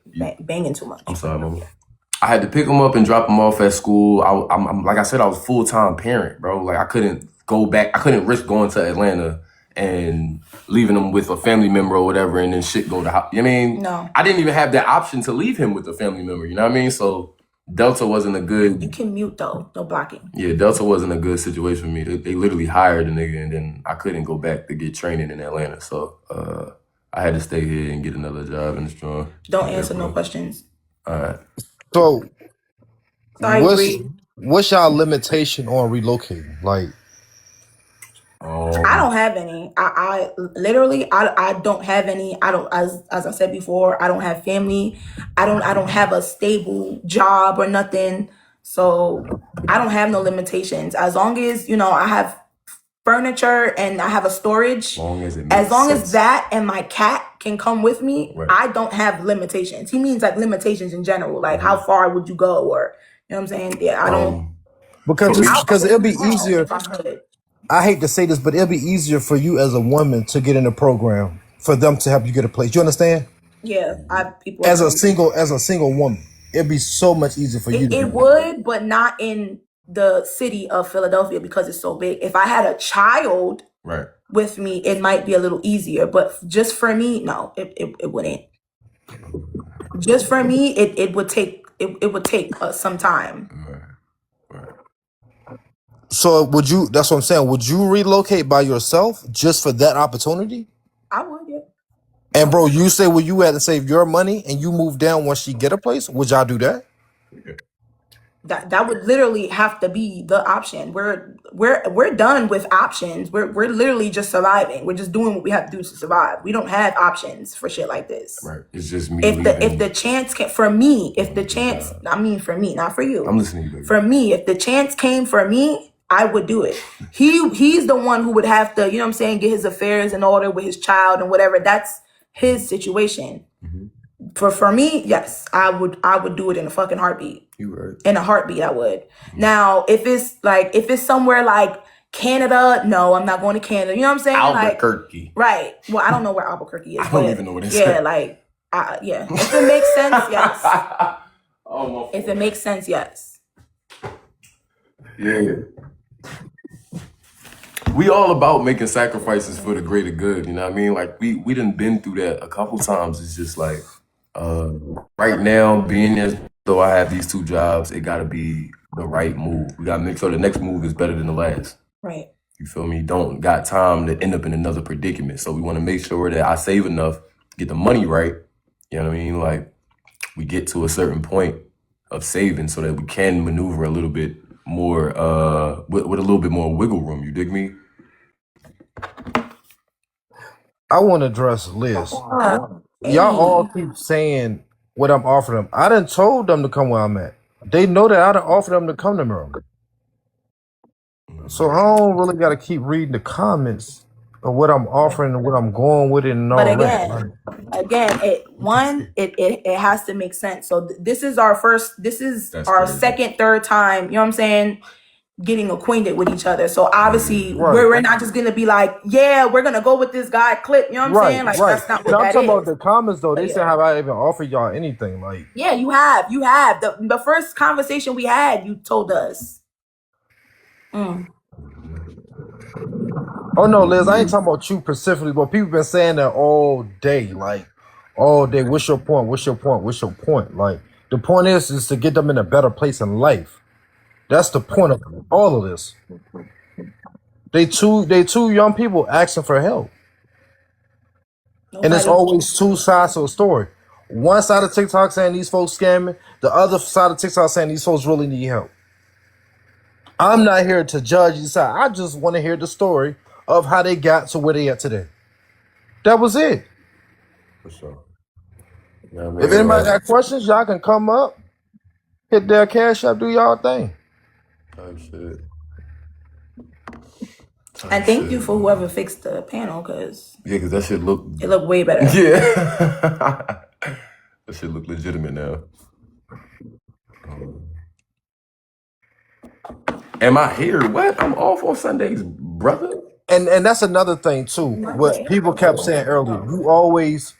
banging too much.
I'm sorry, mama. I had to pick him up and drop him off at school. I'm like I said, I was a full-time parent, bro. Like I couldn't go back. I couldn't risk going to Atlanta and leaving him with a family member or whatever, and then shit go to house. You know what I mean?
No.
I didn't even have that option to leave him with a family member. You know what I mean? So Delta wasn't a good.
You can mute though, no blocking.
Yeah, Delta wasn't a good situation for me. They literally hired a nigga, and then I couldn't go back to get training in Atlanta. So I had to stay here and get another job in the strong.
Don't answer no questions.
All right.
So
Sorry,
what's y'all limitation on relocating? Like,
I don't have any. I literally I don't have any. I don't, as I said before, I don't have family. I don't have a stable job or nothing. So I don't have no limitations. As long as, you know, I have furniture and I have a storage, as long as that and my cat can come with me, right. I don't have limitations. He means like limitations in general, like how far would you go, or you know what I'm saying? Yeah, I don't.
Because it'll be easier. I hate to say this, but it'll be easier for you as a woman to get in a program for them to help you get a place. You understand?
Yeah, people
as a single woman, it'd be so much easier for you.
It would, but not in the city of Philadelphia because it's so big. If I had a child with me, it might be a little easier. But just for me, no, it wouldn't. Just for me, it would take some time.
So would you? That's what I'm saying. Would you relocate by yourself just for that opportunity?
I would, yeah.
And bro, you say where you had to save your money and you move down once she get a place. Would y'all do that?
That would literally have to be the option. We're done with options. We're literally just surviving. We're just doing what we have to do to survive. We don't have options for shit like this.
Right. It's just me.
If the chance came for me, I mean for me, not for you.
I'm listening to you, baby.
For me, if the chance came for me, I would do it. He's the one who would have to, you know what I'm saying, get his affairs in order with his child and whatever. That's his situation. For me, yes, I would do it in a fucking heartbeat.
You right.
In a heartbeat, I would. Now, if it's somewhere like Canada, no, I'm not going to Canada. You know what I'm saying?
Albuquerque.
Right. Well, I don't know where Albuquerque is.
I don't even know what it is.
Yeah, like, yeah. If it makes sense, yes.
Oh,
if it makes sense, yes.
Yeah. We all about making sacrifices for the greater good, you know what I mean? Like we done been through that a couple times. It's just like right now, being as though I have these 2 jobs, it gotta be the right move. We gotta make sure the next move is better than the last.
Right.
You feel me? Don't got time to end up in another predicament. So we wanna make sure that I save enough, get the money right. You know what I mean? Like we get to a certain point of saving so that we can maneuver a little bit more with a little bit more wiggle room. You dig me?
I want to address Liz. Y'all all keep saying what I'm offering them. I done told them to come where I'm at. They know that I done offered them to come to Maryland. So I don't really got to keep reading the comments of what I'm offering and what I'm going with it and all
but
that.
Again, it has to make sense. So this is our
That's
our
crazy.
second, third time, you know what I'm saying, getting acquainted with each other. So obviously
Right.
we're not just gonna be like, yeah, we're gonna go with this guy clip. You know what I'm saying? Like that's not what
Now, I'm
that
talking about
is.
the comments though. They
Yeah.
said, "Have I even offered y'all anything?" Like,
Yeah, you have. The first conversation we had, you told us.
oh no, Liz, I ain't talking about you specifically, but people been saying that all day, like all day. What's your point? What's your point? What's your point? Like the point is to get them in a better place in life. That's the point of all of this. They two young people asking for help. And it's always two sides to a story. One side of TikTok saying these folks scamming, the other side of TikTok saying these folks really need help. I'm not here to judge each side. I just want to hear the story of how they got to where they at today. That was it.
For sure. Yeah, man,
If anybody got questions, y'all can come up, hit their cash up, do y'all thing.
type shit.
And thank you for whoever fixed the panel, because
Yeah, because that shit look.
it looked way better.
Yeah. That shit look legitimate now. Am I here? What? I'm off on Sundays, brother.
And that's another thing too. What people kept saying earlier. You always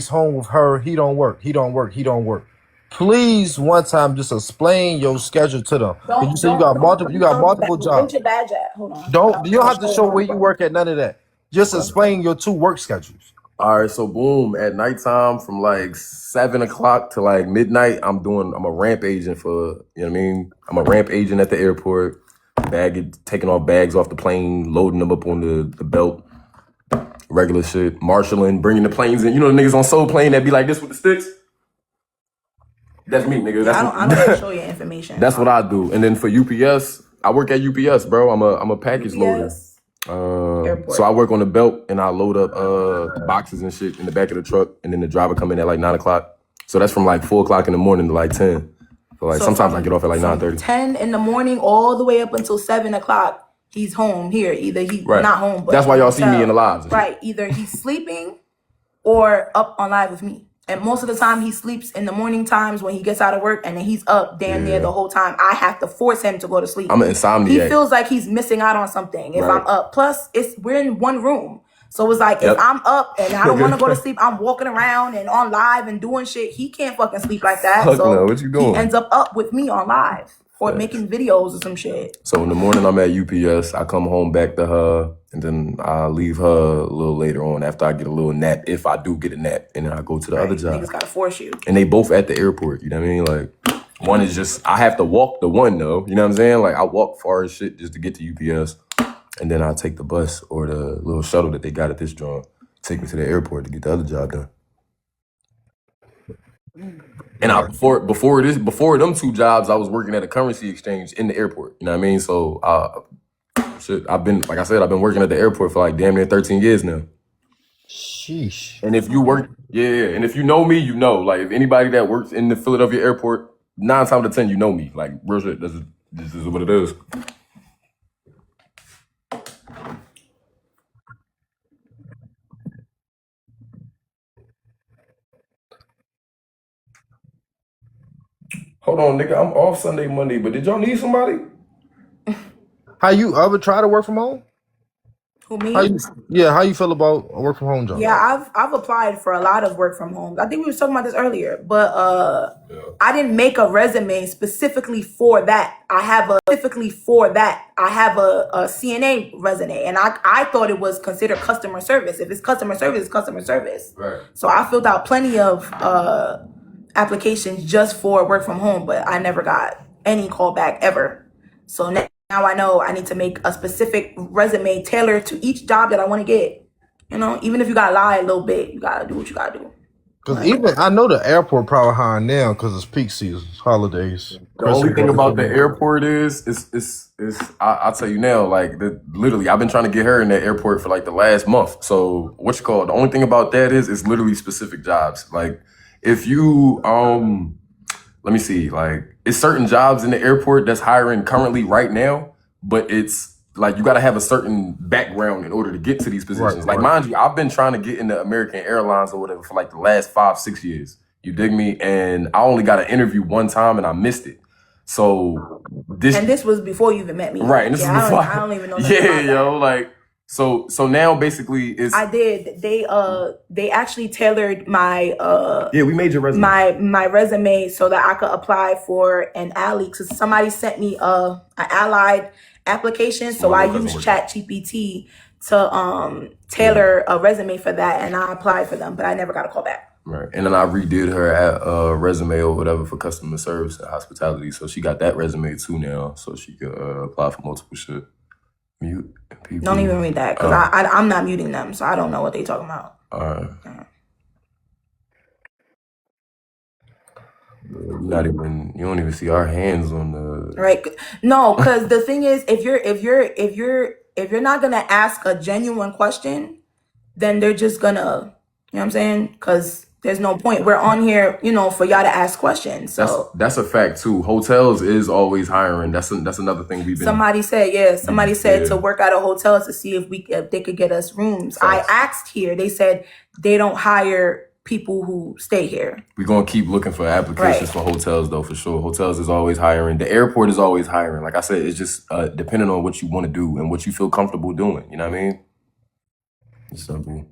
home with her. He don't work. He don't work. He don't work. Please, one time, just explain your schedule to them. 'Cause you say you got multiple jobs.
Where's your badge at? Hold on.
You don't have to show where you work at. None of that. Just explain your two work schedules.
All right, so boom, at nighttime from like 7 o'clock to like midnight, I'm a ramp agent for, you know what I mean? I'm a ramp agent at the airport, taking off bags off the plane, loading them up on the belt, regular shit, marshaling, bringing the planes in. You know the niggas on Soul Plane that be like this with the sticks? That's me, nigga.
I don't have to show you information.
That's what I do. And then for UPS, I work at UPS, bro. I'm a package loader. So I work on the belt and I load up boxes and shit in the back of the truck, and then the driver come in at like 9 o'clock. So that's from like 4 o'clock in the morning to like 10. So like sometimes I get off at like 9:30.
10 in the morning all the way up until 7 o'clock. He's home here. Either he's not home, but
that's why y'all see me in the lives.
Right. Either he's sleeping or up on live with me. And most of the time he sleeps in the morning times when he gets out of work, and then he's up damn near the whole time. I have to force him to go to sleep.
I'm an insomniac.
He feels like he's missing out on something if I'm up. Plus, we're in one room. So it's like, if I'm up and I don't want to go to sleep, I'm walking around and on live and doing shit. He can't fucking sleep like that.
Fuck
so
no, what you doing?
He ends up with me on live or making videos or some shit.
So in the morning I'm at UPS. I come home back to her, and then I leave her a little later on after I get a little nap, if I do get a nap, and then I go to the other job.
Niggas gotta force you.
And they both at the airport, you know what I mean? Like, one is just, I have to walk the one though, you know what I'm saying? Like, I walk far as shit just to get to UPS, and then I take the bus or the little shuttle that they got at this joint, take me to the airport to get the other job done. And before them two jobs, I was working at a currency exchange in the airport. You know what I mean? So I've been working at the airport for like damn near 13 years now.
Sheesh.
And if you work, and if you know me, you know. Like, if anybody that works in the Philadelphia airport, 9 times out of 10, you know me. Like, real shit. This is what it is. Hold on, nigga. I'm off Sunday, Monday, but did y'all need somebody?
How you ever try to work from home?
Who, me?
How you feel about a work from home job?
Yeah, I've applied for a lot of work from home. I think we were talking about this earlier, but I didn't make a resume specifically for that. I have a CNA resume, and I thought it was considered customer service. If it's customer service, it's customer service.
Right.
So I filled out plenty of applications just for work from home, but I never got any callback ever. So now I know I need to make a specific resume tailored to each job that I want to get. You know, even if you gotta lie a little bit, you gotta do what you gotta do.
Because even I know the airport probably hiring now because it's peak season, holidays.
The only thing about the airport is I'll tell you now, like, literally, I've been trying to get her in that airport for like the last month. So the only thing about that is it's literally specific jobs. Like, if you let me see, like, it's certain jobs in the airport that's hiring currently right now, but it's like you got to have a certain background in order to get to these positions. Mind you, I've been trying to get into American Airlines or whatever for like the last 5-6 years. You dig me? And I only got an interview one time and I missed it. So this
And this was before you even met me.
right, and this is
Yeah,
before
I don't even know nothing
yeah,
about
yo,
that.
like so now basically it's
I did. They actually tailored my
yeah, we made your resume.
my resume so that I could apply for an ally, because somebody sent me an allied application. So
Smart
I
little cousin
used
workout.
ChatGPT to
Yeah.
tailor a resume for that, and I applied for them, but I never got a call back.
Right. And then I redid her resume or whatever for customer service and hospitality. So she got that resume too now. So she could apply for multiple shit. Mute
Don't
people.
even read that, because I'm not muting them, so I don't know what they talking about.
Not even you don't even see our hands on the
Right? No, because the thing is, if you're not gonna ask a genuine question, then they're just gonna, you know what I'm saying? Because there's no point. We're on here, for y'all to ask questions. So
that's a fact too. Hotels is always hiring. That's another thing we've been
somebody said to work at a hotel to see if they could get us rooms. I
Facts.
asked here. They said they don't hire people who stay here.
We're gonna keep looking for applications
Right.
for hotels though, for sure. Hotels is always hiring. The airport is always hiring. Like I said, it's just depending on what you want to do and what you feel comfortable doing. You know what I mean? It's simple.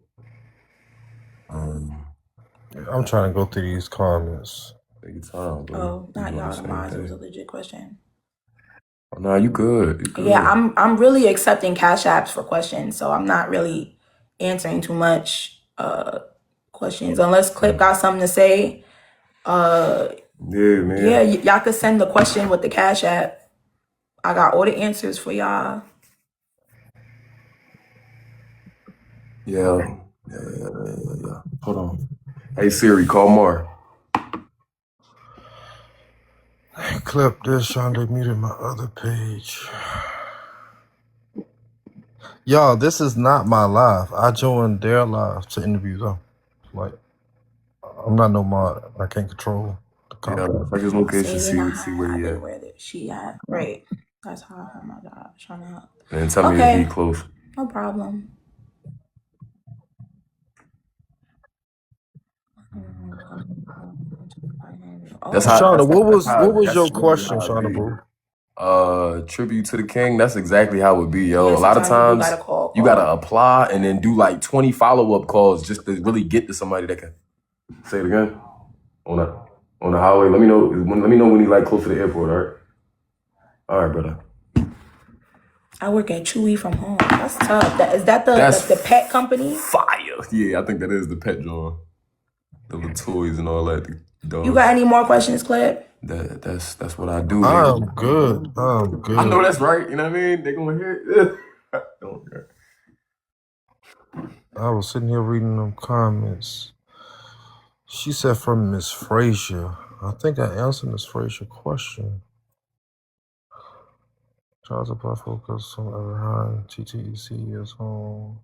I'm trying to go through these comments.
Take your time, bro.
Oh, not
You doing
y'all.
the same
Mine. It
thing.
was a legit question.
Oh, nah, you good. You good.
Yeah, I'm really accepting cash apps for questions, so I'm not really answering too much questions unless Clip got something to say.
Yeah, man.
Yeah, y'all could send the question with the cash app. I got all the answers for y'all.
Yeah. Hold on. Hey Siri, call Mar.
Clip this, Shonda muted my other page. Y'all, this is not my live. I joined their live to interview them. Like, I'm not no mod. I can't control the
Yeah,
comment.
check his location,
Say they're not
see
hiring.
where
I
he
think
at.
where she at. Right. That's how I have my job. Trying to help.
And tell me if he close.
No problem.
That's how
Shonda, what was
that's
your
literally
question,
how it
Shonda
be.
Boo?
Tribute to the king. That's exactly how it be, yo.
Yeah,
A lot of
sometimes
times
you gotta call.
you gotta apply and then do like 20 follow-up calls just to really get to somebody that can say it again. On the highway. Let me know when he like close to the airport, all right? All right, brother.
I work at Chewy from home. That's tough. Is that the pet company?
Fire. Yeah, I think that is the pet John. The little toys and all that. The dogs.
You got any more questions, Clip?
That's what I do, man.
I'm good.
I know that's right. You know what I mean? They gonna hear it. Don't care.
I was sitting here reading them comments. She said from Miss Frazier. I think I answered Miss Frazier's question. Child supply focus on other hand. TTEC is home.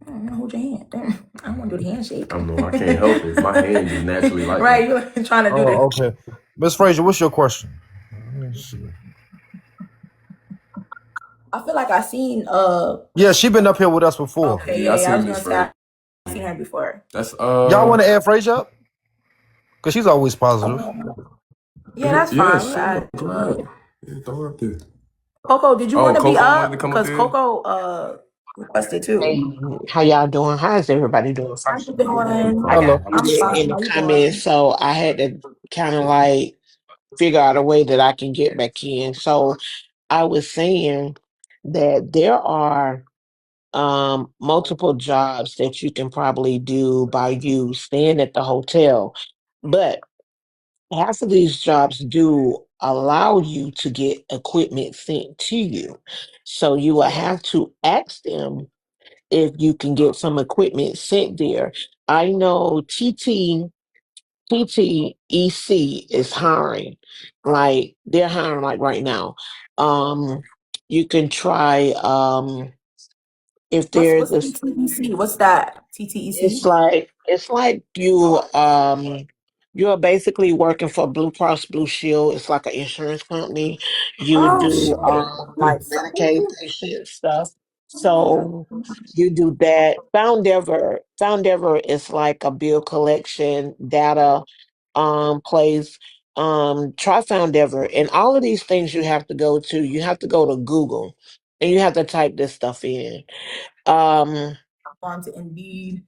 I don't know, hold your hand. Damn, I don't want to do the handshake.
I know, I can't help it. My hand is naturally like
right, you're trying to do this.
Okay. Miss Frazier, what's your question? Let me see.
I feel like I seen
Yeah, she been up here with us before.
Okay, yeah, I was gonna say I seen her before.
That's
Y'all want to add Frazier up? Cause she's always positive.
Yeah, that's fine.
Sure. Go ahead. Yeah, throw her up there.
Coco, did you want to be
Coco
up?
wanted to come up
Because
there?
Coco requested too.
Hey, how y'all doing? How's everybody doing?
How you doing?
I
Hello.
got
I'm
muted
fine.
in the
How you
comments,
doing?
so I had to kind of like figure out a way that I can get back in. So I was saying that there are multiple jobs that you can probably do by you staying at the hotel, but half of these jobs do allow you to get equipment sent to you. So you will have to ask them if you can get some equipment sent there. I know TTEC is hiring, like they're hiring like right now. Um, you can try if
What's
there's a
TTEC? What's that?
it's
TTEC?
like you're basically working for Blue Cross Blue Shield. It's like an insurance company. You
Oh
do
shit.
like Medicaid patient stuff. So you do that. Foundever is like a bill collection data place. try Foundever, and all of these things you have to go to. You have to go to Google, and you have to type this stuff in. Um,
On to Indeed.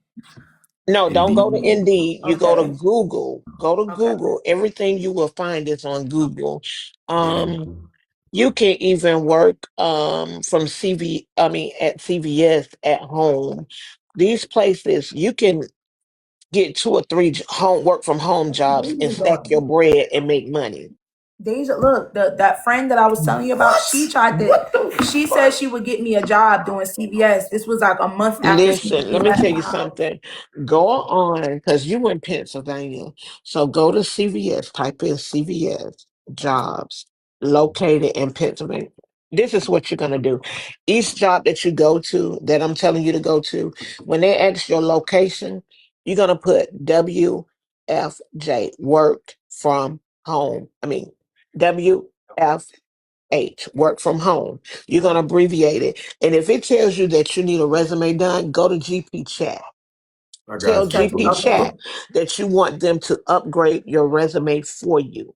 no, don't go to
Indeed.
Indeed. You go to
Okay.
Google. Go to
Okay.
Google. Everything you will find is on Google. Um,
Mhm.
you can even work from at CVS at home. These places you can get 2 or 3 home work from home jobs and
Deja
stack
doing.
your bread and make money.
Deja, look, that friend that I was telling you about, she tried to. She said she would get me a job doing CVS. This was like a month after she
Listen, let me
left
tell
my
you
house.
something. Go on, because you in Pennsylvania. So go to CVS, type in CVS jobs located in Pennsylvania. This is what you're going to do. Each job that you go to, that I'm telling you to go to, when they ask your location, you're going to put WFJ, work from home. WFH, work from home. You're going to abbreviate it. And if it tells you that you need a resume done, go to GP Chat.
I
Tell
got you.
Check it.
GP
So,
Okay.
Chat that you want them to upgrade your resume for you.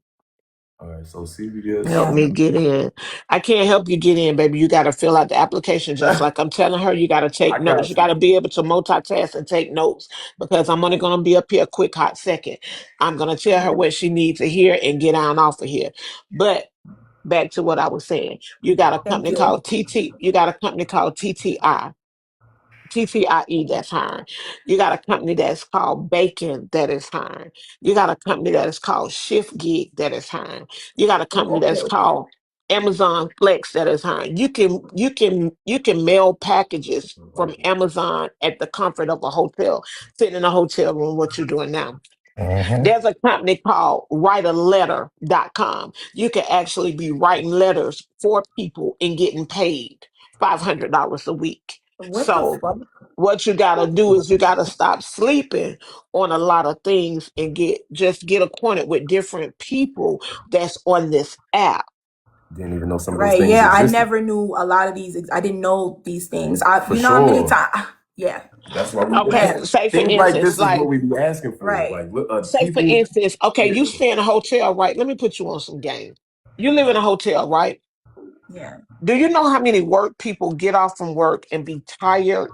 all right. So CVS.
Help
Yeah.
me get in. I can't help you get in, baby. You got to fill out the application just like I'm telling her. You got to take
I
notes.
got
You got
you.
to be able to multitask and take notes because I'm only going to be up here a quick hot second. I'm going to tell her what she needs to hear and get on off of here. But back to what I was saying. You got a
Thank
company
you.
called TT. You got a company called TTI. TTIE that's hiring. You got a company that's called Bacon that is hiring. You got a company that is called Shift Gig that is hiring. You got a company
Oh,
that's
okay.
called Amazon Flex that is hiring. You can mail packages from Amazon at the comfort of a hotel, sitting in a hotel room, what you're doing now.
Mhm.
There's a company called writealetter.com. You can actually be writing letters for people and getting paid $500 a week.
What the
So
fuck?
what you got to do is you got to stop sleeping on a lot of things and get acquainted with different people that's on this app.
Didn't even know some of those
Right.
things
Yeah. I
existed.
never knew a lot of these. I didn't know these things.
For
You know how many
sure.
times? Yeah.
That's why we
Okay,
Yeah.
say for
things like
instance,
this is what
like
we be asking for.
Right.
Like, look,
say for
people.
instance, okay,
Yeah.
you stay in a hotel, right? Let me put you on some game. You live in a hotel, right?
Yeah.
Do you know how many work people get off from work and be tired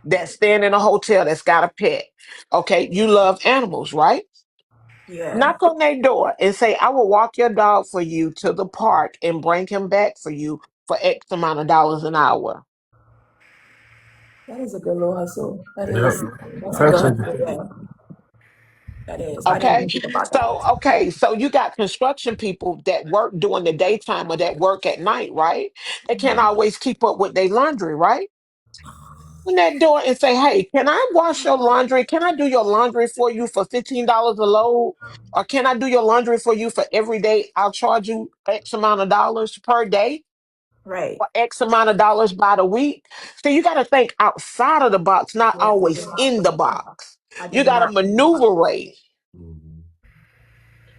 that stand in a hotel that's got a pet? Okay, you love animals, right?
Yeah.
Knock on their door and say, I will walk your dog for you to the park and bring him back for you for X amount of dollars an hour.
That is a good little hustle. That
Yep.
is. That's a good
Especially
hustle. Yeah. That is. I didn't
Okay.
even think about that.
So you got construction people that work during the daytime or that work at night, right? They can't always keep up with their laundry, right? On that door and say, "Hey, can I wash your laundry? Can I do your laundry for you for $15 a load? Or can I do your laundry for you for every day? I'll charge you X amount of dollars per day
Right.
or X amount of dollars by the week." So you got to think outside of the box, not
Yeah. I did
always
not
in
think
the
about that.
box.
I
You
did
got to
not think about that.
maneuverate,
Mhm.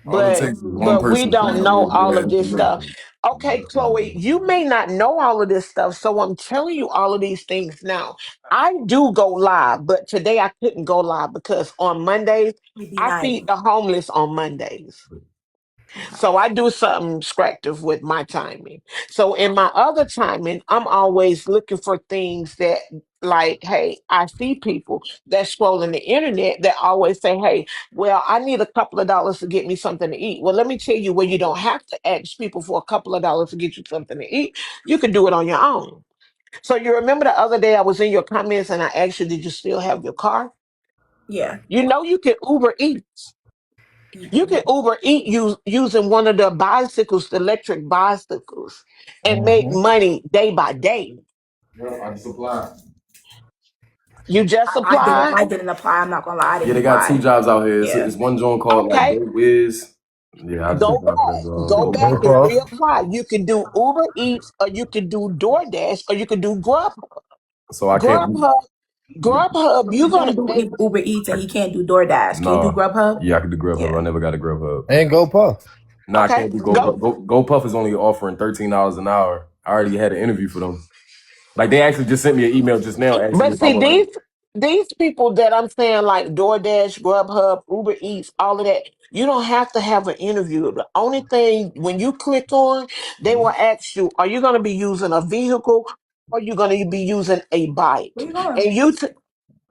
All it
but
takes is one
but we
person to
don't
come
know
in with
all
that
of this stuff.
information.
Okay, Chloe, you may not know all of this stuff, so I'm telling you all of these things now. I do go live, but today I couldn't go live because on Mondays
It'd be
I
nice.
feed the homeless on Mondays.
Okay.
So I do something scrappy with my timing. So in my other timing, I'm always looking for things that like, hey, I see people that scrolling the internet that always say, hey, well, I need a couple of dollars to get me something to eat. Well, let me tell you where you don't have to ask people for a couple of dollars to get you something to eat. You can do it on your own. So you remember the other day I was in your comments and I asked you, did you still have your car?
Yeah.
You know you can Uber Eats.
You
You
can.
can Uber Eat using one of the bicycles, the electric bicycles, and make
Mhm.
money day by day.
Yeah, I just apply.
You just
I didn't.
apply.
I didn't apply. I'm not gonna lie. I
Yeah,
didn't
they got two
apply.
jobs out here. It's,
Yeah.
it's one joint called like
Okay,
Go Wiz. Yeah, I just
go
applied for that
back,
job.
go
Go
back
Go
back.
and
Puff.
reapply. You can do Uber Eats, or you can do DoorDash, or you can do
So I can't.
Grubhub. Grubhub.
So
You're
he
gonna
can't do
make.
Uber Eats
I,
and he can't do DoorDash. Can you do
no.
Grubhub?
Yeah, I could do Grubhub. I
Yeah.
never got a Grubhub.
And Go Puff.
No, I
Okay,
can't do
go.
GoPuff. GoPuff is only offering $13 an hour. I already had an interview for them. Like they actually just sent me an email just now asking me
But
if I
see,
want
these
to.
these people that I'm saying, like DoorDash, Grubhub, Uber Eats, all of that, you don't have to have an interview. The only thing, when you click on, they will ask you, are you going to be using a vehicle or are you going to be using a
Where
bike?
you going?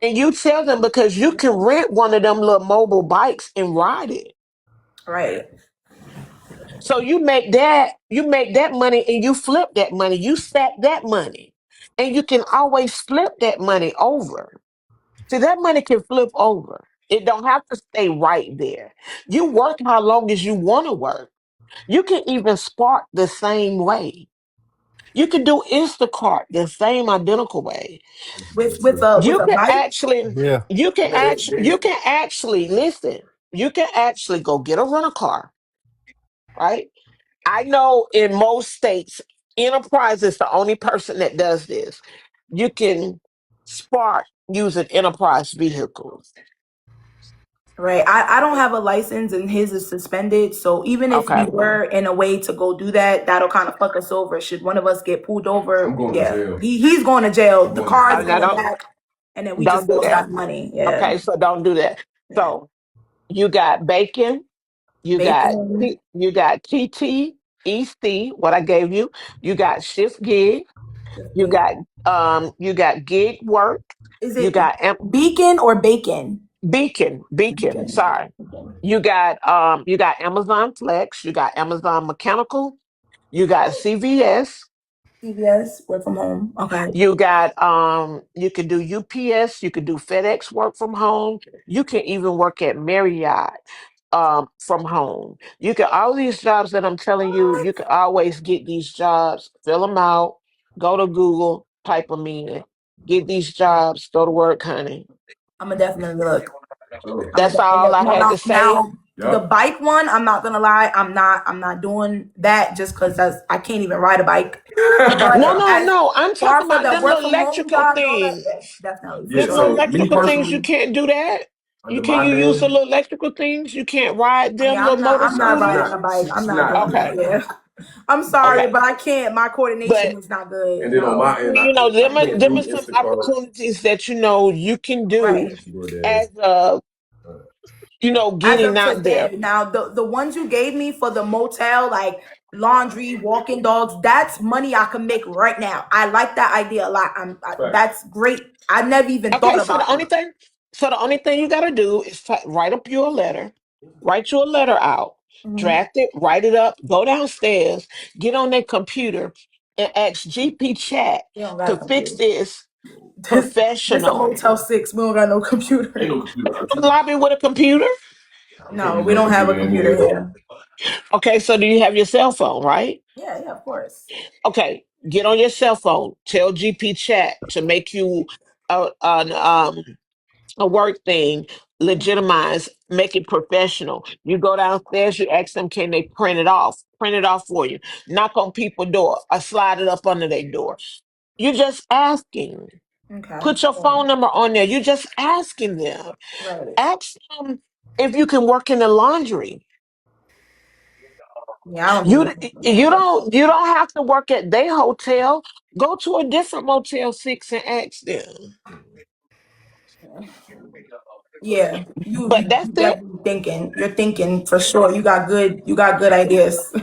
And you tell them, because you can rent one of them little mobile bikes and ride it.
Right.
So you make that money and you flip that money, you stack that money, and you can always flip that money over. See, that money can flip over. It don't have to stay right there. You work how long as you want to work. You can even spark the same way. You can do Instacart the same identical way.
With
You
a
can
bike.
actually,
Yeah.
you can actually listen. You can actually go get a rental car, right? I know in most states, Enterprise is the only person that does this. You can spark using Enterprise vehicles.
Right. I don't have a license and his is suspended. So even if we
Okay.
were in a way to go do that, that'll kind of fuck us over. Should one of us get pulled
I'm
over,
going to
yeah.
jail.
He's going to jail.
I'm
The
going to
car is
jail.
Now
going
Bro.
back and then we
don't
just
do
lost
that.
that money. Yeah.
Okay, so don't do that.
Yeah.
So you got bacon,
Bacon.
You got TT, EC, what I gave you. You got shift gig. You got gig work.
Is
You
it
got
beacon or bacon?
beacon.
Beacon.
Sorry.
Okay.
You got Amazon Flex. You got Amazon Mechanical. You got CVS.
CVS, work from home. Okay.
You got you can do UPS, you can do FedEx work from home, you can even work at Marriott from home. You can all these jobs that I'm telling you, you can always get these jobs, fill them out, go to Google, type them in, get these jobs, go to work, honey.
I'm gonna definitely look. I'm gonna
That's
definitely
all
look.
I had to say.
Now the
Yep.
bike one, I'm not gonna lie, I'm not doing that just because I can't even ride a bike. But
No, no,
as
no. I'm
far
talking
for
about
the
them
work
little
from home
electrical
jobs, all that,
things.
yeah, definitely for
Yeah,
Them
sure.
little
so me
electrical things, you
personally,
can't do that. You
under
can
my
you use the
name,
little electrical things? You can't ride them
Yeah,
little motor
I'm not riding
scooters.
a bike. I'm
she
not
not
doing
under
that.
my
Okay,
name.
Yeah. I'm sorry,
okay.
but I can't. My coordination
But
is not good.
And then on my
No.
end, I can't
them are
do
some
Instacart.
opportunities that you can do
Right.
DoorDash.
as
Uh,
As
getting
of
out there.
today. Now the ones you gave me for the motel, like laundry, walking dogs, that's money I can make right now. I like that idea a lot.
Facts.
That's great. I never even
Okay,
thought about that.
so the only thing you got to do is write up you a letter, write you a letter out,
Mhm.
draft it, write it up, go downstairs, get on their computer, and ask GP Chat
We don't got
to
a
fix
computer.
this
This a
professional.
Motel 6. We don't got no
Ain't
computer.
no computer for
The lobby with a computer.
can't
No,
use
we
no
don't have a
computer in
computer
here.
here.
Okay, so do you have your cell phone, right?
Yeah, yeah, of course.
Okay, get on your cell phone. Tell GP Chat to make you a work thing, legitimize, make it professional. You go downstairs, you ask them, can they print it off for you, knock on people's door, or slide it up under their door. You're just asking.
Okay.
Put your
Yeah.
phone number on there. You're just asking them.
Right.
Ask them if you can work in the laundry.
Yeah, I don't think we can do that.
You don't have to work at their hotel. Go to a different Motel 6 and ask them.
Yeah,
But that's
you
it.
definitely thinking. You're thinking for sure. You got good ideas.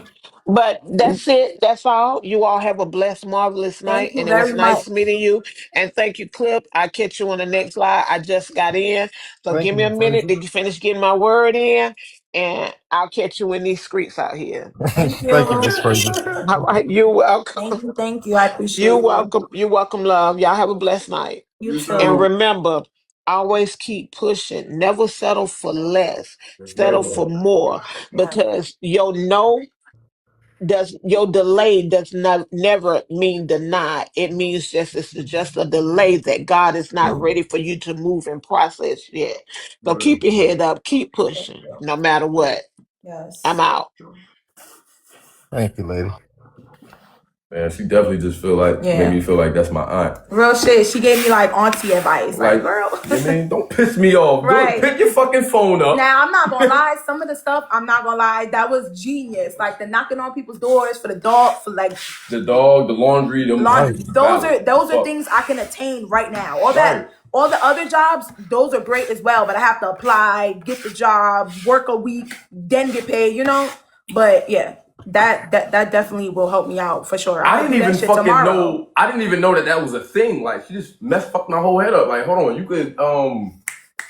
But that's it. That's all. You all have a blessed, marvelous
Thank
night.
you
And it was
very much.
nice meeting you. And thank you, Clip. I'll catch you on the next live. I just got in. So
Thank
give
you,
me a
Miss
minute
Frazier.
to finish getting my word in. And I'll catch you in these streets out here.
Thank
Thank you,
you.
Miss Frazier.
All right. You're welcome.
Thank you. Thank you. I appreciate
You're
you.
welcome. You're welcome, love. Y'all have a blessed night.
You
You
And
too.
too.
remember, always keep pushing. Never settle for less. Settle for
Never.
more.
Yeah.
Because your no does your delay does not never mean deny. It means it's just a delay that God is not ready for you to move and process yet. So
Real.
keep your head up, keep
Thank
pushing,
you.
no matter what. I'm
Yes.
out.
Thank you, lady.
Man, she definitely just made
Yeah.
me feel like that's my aunt.
Real shit. She gave me like auntie advice. Like,
Like,
girl.
you mean, don't piss me off. Go
Right.
pick your fucking phone up.
Now I'm not gonna lie, some of the stuff I'm not gonna lie, that was genius. Like the knocking on people's doors for the dog, for like
The dog, the laundry, them
Right.
laundry.
valid.
Those are
Fuck.
things I can attain right now. All
Right.
that All the other jobs, those are great as well, but I have to apply, get the job, work a week, then get paid, you know? But yeah, that definitely will help me out for sure.
I
I'll
didn't
do that
even
shit
fucking
tomorrow.
know. I didn't even know that that was a thing. Like she just fucked my whole head up. Like, hold on, you could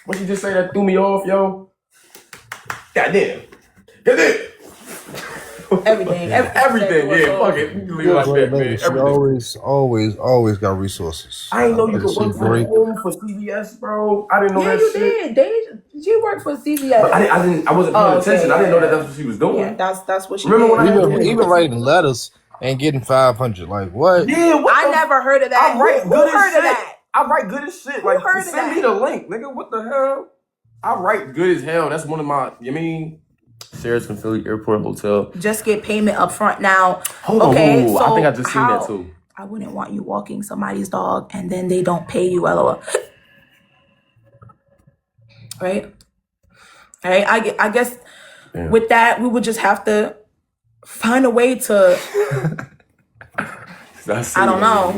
what you just say that threw me off, yo? Goddamn. Goddamn.
Everything.
Everything, yeah, fuck it. You can leave it like
Great
that,
lady.
man.
She
Everything.
always got resources.
I didn't know you
And
could
she
work from
great.
home for CVS, bro. I didn't know
Yeah,
that
you
shit.
did. She worked for CVS.
But I wasn't paying attention. I didn't know that that's what she was doing.
Yeah, that's what she
Remember
did.
when I had
Even
to
even writing letters and getting 500. Like what?
Yeah, what
I never heard of that.
I write
Who
good as
heard
shit.
of that?
I write good as shit.
Who
Like,
heard of
send me
that?
the link, nigga. What the hell? I write good as hell. That's one of my, you mean? Sheraton Philly Airport Hotel.
Just get payment up front now.
Hold on,
Okay,
whoa.
so
I think I just seen that too.
I wouldn't want you walking somebody's dog and then they don't pay you, LOL. Right? Right? I guess
Damn.
with that, we would just have to find a way to, I don't know.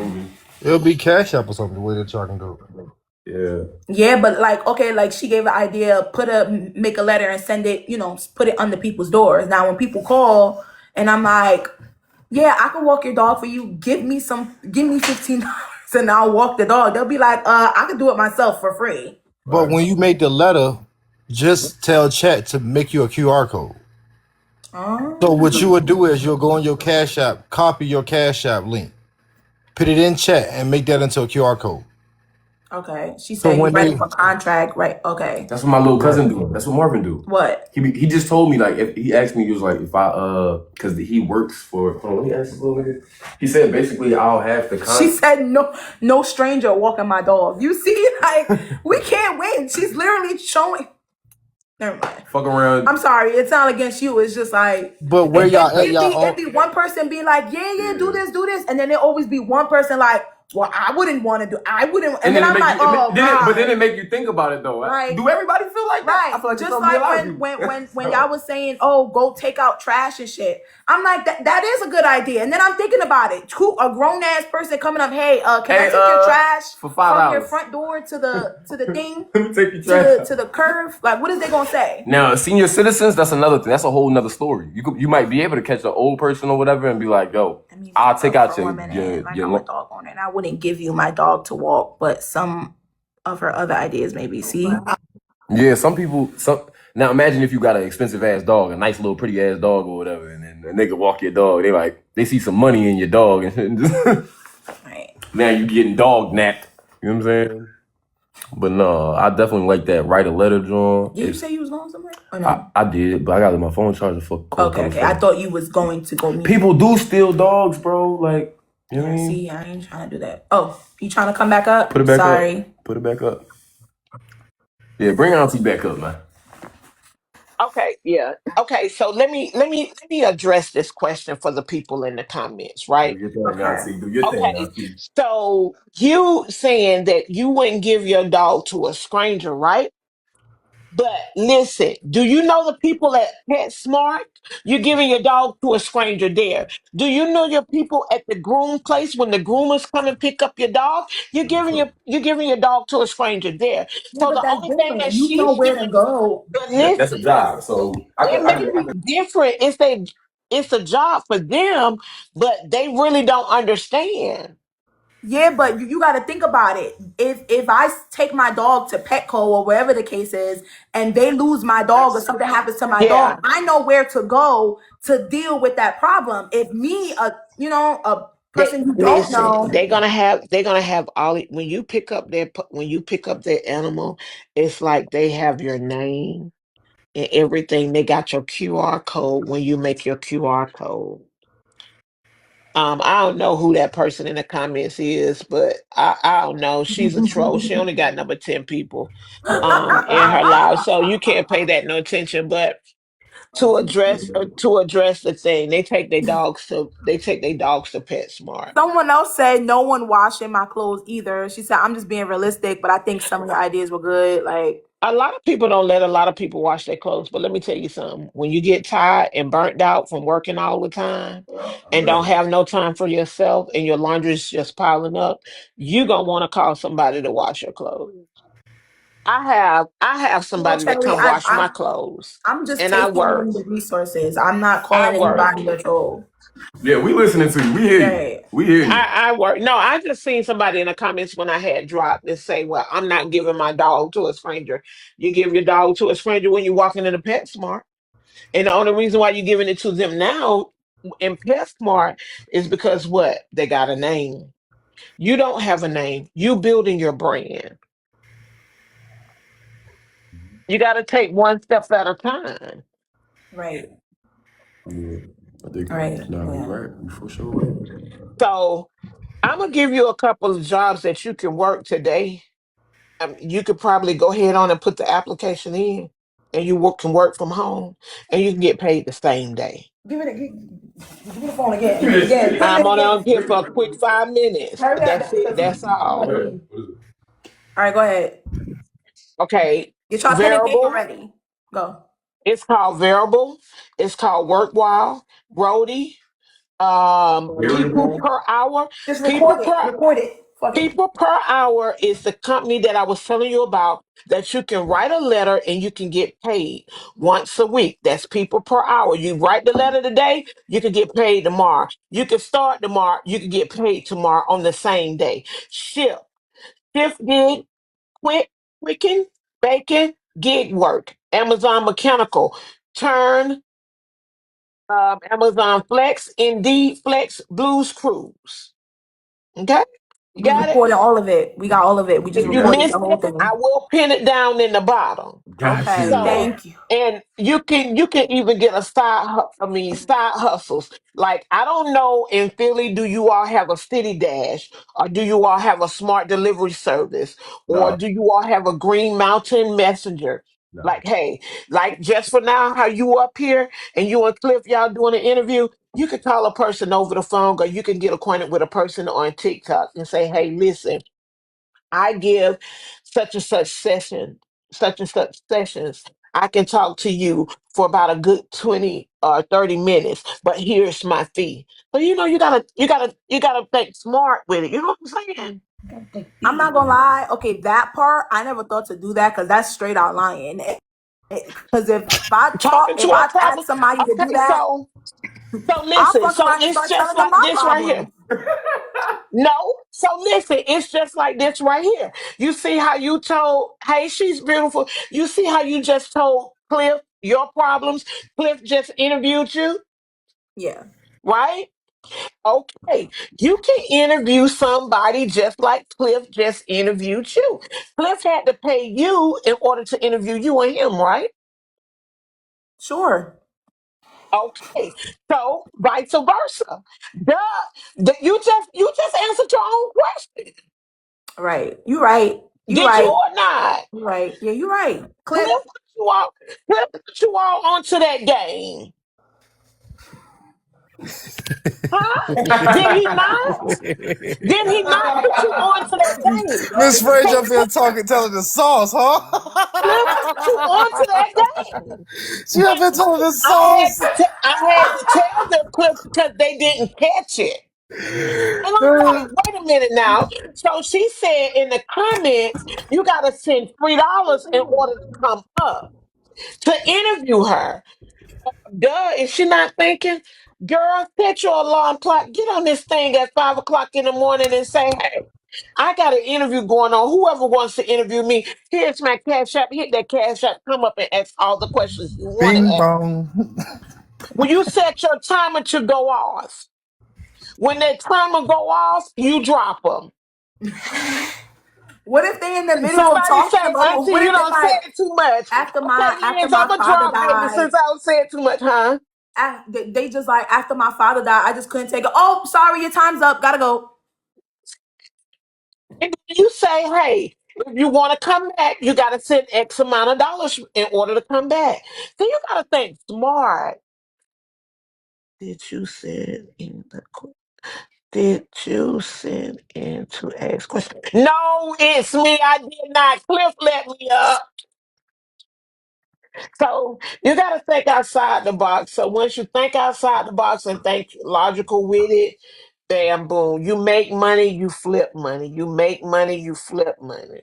It'll be Cash App or something. The way that y'all can do it.
Yeah.
Yeah, but like, okay, like she gave an idea, make a letter and send it, put it under people's doors. Now, when people call and I'm like, yeah, I can walk your dog for you. Give me $15 and I'll walk the dog. They'll be like, I can do it myself for free.
But when you make the letter, just tell chat to make you a QR code. So what you would do is you'll go on your Cash App, copy your Cash App link, put it in chat, and make that into a QR code.
Okay. She said
when
you ready
they-
for contract, right? Okay.
That's what my little cousin do. That's what Marvin do.
What?
He just told me, like, if he asked me, he was like, if I because he works for, hold on, let me ask this little nigga. He said basically I'll have to
She said no stranger walking my dog. You see, like, we can't win. She's literally showing. Never mind.
fuck around.
I'm sorry. It's not against you. It's just like.
But where y'all at?
It'd be one person be like, yeah, do this. And then there always be one person like, well, I wouldn't want to do. I wouldn't. And then I'm like,
but then it make you think about it though.
Right.
Do everybody feel like that?
Right.
I feel like
Just like when y'all was saying, oh, go take out trash and shit. I'm like, that is a good idea. And then I'm thinking about it. A grown ass person coming up, hey, can I take your trash
for $5
from your front door to the thing?
Let me take your trash
to the curve? Like, what is they gonna say?
Now, senior citizens, that's another thing. That's a whole nother story. You might be able to catch an old person or whatever and be like, yo, I'll take out your
I'm a dog owner, and I wouldn't give you my dog to walk, but some of her other ideas maybe. See?
Yeah, some people. Now imagine if you got an expensive ass dog, a nice little pretty ass dog or whatever, and then a nigga walk your dog. They see some money in your dog, and just
Right.
now you getting dog napped. You know what I'm saying? But no, I definitely like that. Write a letter, John.
Did you say you was going somewhere? Or no?
I did, but I got my phone charger for.
Okay. I thought you was going to go meet.
People do steal dogs, bro. Like, you know what I mean?
See, I ain't trying to do that. Oh, you trying to come back up?
Put it back
Sorry.
up. Put it back up. Yeah, bring Auntie back up, man.
Okay, yeah. Okay, so let me address this question for the people in the comments, right?
Do your thing, Auntie. Do your thing,
Okay,
Auntie.
so you saying that you wouldn't give your dog to a stranger, right? But listen, do you know the people at PetSmart? You're giving your dog to a stranger there. Do you know your people at the groom place when the groomers come and pick up your dog? You're giving your dog to a stranger there.
Yeah,
So
but
the
that's
only thing
different.
that
You know
she's
where
doing,
to go.
but
That's a
listen,
job. So
it may be different. It's a job for them, but they really don't understand.
Yeah, but you got to think about it. If I take my dog to Petco or wherever the case is, and they lose my dog or something happens to my
Yeah.
dog, I know where to go to deal with that problem. If me, a person you don't know,
They're gonna have all when you pick up their animal, it's like they have your name and everything. They got your QR code when you make your QR code. I don't know who that person in the comments is, but I don't know. She's a troll. She only got number 10 people in her live, so you can't pay that no attention. But to address the thing, they take their dogs to PetSmart.
someone else said no one washing my clothes either. She said I'm just being realistic, but I think some of your ideas were good. Like,
A lot of people don't let a lot of people wash their clothes, but let me tell you something. When you get tired and burnt out from working all the time
Well, I
and
know
don't
that's right.
have no time for yourself and your laundry's just piling up, you're gonna want to call somebody to wash your clothes. I have
No,
somebody that
Cherry,
come wash my clothes
I'm just
and I
taking
work.
in the resources. I'm not
I
calling
work.
anybody a troll.
Yeah, we listening to you. We hear you.
Right.
We hear you.
I work. No, I just seen somebody in the comments when I had dropped and say, "Well, I'm not giving my dog to a stranger." You give your dog to a stranger when you're walking in a PetSmart. And the only reason why you're giving it to them now in PetSmart is because what? They got a name. You don't have a name. You building your brand. You got to take one step at a time.
Right.
Yeah, I think.
Right.
No, you're
Yeah.
right. You for sure right.
So I'm gonna give you a couple of jobs that you can work today. You could probably go ahead on and put the application in, and can work from home, and you can get paid the same day.
Give me the phone again.
Give me this.
Again. Put it
I'm
in
only
again.
on here for a quick 5 minutes.
Hurry up,
That's it.
because
That's
I'm about
all.
to
What
leave.
is it?
All right, go ahead.
Okay.
Get your pen and paper
Variable.
ready. Go.
It's called Variable. It's called Workwhile, Brody, People
Variable.
Per Hour.
Just
People
record it.
Per
Record it. Fuck it.
People Per Hour is the company that I was telling you about that you can write a letter and you can get paid once a week. That's People Per Hour. You write the letter today, you can get paid tomorrow. You can start tomorrow, you can get paid tomorrow on the same day. Shift gig, quick, quicken, bacon, gig work. Amazon Mechanical, Turn, Amazon Flex, Indeed Flex, Blues Cruise. Okay, you
We
got it.
recorded all of it. We got all of it. We just
If you
recorded
missed
the whole
it,
thing.
I will pin it down in the bottom.
Got
Okay.
you.
So,
Thank you.
and you can even get a side hustles. Like I don't know in Philly, do you all have a City Dash, or do you all have a smart delivery service, or
Nah,
do you all have a Green Mountain Messenger?
nah.
Like, hey, like just for now, how you up here and you and Cliff y'all doing an interview, you could call a person over the phone, or you can get acquainted with a person on TikTok and say, hey, listen. I give such and such sessions. I can talk to you for about a good 20 or 30 minutes, but here's my fee. So you gotta think smart with it. You know what I'm saying?
I'm not gonna lie. Okay, that part I never thought to do that because that's straight out lying. Because
Talking to
if
a
I ask
problem.
somebody to do
Okay,
that,
so
I'll
listen,
fuck
so
around and
it's
start
just
telling them
like
my
this right here.
problems.
No, so listen, it's just like this right here. You see how you told, hey, she's beautiful. You see how you just told Cliff your problems? Cliff just interviewed you,
Yeah,
right? Okay, you can interview somebody just like Cliff just interviewed you. Cliff had to pay you in order to interview you and him, right?
sure.
Okay, so vice versa. Duh, you just answered your own question.
Right. You right. You
Did you
right.
or not?
You right. Yeah, you right.
Cliff
Clip.
put you all, Cliff put you all onto that game, huh? Did he not? Did he not put you onto that game?
Miss French
So
up here talking, telling the sauce,
Cliff
huh?
put you onto that game.
She up here telling the
I had
sauce.
to tell them Cliff because they didn't catch it. And I'm like, wait a minute now. So she said in the comments, you got to send $3 in order to come up to interview her. Duh, is she not thinking? Girl, set your alarm clock. Get on this thing at 5 o'clock in the morning and say, hey, I got an interview going on. Whoever wants to interview me, here's my cash app. Hit that cash app. Come up and ask all the questions you want to
Bing
ask.
bong.
When you set your timer to go off, when that timer go off, you drop them.
What if they in the middle of
Somebody say,
talking about?
Auntie,
What
you
if they
don't say
like
it too much. Okay,
after
Liz, I'm
my
going to
father
drop baby
died?
since I don't say it too much, huh?
They just like after my father died, I just couldn't take it. Oh, sorry, your time's up. Gotta go.
And then you say, hey, if you want to come back, you got to send X amount of dollars in order to come back. So you got to think smart. Did you send in the Did you send in to ask questions? No, it's me. I did not. Cliff let me up. So you got to think outside the box. So once you think outside the box and think logical with it, bam, boom. You make money, you flip money. You make money, you flip money.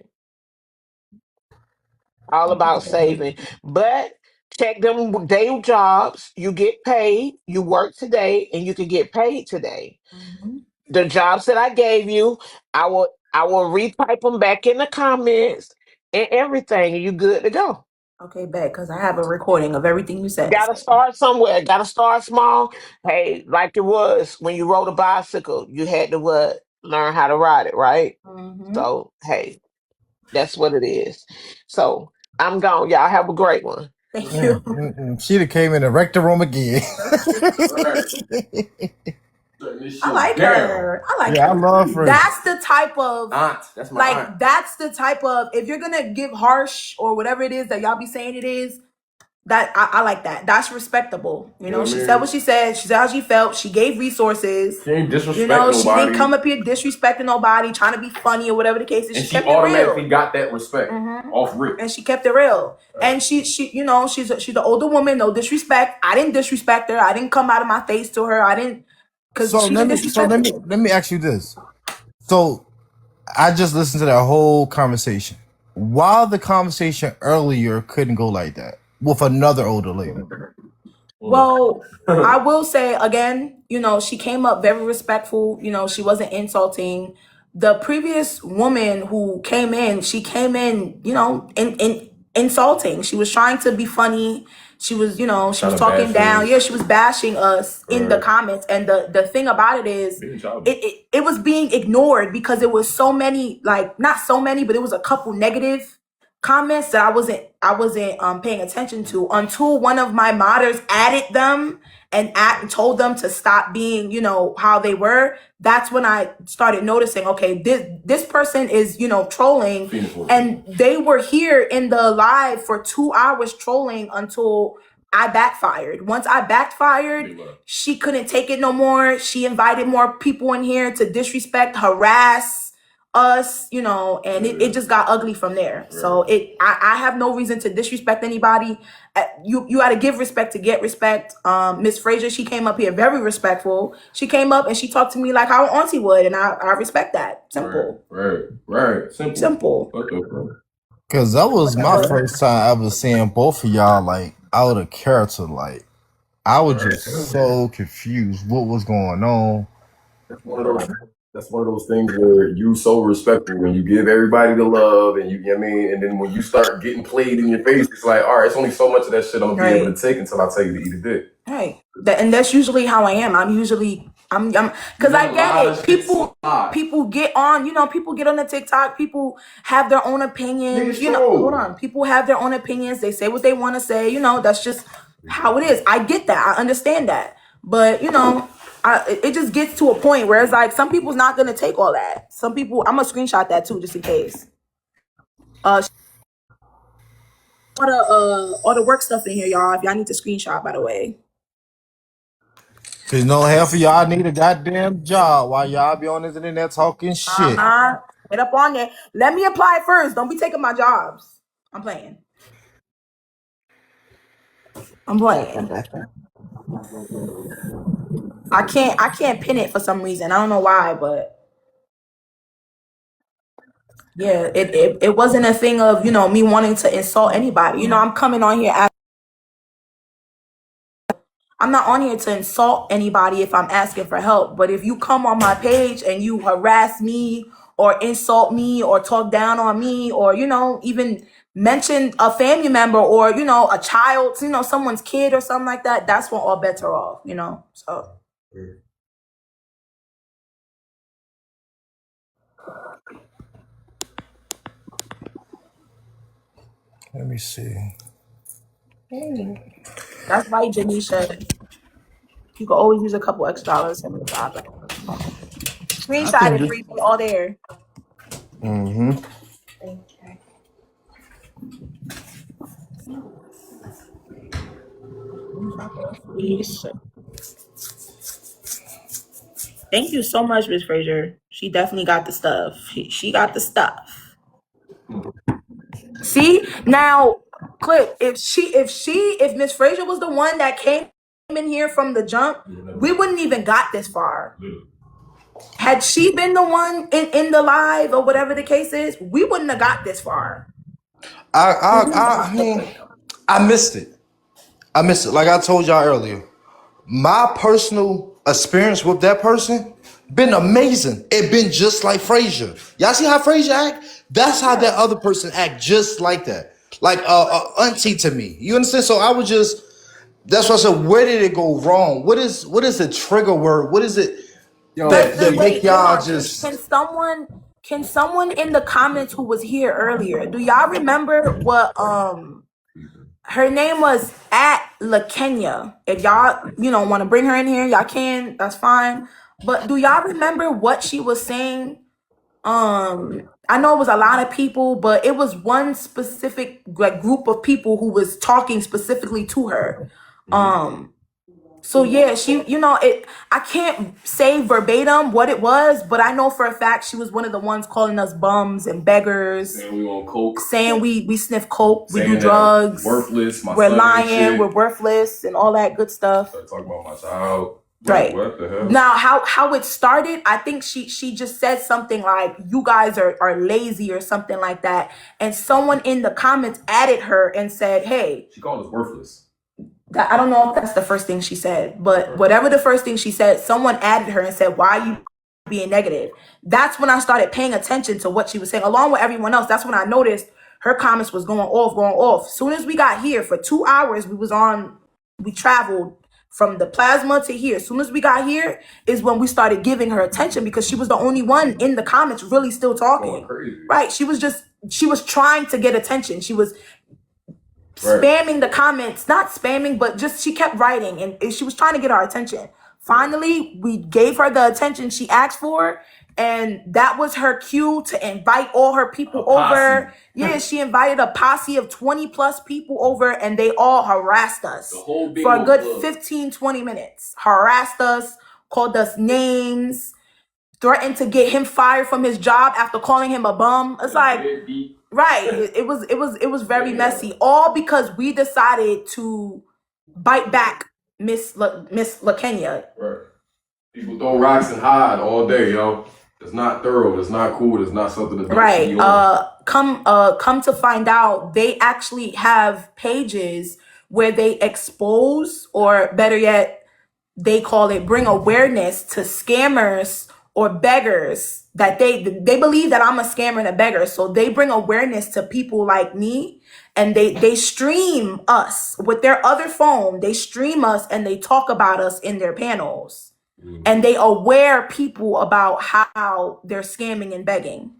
All about saving. But check them day jobs. You get paid. You work today, and you can get paid today.
Mhm.
The jobs that I gave you, I will retype them back in the comments and everything, and you good to go.
Okay, bet, because I have a recording of everything you said.
Gotta start somewhere. Gotta start small. Hey, like it was when you rode a bicycle, you had to what? Learn how to ride it, right?
Hmm.
So hey, that's what it is. So I'm gone. Y'all have a great one.
Thank you.
She'd have came in and wrecked the room again.
Right. Shutting this
I
shit
like
down.
her. I like
Yeah, I
her.
love Fraser.
That's the type of
Aunt. That's my
like
aunt.
that's the type of if you're gonna give harsh or whatever it is that y'all be saying it is, that I like that. That's respectable. You
You know
know,
what I
she
mean?
said what she said. She said how she felt. She gave resources.
She ain't
You
disrespect
know, she didn't
nobody.
come up here disrespecting nobody, trying to be funny or whatever the case is.
And
She
she
kept it
automatically
real.
got that respect off rip.
And she kept it real. And she, you know, she's an older woman. No disrespect. I didn't disrespect her. I didn't come out of my face to her. I didn't, because
So
she
let
didn't
me so
disrespect
let
me.
me let me ask you this. So I just listened to that whole conversation. Why the conversation earlier couldn't go like that with another older lady?
Well, I will say again, you know, she came up very respectful. You know, she wasn't insulting. The previous woman who came in, she came in, you know, in insulting. She was trying to be funny. She was, you know, she was
Trying to
talking
bash
down.
us.
Yeah, she was bashing us in the
Right.
comments. And the thing about it is,
Being childish.
it was being ignored because it was so many, like not so many, but it was a couple negative comments that I wasn't paying attention to until one of my modders added them and told them to stop being, you know, how they were. That's when I started noticing, okay, this person is, you know, trolling. And they were here in the live for 2 hours trolling until I backfired. Once I backfired, she couldn't take it no more. She invited more people in here to disrespect, harass us, you know, and it just got ugly from there. So I have no reason to disrespect anybody. You got to give respect to get respect. Miss Frazier, she came up here very respectful. She came up and she talked to me like how an auntie would, and I respect that. Simple.
Right.
Simple.
Cause that was my first time ever seeing both of y'all like out of character. Like I was just so confused what was going on.
That's one of those things where you so respectful when you give everybody the love and you know what I mean, and then when you start getting played in your face, it's like, all right, it's only so much of that shit I'm gonna be able to take until I tell you to eat a dick.
Right. And that's usually how I am. I'm because I get it. People get on, you know, people get on the TikTok, people have their own opinions. You know, hold on. People have their own opinions. They say what they want to say, you know, that's just how it is. I get that. I understand that. But, you know, it just gets to a point where it's like some people's not gonna take all that. Some people, I'm gonna screenshot that too, just in case. All the work stuff in here, y'all. If y'all need to screenshot, by the way.
Cause no half of y'all need a goddamn job while y'all be on this internet talking shit.
Get up on there. Let me apply first. Don't be taking my jobs. I'm playing. I'm playing. I can't pin it for some reason. I don't know why, but yeah, it wasn't a thing of, you know, me wanting to insult anybody. You know, I'm coming on here. I'm not on here to insult anybody if I'm asking for help. But if you come on my page and you harass me or insult me or talk down on me or, you know, even mention a family member or, you know, a child, you know, someone's kid or something like that, that's when all bets are off, you know? So.
Let me see.
That's right, Janisha. You can always use a couple extra dollars in the job.
I
Screenshot
think
it,
this.
free all there.
Mm-hmm.
Yes. Thank you so much, Miss Frazier. She definitely got the stuff. She got the stuff. See now. Clip, if Miss Frazier was the one that came in here from the jump, we wouldn't even got this far. Had she been the one in the live or whatever the case is, we wouldn't have got this far.
I mean, I missed it. I missed it. Like I told y'all earlier, my personal experience with that person been amazing. It been just like Frazier. Y'all see how Frazier act? That's how that other person act, just like that. Like auntie to me. You understand? So I was just. That's what I said. Where did it go wrong? What is the trigger word? What is it that make y'all just?
Can someone in the comments who was here earlier, do y'all remember what her name was at La Kenya? If y'all want to bring her in here, y'all can, that's fine. But do y'all remember what she was saying? I know it was a lot of people, but it was one specific group of people who was talking specifically to her. So yeah, she, I can't say verbatim what it was, but I know for a fact she was one of the ones calling us bums and beggars,
saying we on coke,
saying we sniff coke, we
saying
do drugs,
worthless, my
we're
son
lying, we're worthless, and all that good stuff.
Start talking about my child.
Right.
What the hell?
Now, how it started, I think she just said something like, you guys are lazy or something like that. And someone in the comments added her and said, hey.
She called us worthless.
I don't know if that's the first thing she said, but whatever the first thing she said, someone added her and said, why are you being negative? That's when I started paying attention to what she was saying, along with everyone else. That's when I noticed her comments was going off. As soon as we got here for 2 hours, we traveled from the plasma to here. As soon as we got here is when we started giving her attention, because she was the only one in the comments really still talking. Right. She was trying to get attention. She was spamming the comments, not spamming, but just she kept writing and she was trying to get our attention. Finally, we gave her the attention she asked for, and that was her cue to invite all her people over. Yeah, she invited a posse of 20 plus people over, and they all harassed us for a good 15-20 minutes. Harassed us, called us names, threatened to get him fired from his job after calling him a bum. It's like, right. It was very messy. All because we decided to bite back Miss La Kenya.
Right. People throw rocks and hide all day, yo. It's not thorough. It's not cool. It's not something to
right. Come to find out, they actually have pages where they expose, or better yet, they call it bring awareness to scammers or beggars that they believe that I'm a scammer and a beggar. So they bring awareness to people like me, and they stream us with their other phone. They stream us and they talk about us in their panels. And they aware people about how they're scamming and begging.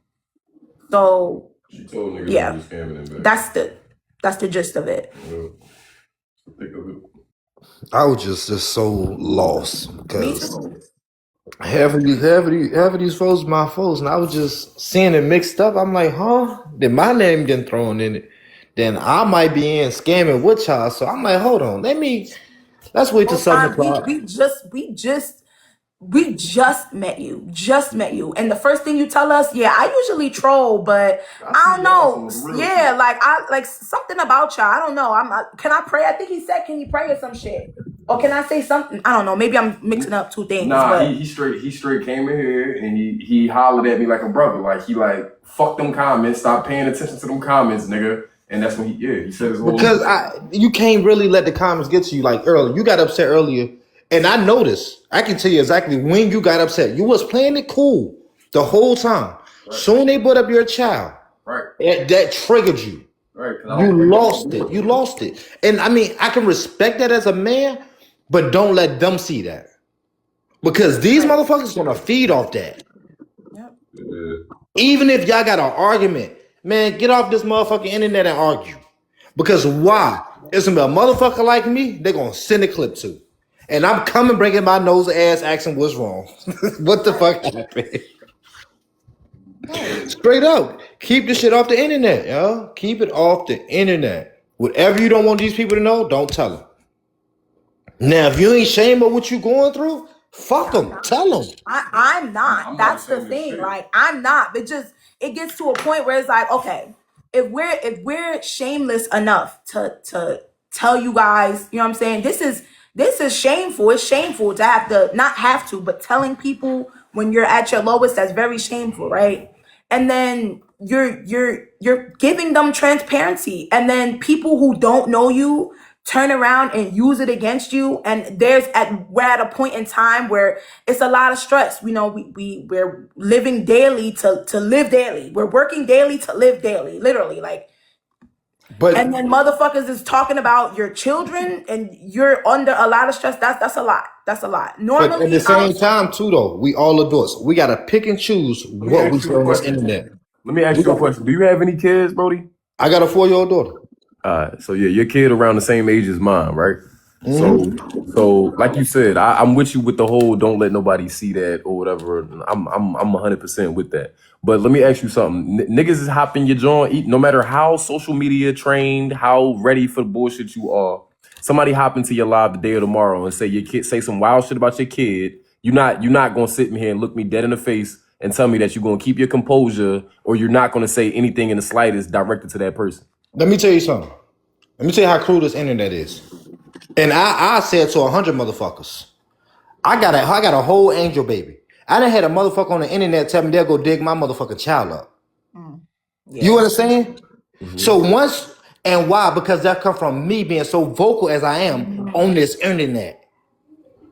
So
she told niggas
yeah,
scamming and begging.
That's the gist of it.
I was just so lost because half of these folks my folks, and I was just seeing it mixed up. I'm like, huh? Then my name getting thrown in it. Then I might be in scamming with y'all. So I'm like, hold on, let's wait till 7 o'clock.
We just met you. And the first thing you tell us, yeah, I usually troll, but I don't know. Yeah, like something about y'all. I don't know. Can I pray? I think he said, can you pray or some shit? Or can I say something? I don't know. Maybe I'm mixing up two things.
Nah, he straight came in here and he hollered at me like a brother. Like he fuck them comments, stop paying attention to them comments, nigga. And that's when he said his whole.
Because you can't really let the comments get to you like earlier. You got upset earlier. And I noticed, I can tell you exactly when you got upset. You was playing it cool the whole time. Right. Soon they brought up your child.
Right.
That triggered you.
Right.
You lost it. And I mean, I can respect that as a man, but don't let them see that. Because these motherfuckers gonna feed off that.
Yep.
Yeah.
Even if y'all got an argument, man, get off this motherfucking internet and argue. Because why? It's a motherfucker like me, they're gonna send a clip to. And I'm coming, bringing my nose ass, asking what's wrong. What the fuck happened? Straight up, keep this shit off the internet, yo. Keep it off the internet. Whatever you don't want these people to know, don't tell them. Now, if you ain't ashamed of what you going through, fuck them. Tell them.
I'm not. That's the thing. Like, I'm not. It gets to a point where it's like, okay, if we're shameless enough to tell you guys, you know what I'm saying, this is shameful. It's shameful to have to, not have to, but telling people when you're at your lowest, that's very shameful, right? And then you're giving them transparency, and then people who don't know you turn around and use it against you. And we're at a point in time where it's a lot of stress. We're living daily to live daily. We're working daily to live daily, literally. Like,
But
and then motherfuckers is talking about your children and you're under a lot of stress. That's a lot. That's a lot.
but at the
Normally,
same time too though, we all adults. We gotta pick and choose
Let me
what we
ask
say
you a
on this
question.
internet.
Let me ask you a question. Do you have any kids, Brody?
I got a 4-year-old daughter.
So yeah, your kid around the same age as mine, right?
Mm-hmm.
So like you said, I'm with you with the whole don't let nobody see that or whatever. I'm 100% with that. But let me ask you something. Niggas is hopping your joint, no matter how social media trained, how ready for the bullshit you are. Somebody hop into your live today or tomorrow and say your kid, say some wild shit about your kid. You're not gonna sit in here and look me dead in the face and tell me that you're gonna keep your composure, or you're not gonna say anything in the slightest directed to that person.
Let me tell you something. Let me tell you how cruel this internet is. And I said to 100 motherfuckers, I got a whole angel baby. I done had a motherfucker on the internet tell me they'll go dig my motherfucking child up. You
yeah.
understand? So once, and why? Because that come from me being so vocal as I am on this internet.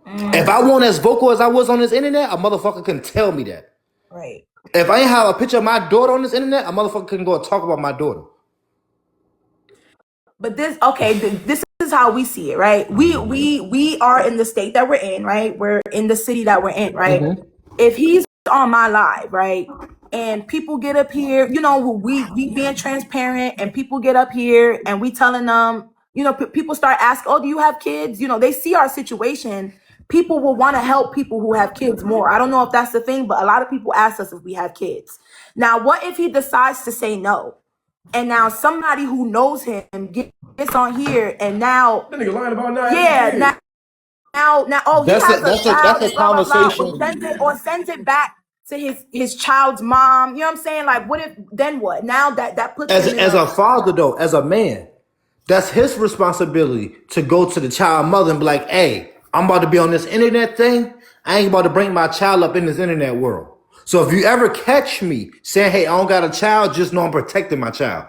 If I wasn't as vocal as I was on this internet, a motherfucker can tell me that.
Right.
If I ain't have a picture of my daughter on this internet, a motherfucker couldn't go and talk about my daughter.
But this is how we see it, right? We are in the state that we're in, right? We're in the city that we're in, right? If he's on my live, right, and people get up here, we being transparent, and people get up here and we telling them, people start asking, oh, do you have kids? They see our situation. People will want to help people who have kids more. I don't know if that's the thing, but a lot of people ask us if we have kids. Now, what if he decides to say no? And now somebody who knows him gets on here, and now,
That nigga lying about not having
yeah,
kids.
now, oh, he
That's
has a child,
that's a
and blah blah blah,
conversation.
or sends it back to his child's mom. You know what I'm saying? Like, what if then what? Now that puts
As
him in
as a father though, as a man, that's his responsibility to go to the child mother and be like, hey, I'm about to be on this internet thing. I ain't about to bring my child up in this internet world. So if you ever catch me saying, hey, I don't got a child, just know I'm protecting my child.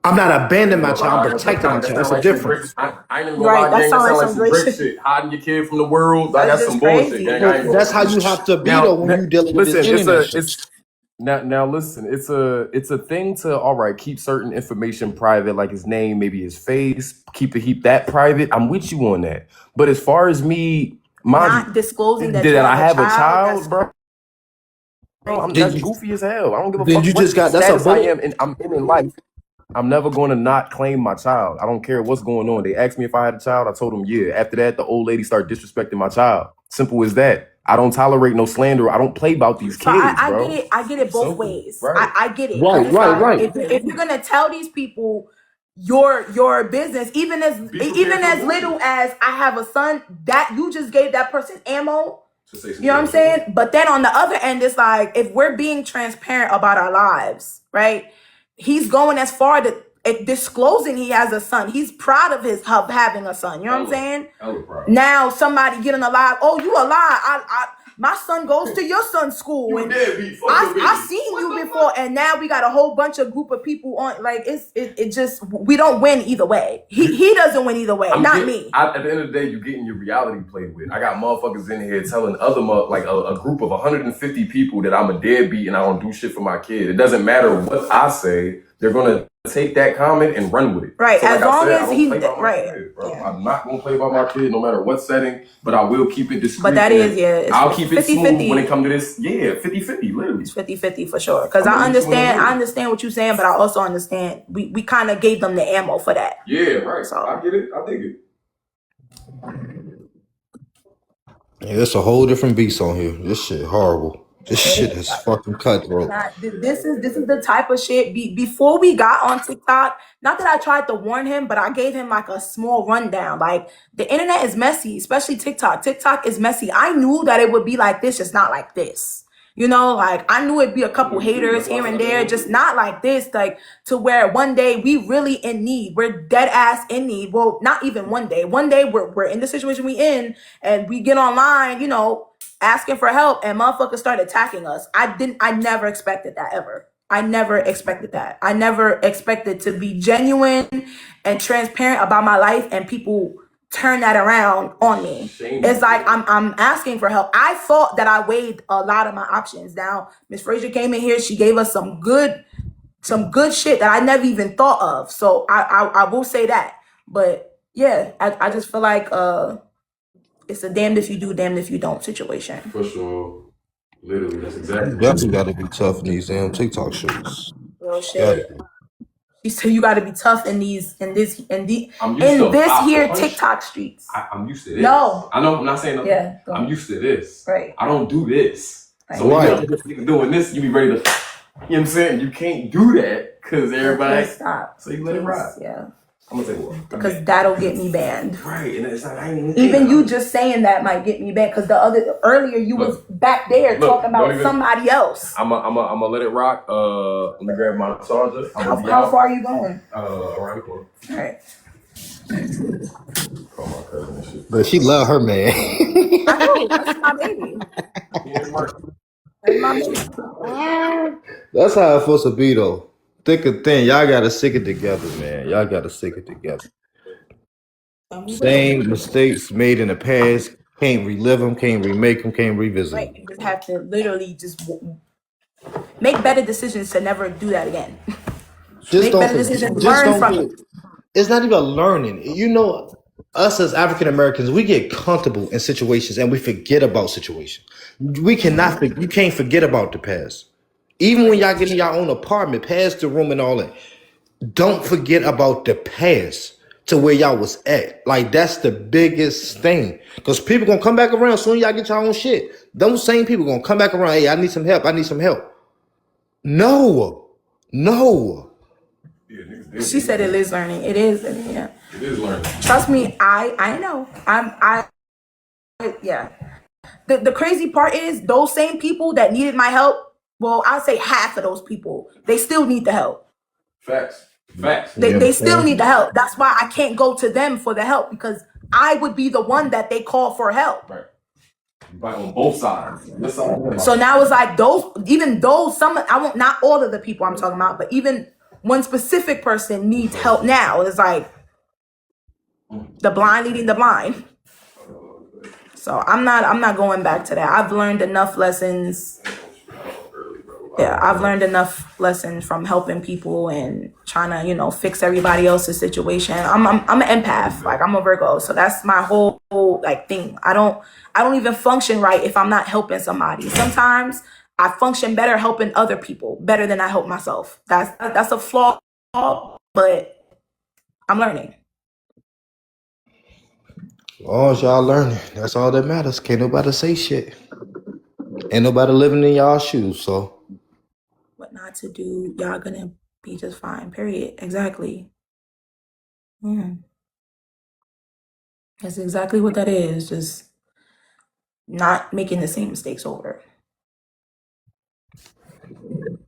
I'm not abandoning my child, I'm protecting my child. It's a difference.
I ain't even gonna
right.
lie,
That
gang. That
sounds like
sound like
some
some
great
Drake
shit.
shit. Hiding your kid from the world. Like,
That's
that's
just
some bullshit,
crazy.
gang. I
So
ain't gonna
that's
lie.
how you have to be
Now,
though when you dealing with this
listen,
internet shit.
it's now listen, it's a thing to, all right, keep certain information private, like his name, maybe his face, keep that private. I'm with you on that. But as far as me, mind
Not disclosing
you,
that you
that I
have a
have a
child. That's
child, bro.
crazy.
Did
That's
you
goofy as hell. I don't give a
did
fuck
you
what
just got that's a
status I
bullet?
am, and I'm in life. I'm never going to not claim my child. I don't care what's going on. They asked me if I had a child. I told them, yeah. After that, the old lady started disrespecting my child. Simple as that. I don't tolerate no slander. I don't play about these
So I,
kids,
I get
bro.
it. I get it both
Simple,
ways.
right?
I get it because
Right,
it's
right,
like
right.
if you're gonna tell these people your business, even as
Be prepared for the
little
bullshit.
as I have a son, that you just gave that person ammo.
To say some
You know what I'm
crazy shit.
saying? But then on the other end, it's like if we're being transparent about our lives, right? He's going as far to disclosing he has a son. He's proud of having a son. You know what I'm saying?
Hella proud.
Now somebody getting alive. Oh, you alive? My son goes to your son's school,
You a
and
deadbeat. Fuck your
I
baby.
seen
What
you
the
before, and now we got a whole bunch of group of people on. Like it just we don't win either way. He doesn't win either way, not me.
At the end of the day, you're getting your reality played with. I got motherfuckers in here telling other like a group of 150 people that I'm a deadbeat and I don't do shit for my kid. It doesn't matter what I say. They're gonna take that comment and run with it.
Right.
So like
As long as
I don't
he
play about my
right.
kid, bro.
Yeah.
I'm not gonna play about my kid no matter what setting, but I will keep it discreet.
But that is, yeah, it's
I'll keep it
50-50.
smooth when it comes to this. Yeah, 50-50, literally.
It's 50-50 for sure. Because
I'm
I
gonna meet you in the middle.
understand what you're saying, but I also understand we kind of gave them the ammo for that.
Yeah, right.
So
I get it. I dig it.
Yeah, it's a whole different beast on here. This shit horrible. This shit is fucking cutthroat.
this is the type of shit. Before we got on TikTok, not that I tried to warn him, but I gave him like a small rundown. Like the internet is messy, especially TikTok. TikTok is messy. I knew that it would be like this, just not like this. You know, like I knew it'd be a couple haters here and there, just not like this, like to where one day we really in need. We're dead ass in need. Well, not even one day. One day we're in the situation we in and we get online, you know, asking for help and motherfuckers start attacking us. I never expected that ever. I never expected that. I never expected to be genuine and transparent about my life and people turn that around on me. It's like I'm asking for help. I thought that I weighed a lot of my options. Now, Miss Frazier came in here, she gave us some good shit that I never even thought of. So I will say that. But yeah, I just feel like it's a damned if you do, damned if you don't situation.
For sure. Literally, that's exactly
You
what it
definitely
is.
got to be tough in these damn TikTok shows.
Real
Gotta
shit.
be.
She said you gotta be tough in these
I'm used
in
to
this
pop
here
punch.
TikTok streets.
I'm used to this.
No.
I know I'm not saying nothing.
Yeah. Go.
I'm used to this.
Right.
I don't do this.
Right.
So when
Right.
you're doing this, you be ready to, you know what I'm saying? You can't do that because everybody,
Please stop.
so you let it ride.
Yeah.
I'm gonna say what?
Because that'll get me banned.
Right, and it's like I ain't
Even you just saying that might get me banned. Because earlier you was back there talking about somebody else.
I'm gonna let it rock. Let me grab my charger.
How far are you going?
Around the corner.
All right.
Call my cousin and shit.
But she love her man.
I know. That's my baby. That's my baby.
That's how it's supposed to be, though. Thick and thin, y'all gotta stick it together, man. Y'all gotta stick it together. Same mistakes made in the past, can't relive them, can't remake them, can't revisit them.
Right. You just have to literally just make better decisions to never do that again.
Just
Make
don't,
better decisions.
just
Learn
don't
from
get.
it.
It's not even learning. You know, us as African Americans, we get comfortable in situations and we forget about situations. We cannot. You can't forget about the past. Even when y'all get in your own apartment, past the room and all that, don't forget about the past to where y'all was at. Like that's the biggest thing. Because people gonna come back around soon. Y'all get your own shit. Those same people gonna come back around. Hey, I need some help. I need some help. No.
She said it is learning. It is. Yeah.
It is learning.
Trust me. I know. Yeah. The crazy part is those same people that needed my help. Well, I'd say half of those people, they still need the help.
Facts.
They still need the help. That's why I can't go to them for the help because I would be the one that they call for help.
Right. Right on both sides.
So now it's like some I won't not all of the people I'm talking about, but even one specific person needs help now. It's like the blind leading the blind. So I'm not going back to that. I've learned enough lessons. Yeah, I've learned enough lessons from helping people and trying to, fix everybody else's situation. I'm an empath, like I'm a Virgo, so that's my whole like thing. I don't even function right if I'm not helping somebody. Sometimes I function better helping other people better than I help myself. That's a flaw, but I'm learning.
As long as y'all learning, that's all that matters. Can't nobody say shit. Ain't nobody living in y'all shoes, so.
What not to do, y'all gonna be just fine, period. Exactly. That's exactly what that is. Just not making the same mistakes over.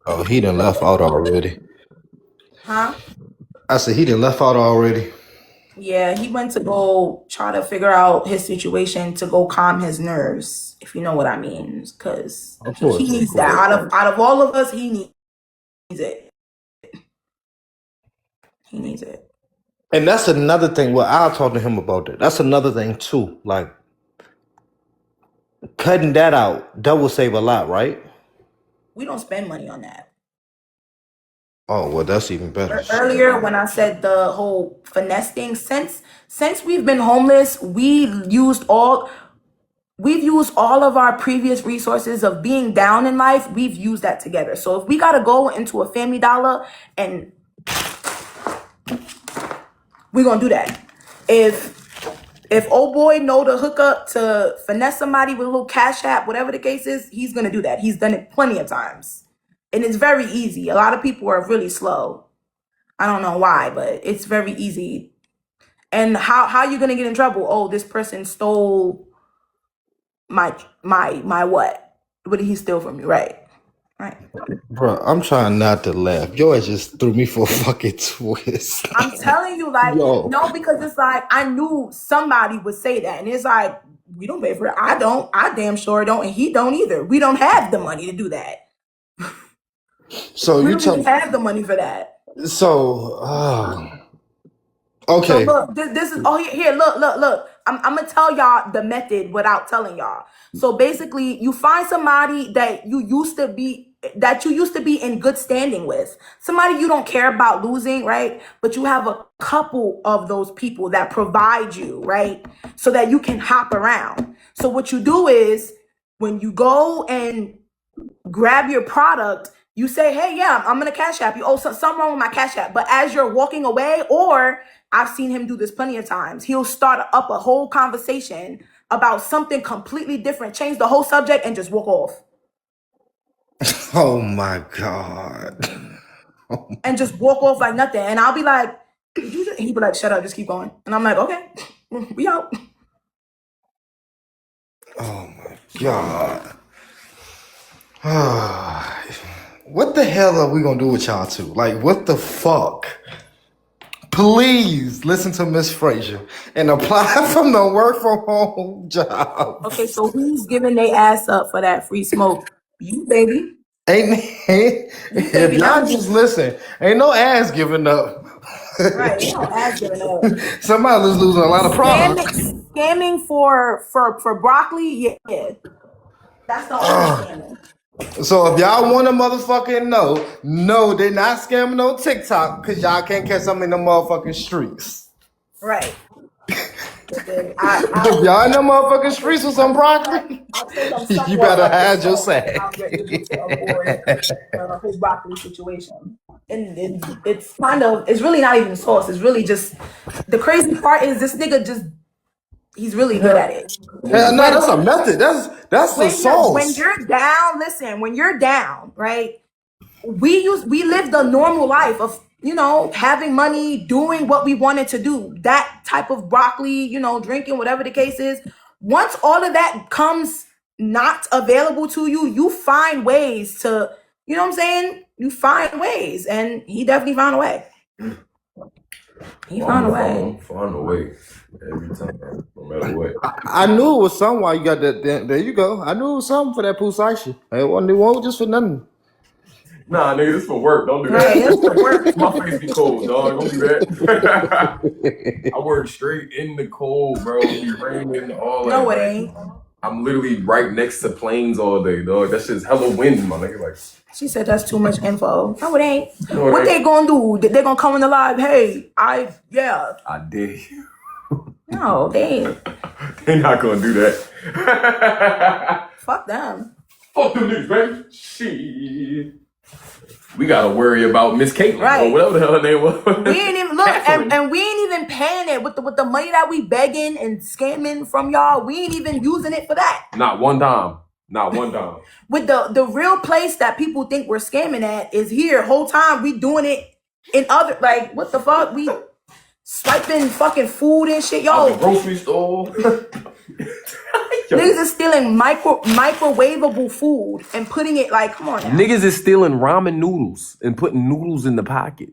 Oh, he done left out already.
Huh?
I said he done left out already.
Yeah, he went to go try to figure out his situation to go calm his nerves, if you know what I mean. Because
Of course,
he needs
of course.
that. Out of all of us, he needs it. He needs it.
And that's another thing. Well, I'll talk to him about that. That's another thing too. Like cutting that out, that will save a lot, right?
We don't spend money on that.
Oh, well, that's even better.
Earlier, when I said the whole finesse thing, since we've been homeless, we've used all of our previous resources of being down in life. We've used that together. So if we got to go into a Family Dollar and we're going to do that. If old boy know the hookup to finesse somebody with a little cash app, whatever the case is, he's going to do that. He's done it plenty of times. And it's very easy. A lot of people are really slow. I don't know why, but it's very easy. And how you going to get in trouble? Oh, this person stole my what? What did he steal from you? Right.
Bro, I'm trying not to laugh. Yo, it just threw me for a fucking twist.
I'm telling you, like,
Yo.
no, because it's like I knew somebody would say that, and it's like we don't pay for it. I don't. I damn sure don't, and he don't either. We don't have the money to do that.
So
We
you
don't even
tell
have the money for that.
so
So
okay.
look, this is here. Look. I'm gonna tell y'all the method without telling y'all. So basically, you find somebody that you used to be in good standing with, somebody you don't care about losing, right? But you have a couple of those people that provide you, right, so that you can hop around. So what you do is when you go and grab your product, you say, hey, yeah, I'm gonna cash app you. Oh, something wrong with my cash app. But as you're walking away, or I've seen him do this plenty of times, he'll start up a whole conversation about something completely different, change the whole subject, and just walk off.
Oh my God.
And just walk off like nothing. And I'll be like, did you just? And he'd be like, shut up, just keep going. And I'm like, okay, we out.
Oh my God. What the hell are we gonna do with y'all two? Like, what the fuck? Please listen to Miss Frazier and apply from the work from home job.
Okay, so who's giving their ass up for that free smoke? You, baby.
If
Baby,
y'all
not me.
just listen, ain't no ass giving up.
Right, ain't no ass giving up.
Somebody's losing a lot of product.
Scamming for broccoli, yeah. That's the only scamming.
So if y'all want to motherfucking know, no, they not scamming on TikTok because y'all can't catch them in the motherfucking streets.
Right. Listen,
If y'all in the motherfucking streets with some broccoli,
I'll take them
you
somewhat
better
of the
hide your
salt, and I'll
sack.
get able to avoid the whole broccoli situation. And it's kind of, it's really not even sauce. It's really just, the crazy part is this nigga just, he's really good at it.
Yeah, no, that's a method. That's the
When
sauce.
you're down, listen, when you're down, right? We live the normal life of, having money, doing what we wanted to do, that type of broccoli, drinking, whatever the case is. Once all of that comes not available to you, you find ways to, you know what I'm saying? You find ways, and he definitely found a way. He found a way.
Find a way every time, no matter what.
I knew it was something while you got that. There you go. I knew it was something for that Pusaishi. It wasn't just for nothing.
Nah, nigga, this for work. Don't do
Right,
that.
it's the work.
My face be cold, dog. Don't do that. I work straight in the cold, bro. It be raining, all that.
No, it ain't.
I'm literally right next to planes all day, dog. That shit's hella windy, my nigga. Like,
She said that's too much info. No, it ain't.
no, it
What
ain't.
they gonna do? They gonna come in the live? Hey,
I dare you.
No, they ain't.
They not gonna do that.
Fuck them.
Fuck them niggas, baby. Shit. We gotta worry about Miss Caitlin,
Right.
or whatever the hell her name was.
We ain't even look,
Catherine.
and we ain't even paying it with the money that we begging and scamming from y'all. We ain't even using it for that.
Not one time. Not one time.
With the real place that people think we're scamming at is here. Whole time we doing it in other, like, what the fuck? We swiping fucking food and shit,
Out
yo.
the grocery store.
Niggas is stealing microwavable food and putting it, like, come on now.
Niggas is stealing ramen noodles and putting noodles in the pocket.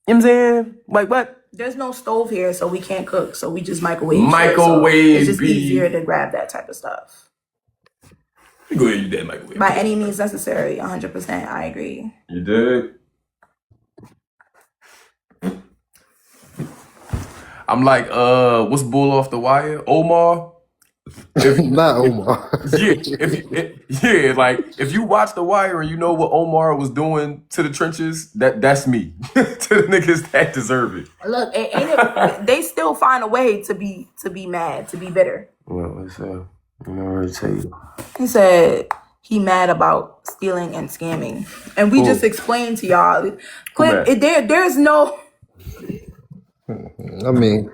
You know what I'm saying? Like what?
There's no stove here, so we can't cook. So we just microwave. shit, so
Microwave,
it's just
B.
easier to grab that type of stuff.
You go ahead and use that microwave.
By any means necessary, 100%. I agree.
You did? I'm like, what's bull off the wire? Omar?
Not Omar.
If you watch The Wire and you know what Omar was doing to the trenches, that's me. To the niggas that deserve it.
Look, they still find a way to be mad, to be bitter.
Well, it's you know what I tell you.
He said he mad about stealing and scamming, and we just explained to y'all. Clip, there's no.
I mean,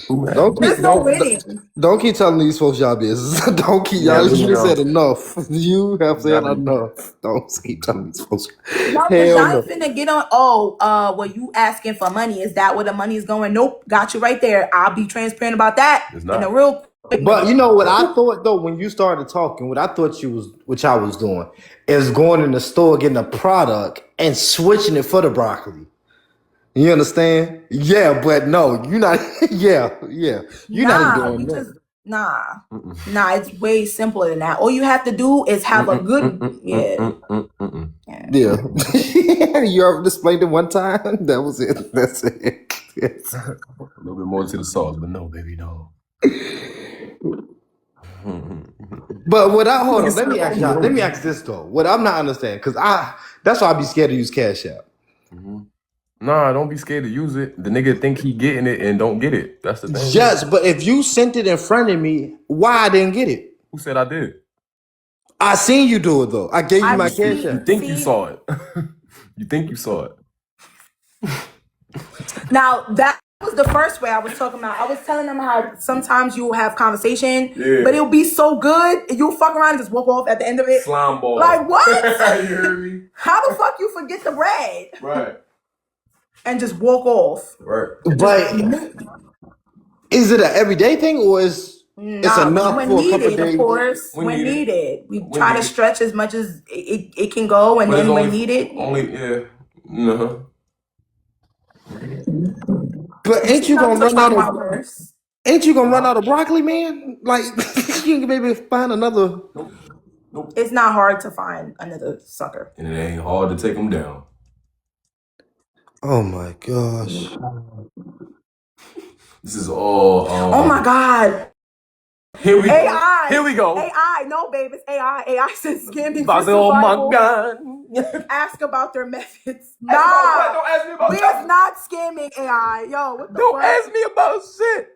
don't keep telling these folks y'all business. Don't keep y'all. You said enough. You have said enough. Don't keep telling these folks.
Y'all ain't finna get on. Well, you asking for money? Is that where the money is going? Nope, got you right there. I'll be transparent about that in a real
But you know what I thought though when you started talking, what I thought what y'all was doing is going in the store getting a product and switching it for the broccoli. You understand? Yeah, but no, you're not. Yeah. You're not even
Nah,
doing
we
that.
just nah. It's way simpler than that. All you have to do is have a good yeah.
Yeah. You ever displayed it one time? That was it. That's it.
A little bit more to the sauce, but no, baby, no.
But what I hold
Nigga
on, let
said,
me
oh
ask y'all.
no.
Let me ask this though. What I'm not understanding, because that's why I be scared to use Cash App.
Nah, don't be scared to use it. The nigga think he getting it and don't get it. That's the thing.
Yes, but if you sent it in front of me, why I didn't get it?
Who said I did?
I seen you do it though. I gave you
I
my
just
Cash
You
App.
think you saw it. You think you saw it.
Now that was the first way I was talking about. I was telling them how sometimes you will have conversation, but it'll be so good, you'll fuck around and just walk off at the end of it.
Slime ball.
Like what?
You heard me?
How the fuck you forget the bread
Right.
and just walk off?
Right.
But is it an everyday thing or it's
Nah,
enough
when
for a couple
needed, of
days?
course.
When
When
needed.
needed. We
When
try to
needed.
stretch as much as it can go, and
But it's
then when
only
needed.
only yeah. No.
But ain't
It's
you
enough
gonna
to
run out
find my
of
purse.
broccoli, man? Like you can maybe find another.
Nope.
It's not hard to find another sucker.
And it ain't hard to take them down.
Oh my gosh.
This is all
Oh my God.
Here we
AI.
Here we go.
AI. No, babe, it's AI. AI says scamming
I
for
said, oh
survival.
my God.
Ask about their methods.
Nah.
Nah.
Don't ask me about
We're not scamming AI. Yo, what the
Don't
fuck?
ask me about shit.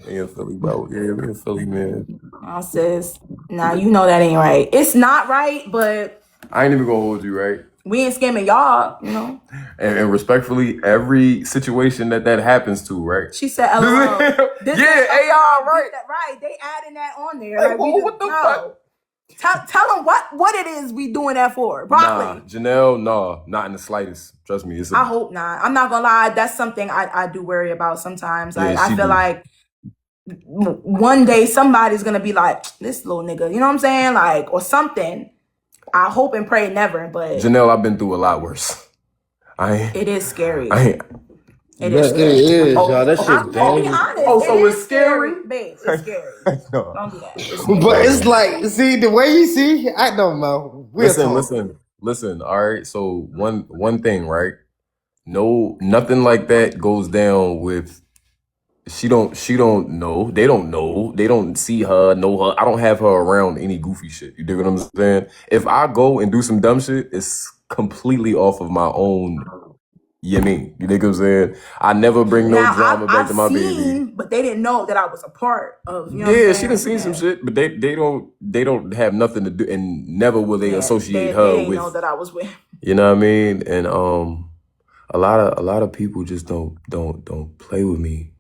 We in Philly, bro. Yeah, we in Philly, man.
Oh, sis. Nah, you know that ain't right. It's not right, but
I ain't even gonna hold you, right?
we ain't scamming y'all, you know?
And respectfully, every situation that happens to, right?
She said, LOL.
Yeah, AI, right?
Right. They adding that on there.
Like,
Like,
whoa,
we
what
just,
the fuck?
Tell them what it is we doing that for. Broccoli.
Nah, Janelle, nah, not in the slightest. Trust me.
I hope not. I'm not gonna lie. That's something I do worry about sometimes. Like,
Yeah,
I
she
feel
do.
like one day somebody's gonna be like, this little nigga, you know what I'm saying? Like, or something. I hope and pray never, but
Janelle, I've been through a lot worse.
it is scary.
I ain't.
It is
It
scary.
is, y'all. That shit
I'll be
dangerous.
honest.
Oh, so
it
it's
is scary,
scary?
babe. It's scary.
No.
Don't do that. It's scary.
But it's like, see, the way you see, I don't know.
Listen. All right. So one thing, right? No, nothing like that goes down with. She don't know. They don't know. They don't see her, know her. I don't have her around any goofy shit. You dig what I'm saying? If I go and do some dumb shit, it's completely off of my own. You mean? You dig what I'm saying? I never bring no
Now,
drama back
I've
to my
seen,
baby.
but they didn't know that I was a part of, you know what I'm
Yeah,
saying?
she done seen some shit, but they don't have nothing to do, and never will they associate
They
her
didn't know
with.
that I was with.
You know what I mean? And a lot of people just don't play with me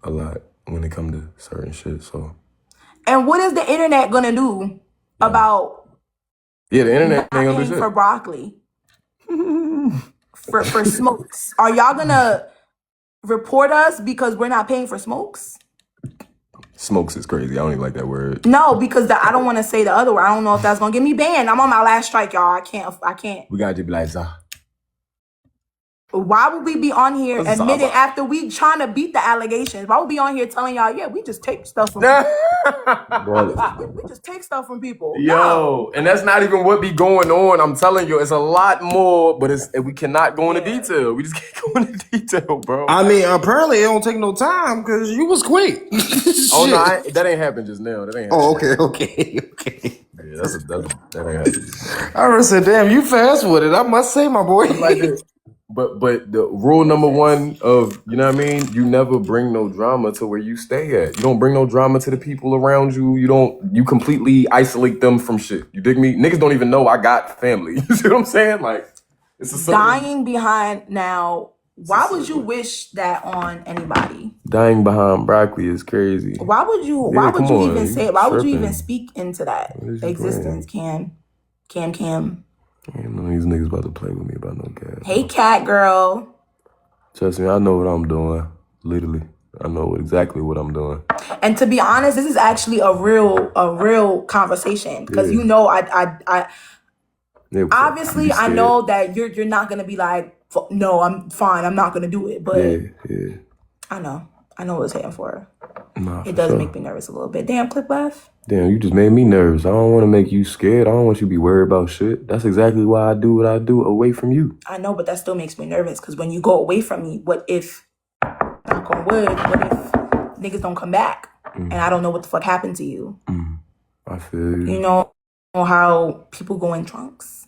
a lot when it comes to certain shit. So
And what is the internet gonna do about
yeah, the internet
not
ain't gonna do
paying
shit.
for broccoli for smokes? Are y'all gonna report us because we're not paying for smokes?
Smokes is crazy. I don't even like that word.
No, because I don't want to say the other word. I don't know if that's gonna get me banned. I'm on my last strike, y'all. I can't.
We gotta just be like, Zah.
Why would we be on here
Zaza.
admitting after we trying to beat the allegations? Why would we be on here telling y'all, yeah, we just take stuff from people. We just take stuff from people.
Yo,
No.
and that's not even what be going on. I'm telling you, it's a lot more, but we cannot go into detail. We just can't go into detail, bro.
I mean, apparently it don't take no time because you was quick.
Oh no, that ain't happened just now. That ain't happened.
Oh, okay.
Yeah, that ain't happened.
I said, damn, you fast with it. I must say, my boy.
Like that. But the rule number one of, you know what I mean? You never bring no drama to where you stay at. You don't bring no drama to the people around you. You completely isolate them from shit. You dig me? Niggas don't even know I got family. You see what I'm saying? Like, it's a certain...
Dying behind now. Why would you wish that on anybody?
Dying behind broccoli is crazy.
Why would you even say it? Why would you even speak into that existence, Cam?
I know these niggas about to play with me about no gas.
Hey, cat girl.
Trust me, I know what I'm doing. Literally. I know exactly what I'm doing.
And to be honest, this is actually a real conversation because
Yeah. Yeah,
obviously
be
I
scared.
know that you're not gonna be like, no, I'm fine, I'm not gonna do it. But
Yeah.
I know what it's hitting for.
Nah,
It
for
does
sure.
make me nervous a little bit. Damn, click left.
Damn, you just made me nervous. I don't want to make you scared. I don't want you to be worried about shit. That's exactly why I do what I do away from you.
I know, but that still makes me nervous because when you go away from me, what if, knock on wood, what if niggas don't come back and I don't know what the fuck happened to you?
I feel you.
You know how people go in trunks.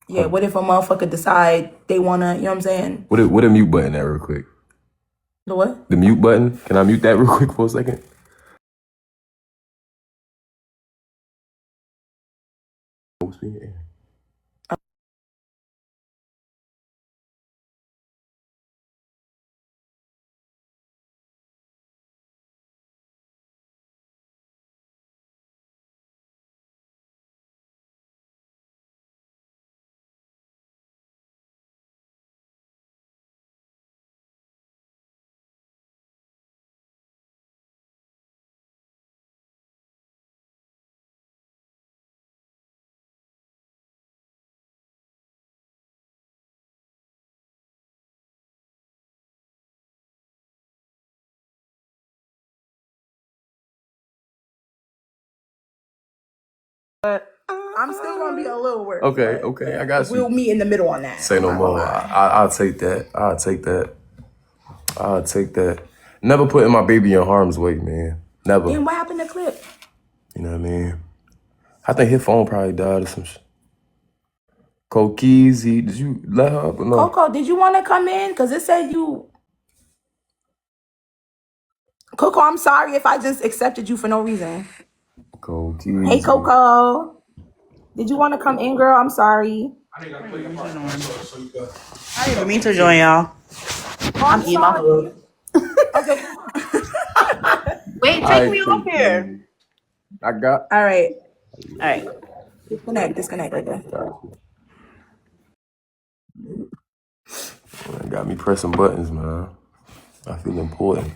Yeah, what if a motherfucker decide they wanna, you know what I'm saying?
What a mute button that real quick.
The what?
The mute button. Can I mute that real quick for a second?
I'm still gonna be a little worried.
Okay, I got you.
We'll meet in the middle on that.
Say no more. I'll take that. I'll take that. Never putting my baby in harm's way, man. Never.
Then what happened to Clip?
You know what I mean? I think his phone probably died or some shit. Cokeys, did you let her up or no?
Coco, did you want to come in? Because it said you... Coco, I'm sorry if I just accepted you for no reason.
Cokeys.
Hey, Coco. Did you want to come in, girl? I'm sorry.
I didn't even mean to join y'all. I'm eating my food.
Okay.
Wait, take me off here.
I got.
All right.
All right.
Disconnect right there.
Got me pressing buttons, man. I feel important.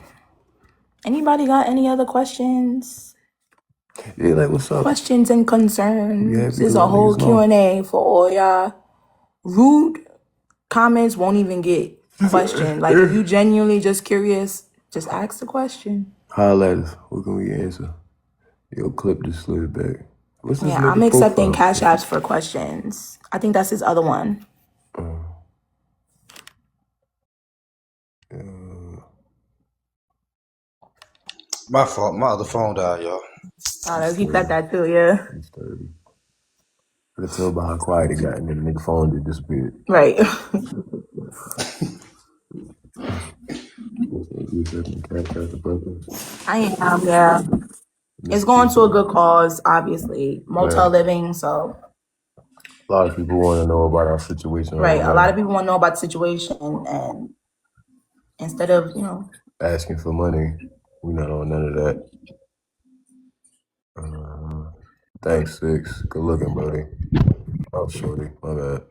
Anybody got any other questions?
Yeah, like what's up?
Questions and concerns.
Yeah,
There's a whole Q&A for all y'all. Rude comments won't even get questioned. Like, if you genuinely just curious, just ask the question.
Holla at us. What can we answer? Yo, Clip just slid back. What's this?
Yeah, I'm accepting Cash Apps for questions. I think that's his other one.
My fault. My other phone died, y'all.
Oh, he said that too, yeah.
It's 30. I could tell by how quiet it got, and then the nigga phone just disappeared.
Right. I am, yeah. It's going to a good cause, obviously. Motel living, so.
A lot of people want to know about our situation.
Right. A lot of people want to know about the situation, and instead of,
asking for money, we not on none of that. Thanks, Six. Good looking, buddy. Oh, shorty. My bad.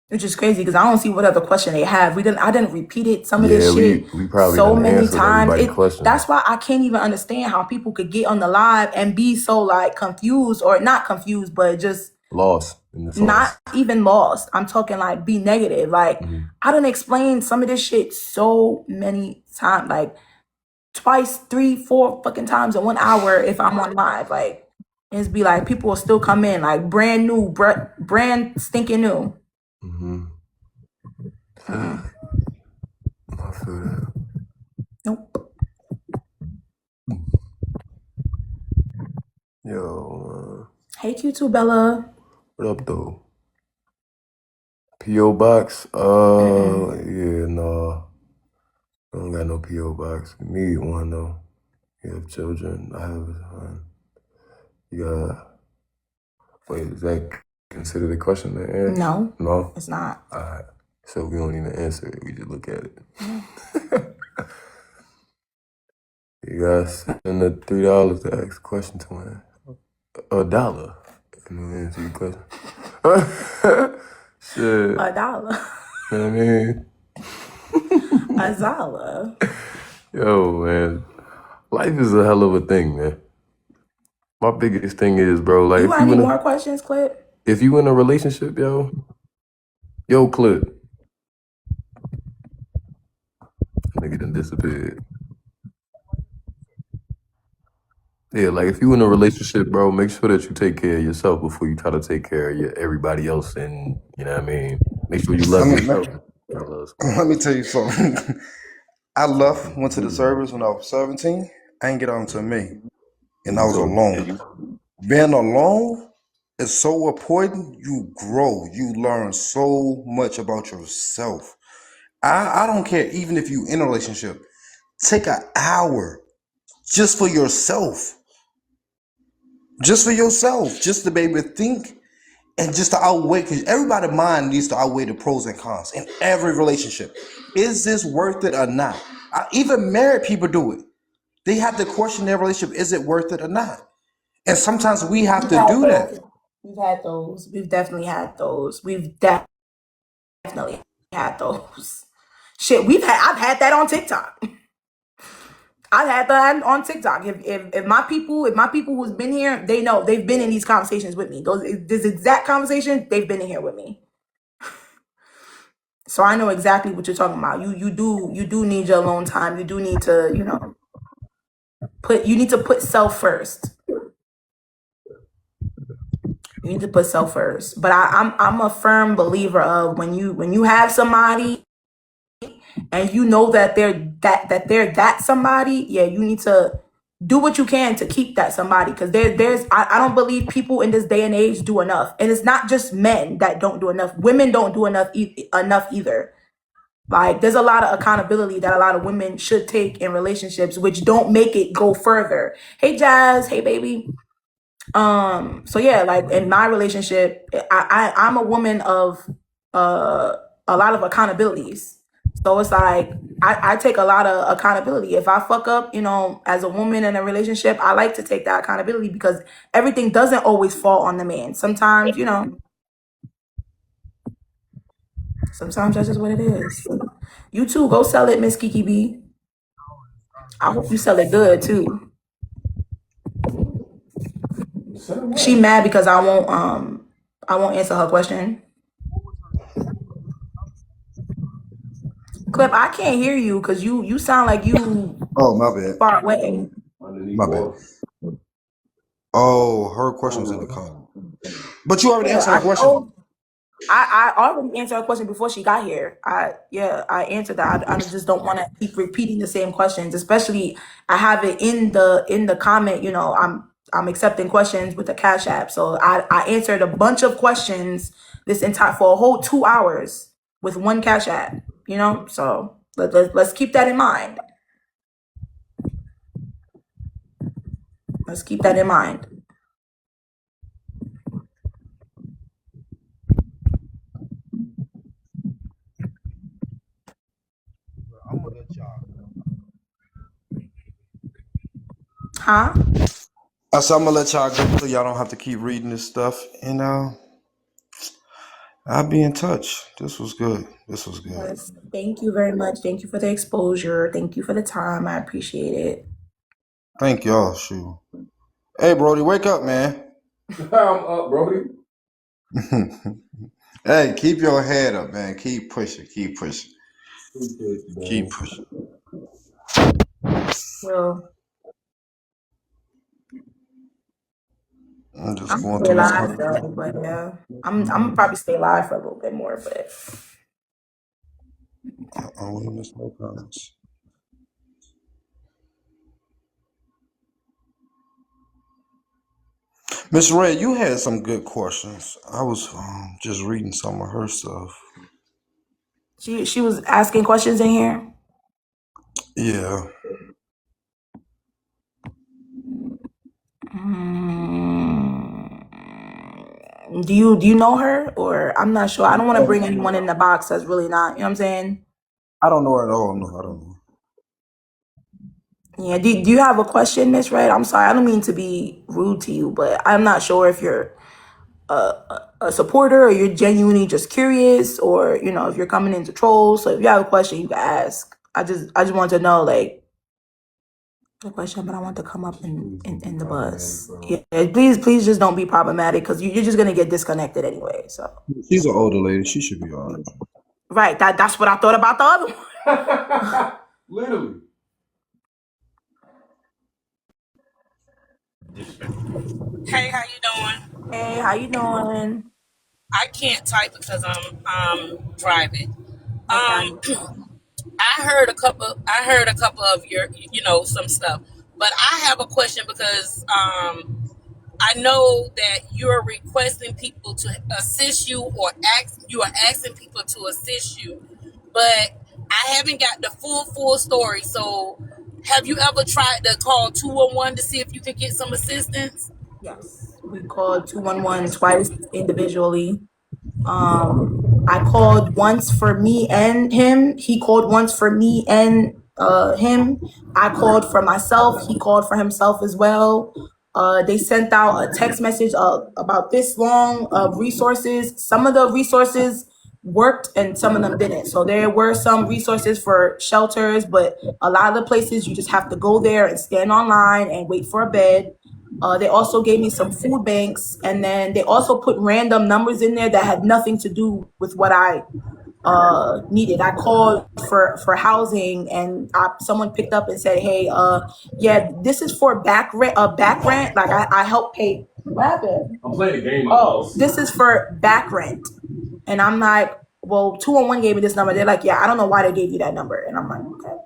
Which is crazy because I don't see what other question they have. I didn't repeat it. Some of this shit
we probably
so many times.
That's
why I can't even understand how people could get on the live and be so like confused, or not confused, but just
lost in the sauce.
Not even lost. I'm talking like be negative. Like I done explained some of this shit so many times, like twice, 3, 4 fucking times in 1 hour if I'm on live. Like it's be like people will still come in like brand new, brand stinking new.
I feel that.
Nope.
Yo.
Hey, Q2 Bella.
What up, though? P.O. Box? Yeah, no. I don't got no P.O. Box. Need one, though. You have children. I have a son. You got... Wait, is that considered a question to answer?
No.
No?
It's not.
All right. So we don't even answer it. We just look at it. You guys send the $3 to ask a question to him. $1. And we'll answer your question. Shit.
$1.
You know what I mean?
$1.
Yo, man, life is a hell of a thing, man. My biggest thing is, bro, like
You got any more questions, Clip?
if you in a relationship, yo, Clip, nigga done disappeared. Yeah, like if you in a relationship, bro, make sure that you take care of yourself before you try to take care of everybody else, and you know what I mean. Make sure you
Let
love
me
yourself.
let me tell you something. I went to the service when I was 17. I didn't get on until May, and I was
So
alone. Being alone is so important. You grow. You learn so much about yourself. I don't care, even if you in a relationship, take an hour just for yourself. Just for yourself. Just to be able to think and just to outweigh, because everybody's mind needs to outweigh the pros and cons in every relationship. Is this worth it or not? Even married people do it. They have to question their relationship. Is it worth it or not? And sometimes we have
We've
to
had
do that.
those. We've had those. We've definitely had those. We've definitely had those. Shit, I've had that on TikTok. I've had that on TikTok. If my people who's been here, they know they've been in these conversations with me. This exact conversation, they've been in here with me. So I know exactly what you're talking about. You do need your alone time. You do need to, put self first. You need to put self first. But I'm a firm believer of when you have somebody and you know that they're that somebody, yeah, you need to do what you can to keep that somebody, because I don't believe people in this day and age do enough, and it's not just men that don't do enough. Women don't do enough either. Like there's a lot of accountability that a lot of women should take in relationships, which don't make it go further. Hey Jazz, hey baby. So yeah, like in my relationship, I'm a woman of a lot of accountabilities. So it's like I take a lot of accountability. If I fuck up, as a woman in a relationship, I like to take that accountability, because everything doesn't always fall on the man. Sometimes that's just what it is. You too, go sell it, Miss Kiki B. I hope you sell it good too. She mad because I won't answer her question. Clip, I can't hear you because you sound like you
Oh, my bad.
far away.
My bad. Oh, her question was in the comment. But you already
Yeah,
answered her question.
I already answered her question before she got here. I answered that. I just don't want to keep repeating the same questions, especially I have it in the comment. I'm accepting questions with the Cash App, so I answered a bunch of questions this entire for a whole 2 hours with one Cash App. So let's keep that in mind. Let's keep that in mind.
I'm gonna let y'all.
Huh?
So I'm gonna let y'all go so y'all don't have to keep reading this stuff. And I'll be in touch. This was good. This was good.
Yes. Thank you very much. Thank you for the exposure. Thank you for the time. I appreciate it.
Thank y'all. Shoot. Hey, Brody, wake up, man.
I'm up, Brody.
Hey, keep your head up, man. Keep pushing. Keep pushing.
Appreciate you,
Keep
man.
pushing.
Well,
I'm just
I'm
going
stay
through this.
live though, but yeah, I'm gonna probably stay live for a little bit more. But
We missed no comments. Miss Ray, you had some good questions. I was just reading some of her stuff.
she was asking questions in here.
Yeah.
Do you know her, or I'm not sure. I don't want to bring anyone in the box that's really not. You know what I'm saying?
I don't know her at all. No, I don't know.
Yeah. Do you have a question, Miss Red? I'm sorry. I don't mean to be rude to you, but I'm not sure if you're a supporter or you're genuinely just curious, or if you're coming in to troll. So if you have a question, you can ask. I just want to know, like, Good question, but I want to come up in the bus. Yeah, please just don't be problematic because you're just gonna get disconnected anyway. So
She's an older lady. She should be all right.
right, that's what I thought about the other one.
Literally.
Hey, how you doing?
Hey, how you doing?
I can't type because I'm driving.
Okay, I
Um,
understand.
I heard a couple of your some stuff, but I have a question because I know that you're requesting people to assist you or you are asking people to assist you, but I haven't got the full story. So, have you ever tried to call 211 to see if you can get some assistance?
Yes, we called 211 twice individually. I called once for me and him. He called once for me and him. I called for myself. He called for himself as well. They sent out a text message about this long of resources. Some of the resources worked and some of them didn't. So there were some resources for shelters, but a lot of the places you just have to go there and stand online and wait for a bed. They also gave me some food banks, and then they also put random numbers in there that had nothing to do with what I needed. I called for housing, and someone picked up and said, "Hey, yeah, this is for back rent. Back rent. Like I help pay. What happened?
I'm playing a game.
Oh, this is for back rent." And I'm like, "Well, 211 gave me this number." They're like, "Yeah, I don't know why they gave you that number." And I'm like, "Okay."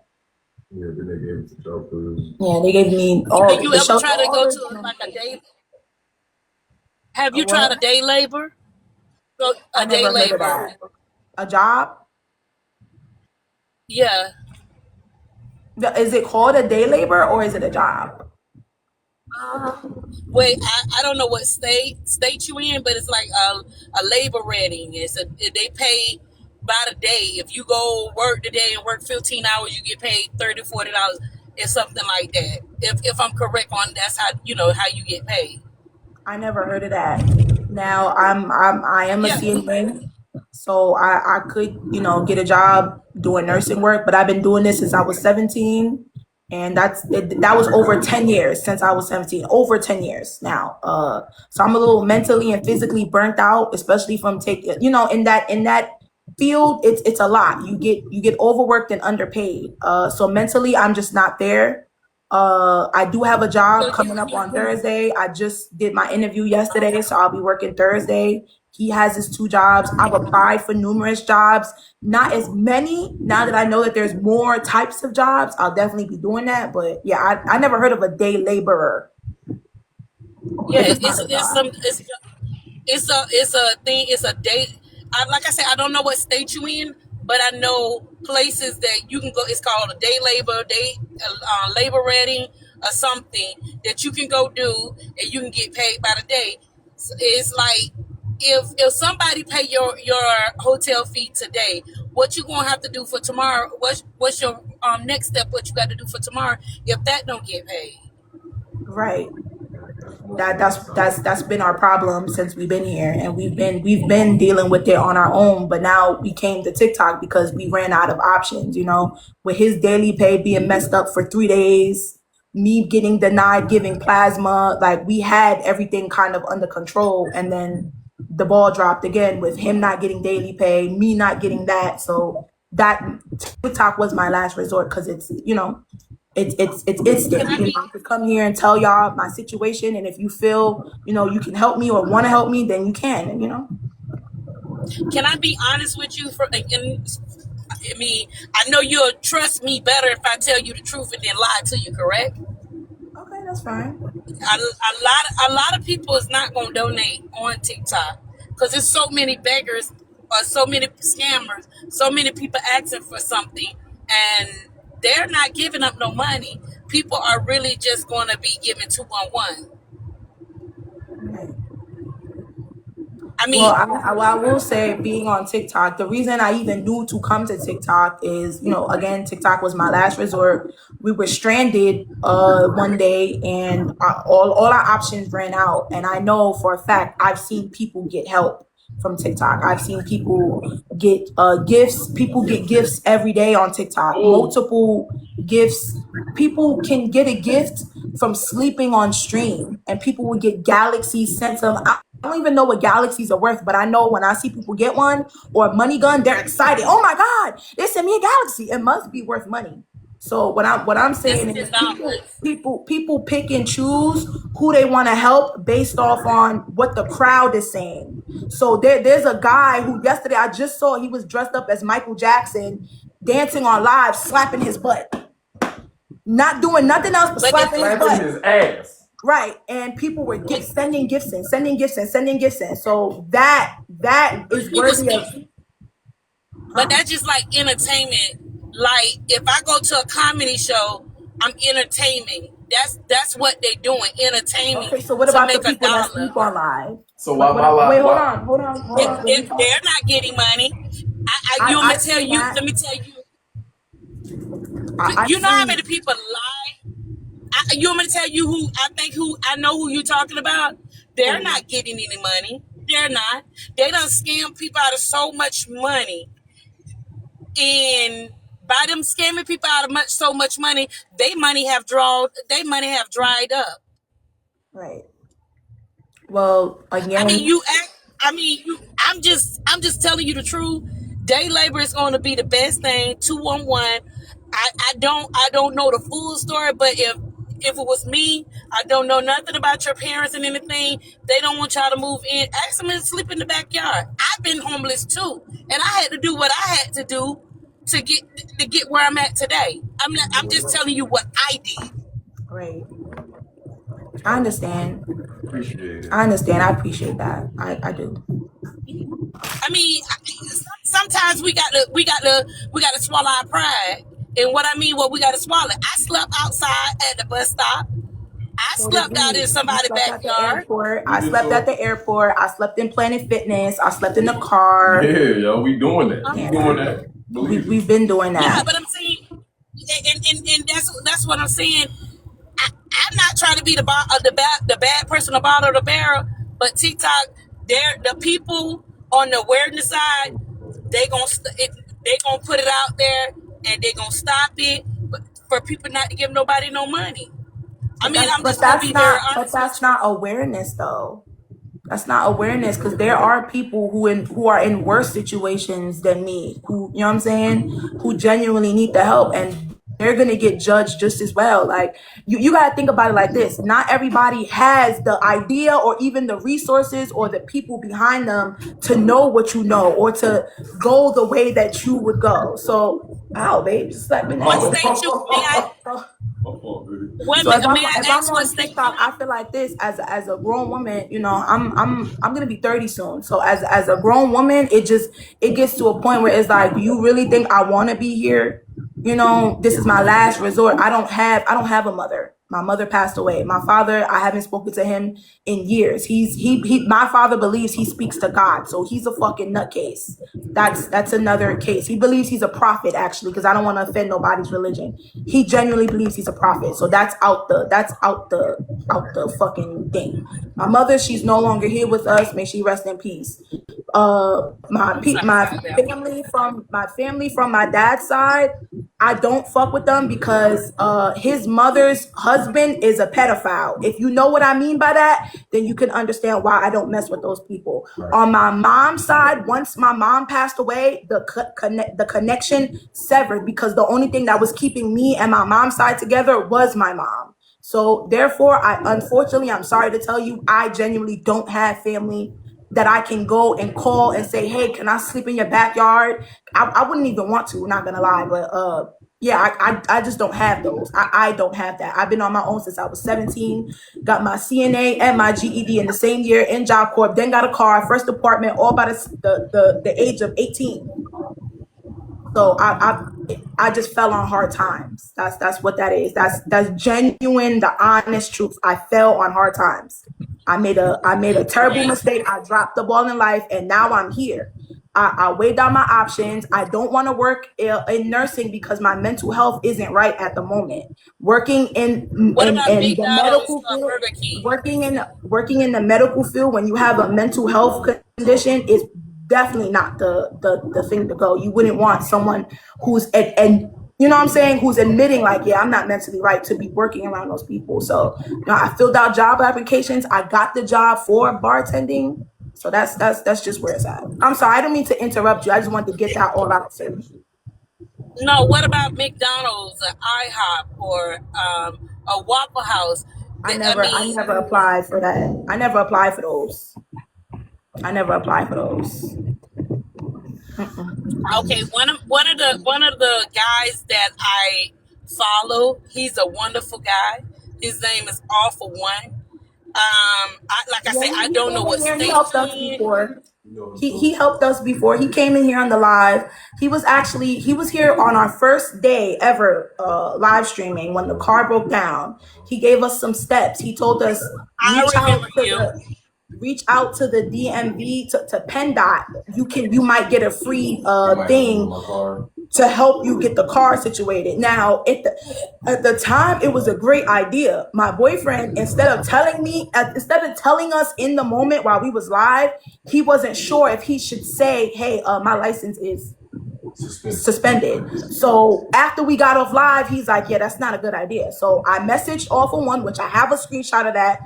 Yeah, then they gave it to shelters.
Yeah, they gave me
Have
all
you
the
ever
shelter.
tried to go to like a day? Have
A
you tried
what?
a day labor? Go
I
a day
never heard of
labor.
that. A job?
Yeah.
Is it called a day labor or is it a job?
Wait, I don't know what state you in, but it's like a labor rating. They pay by the day. If you go work today and work 15 hours, you get paid $30, $40. It's something like that. If I'm correct on that's how how you get paid.
I never heard of that. Now I am a
Yeah.
CNA, so I could get a job doing nursing work, but I've been doing this since I was 17, and that was over 10 years since I was 17. Over 10 years now. So I'm a little mentally and physically burnt out, especially from taking in that field. It's a lot. You get overworked and underpaid. So mentally, I'm just not there. I do have a
So
job
you
coming up
you
on Thursday. I just did my interview yesterday, so I'll be working Thursday. He has his two jobs. I've applied for numerous jobs, not as many. Now that I know that there's more types of jobs, I'll definitely be doing that. But yeah, I never heard of a day laborer
yeah,
if it's not a job.
it's a thing. It's a date. Like I said, I don't know what state you in, but I know places that you can go. It's called a labor ready or something that you can go do, and you can get paid by the day. So it's like if somebody pay your hotel fee today, what you gonna have to do for tomorrow? What's your next step? What you got to do for tomorrow if that don't get paid?
Right. That's been our problem since we've been here, and we've been dealing with it on our own. But now we came to TikTok because we ran out of options. With his daily pay being messed up for 3 days, me getting denied giving plasma, like we had everything kind of under control, and then the ball dropped again with him not getting daily pay, me not getting that. So that TikTok was my last resort because it's
Can
instant.
I be
I could come here and tell y'all my situation, and if you feel you can help me or want to help me, then you can.
can I be honest with you? I mean, I know you'll trust me better if I tell you the truth and then lie to you. Correct?
Okay, that's fine.
A lot of people is not gonna donate on TikTok because there's so many beggars or so many scammers, so many people asking for something, and they're not giving up no money. People are really just gonna be giving 211.
Right.
I
Well,
mean,
I will say, being on TikTok, the reason I even knew to come to TikTok is, again, TikTok was my last resort. We were stranded one day, and all our options ran out. And I know for a fact I've seen people get help. from TikTok. I've seen people get gifts. People get gifts every day on TikTok. Multiple gifts. People can get a gift from sleeping on stream, and people will get galaxies sent to them. I don't even know what galaxies are worth, but I know when I see people get one or a money gun, they're excited. Oh my God, they sent me a galaxy. It must be worth money. So what I'm saying is people pick and choose who they want to help based off on what the crowd is saying. So there's a guy who yesterday I just saw, he was dressed up as Michael Jackson, dancing on live, slapping his butt, not doing nothing else but slapping his butt.
His ass.
Right, and people were sending gifts in. So that is worthy of.
But that's just like entertainment. Like if I go to a comedy show, I'm entertaining. That's what they're doing, entertaining.
Okay, so what about the people that sleep on live?
So why?
Wait, hold on.
They're not getting money. Let me tell you. You know how many people lie? You want me to tell you I know who you're talking about? They're not getting any money. They're not. They done scam people out of so much money. And by them scamming people out of so much money, their money have dried up.
Right. Well, again,
I'm just telling you the truth. Day labor is going to be the best thing. 211. I don't know the full story, but if it was me, I don't know nothing about your parents and anything. They don't want y'all to move in. Ask them to sleep in the backyard. I've been homeless too, and I had to do what I had to do to get where I'm at today. I'm just telling you what I did.
Right. I understand.
Appreciate it.
I appreciate that. I do.
I mean, sometimes we got to swallow our pride. And what I mean, we got to swallow. I slept outside at the bus stop. I slept out in somebody's backyard.
I slept at the airport. I slept in Planet Fitness. I slept in the car.
Yeah, yo, we doing that. We doing that.
We've been doing that.
Yeah, but I'm saying, and that's what I'm saying. I'm not trying to be the bad person, the bottom of the barrel, but TikTok, the people on the awareness side, they gonna put it out there and they gonna stop it, but for people not to give nobody no money. I'm just gonna be very honest.
But that's not awareness, though. That's not awareness, because there are people who are in worse situations than me, who, you know what I'm saying, who genuinely need the help, and they're gonna get judged just as well. Like you gotta think about it like this: not everybody has the idea or even the resources or the people behind them to know what you know or to go the way that you would go. So, ow, babe, just let me know.
What state you?
So if I'm on TikTok, I feel like this as a grown woman, you know, I'm gonna be 30 soon. So as a grown woman, it gets to a point where it's like, you really think I want to be here? You know, this is my last resort. I don't have a mother. My mother passed away. My father, I haven't spoken to him in years. My father believes he speaks to God, so he's a fucking nutcase. That's another case. He believes he's a prophet, actually, because I don't want to offend nobody's religion. He genuinely believes he's a prophet. So that's out the fucking thing. My mother, she's no longer here with us. May she rest in peace. My family from my dad's side, I don't fuck with them because his mother's husband is a pedophile. If you know what I mean by that, then you can understand why I don't mess with those people. Right. On my mom's side, once my mom passed away, the connection severed, because the only thing that was keeping me and my mom's side together was my mom. So therefore, unfortunately, I'm sorry to tell you, I genuinely don't have family that I can go and call and say, hey, can I sleep in your backyard? I wouldn't even want to, not gonna lie, but yeah, I just don't have those. I don't have that. I've been on my own since I was 17, got my CNA and my GED in the same year in Job Corps, then got a car, first apartment, all by the age of 18. So I just fell on hard times. That's what that is. That's genuine, the honest truth. I fell on hard times. I made a terrible mistake. I dropped the ball in life, and now I'm here. I weighed out my options. I don't want to work in nursing because my mental health isn't right at the moment. Working
What about
in the
McDonald's
medical
or
field,
Burger King?
working in the medical field when you have a mental health condition is definitely not the thing to go. You wouldn't want someone who's and you know what I'm saying, who's admitting like, yeah, I'm not mentally right to be working around those people. So, I filled out job applications. I got the job for bartending. So that's just where it's at. I'm sorry, I don't mean to interrupt you. I just wanted to get that all out. So
No, what about McDonald's or IHOP or a Waffle House? I
I
mean,
never applied for that. I never applied for those. I never applied for those.
okay, one of the guys that I follow, he's a wonderful guy. His name is All for One. Like I
Yeah,
say, I
he
don't know
came
what
in here. He
state
helped
you
us
in.
before. He helped us before. He came in here on the live. He was here on our first day ever live streaming when the car broke down. He gave us some steps. He told us
I
reach out
remember
to
you.
the DMV to PennDOT. You might get a free thing to help you get the car situated. Now, at the time, it was a great idea. My boyfriend, instead of telling us in the moment while we was live, he wasn't sure if he should say, "Hey, my license is suspended." So after we got off live, he's like, "Yeah, that's not a good idea." So I messaged All for One, which I have a screenshot of that.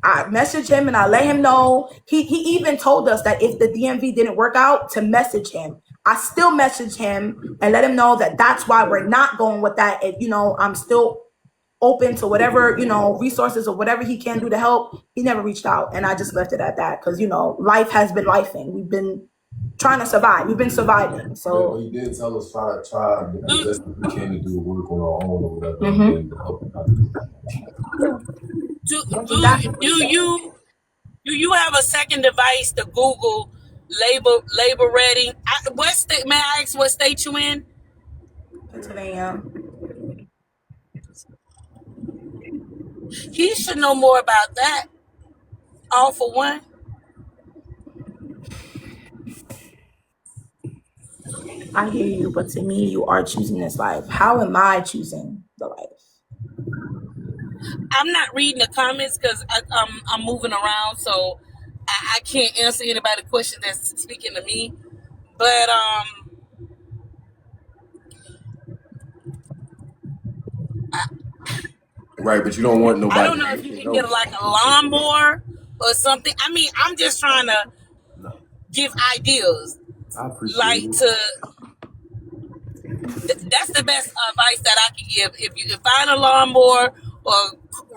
I messaged him and I let him know. He even told us that if the DMV didn't work out, to message him. I still messaged him and let him know that that's why we're not going with that. And, I'm still open to whatever, resources or whatever he can do to help. He never reached out. And I just left it at that because, life has been lifing. We've been trying to survive. We've been surviving. So,
But he did tell us try the
Do,
best we can to do work on our own or whatever, and
mhm.
then to help out.
do,
That's
do,
exactly what he
do
said.
you have a second device to Google labor ready? What state? May I ask what state you in?
Pennsylvania.
He should know more about that. All for One.
I hear you, but to me, you are choosing this life. How am I choosing the life?
I'm not reading the comments because I'm moving around, so I can't answer anybody's question that's speaking to me. But
Right, but you don't want
I
nobody
don't know if you
taking
can get
notes.
like a lawnmower or something. I mean, I'm just trying to
No,
give ideas,
I appreciate
like
it.
to. That's the best advice that I can give. If you can find a lawnmower or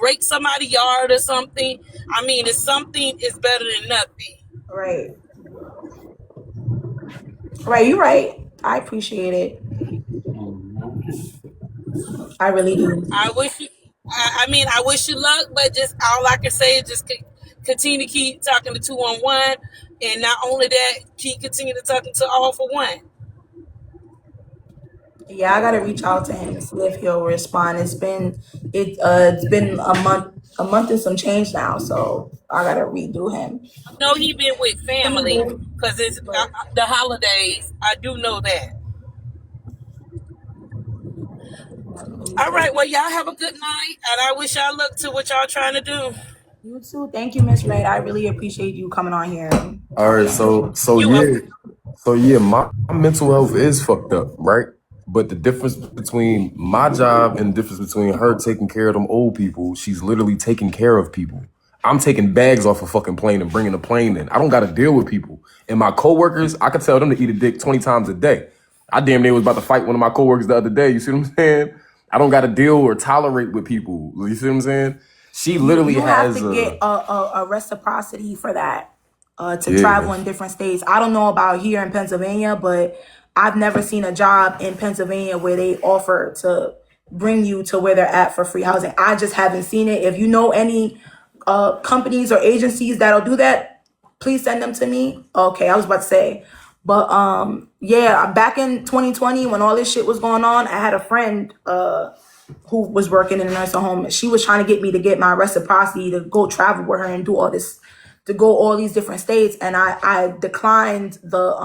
rake somebody's yard or something, I mean, it's something is better than nothing.
Right. Right, you're right. I appreciate it. I really do.
I wish you. I mean, I wish you luck, but just all I can say is just continue to keep talking to 211, and not only that, keep continue to talking to All for One.
Yeah, I gotta reach out to him and see if he'll respond. It's been a month and some change now, so I gotta redo him.
I know he been with family because it's
But
the holidays. I do know that. All right, well, y'all have a good night, and I wish y'all luck to what y'all trying to do.
you too. Thank you, Miss Red. I really appreciate you coming on here.
All right,
You welcome.
so yeah, my mental health is fucked up, right? But the difference between my job and the difference between her taking care of them old people, she's literally taking care of people. I'm taking bags off a fucking plane and bringing the plane in. I don't got to deal with people. And my coworkers, I could tell them to eat a dick 20 times a day. I damn near was about to fight one of my coworkers the other day. You see what I'm saying? I don't got to deal or tolerate with people. You see what I'm saying? She literally
You have
has
to get a reciprocity for that to
yeah.
travel in different states. I don't know about here in Pennsylvania, but I've never seen a job in Pennsylvania where they offer to bring you to where they're at for free housing. I just haven't seen it. If you know any companies or agencies that'll do that, please send them to me. Okay, I was about to say. But yeah, back in 2020 when all this shit was going on, I had a friend who was working in a nursing home. She was trying to get me to get my reciprocity to go travel with her and do all this to go all these different states, and I declined the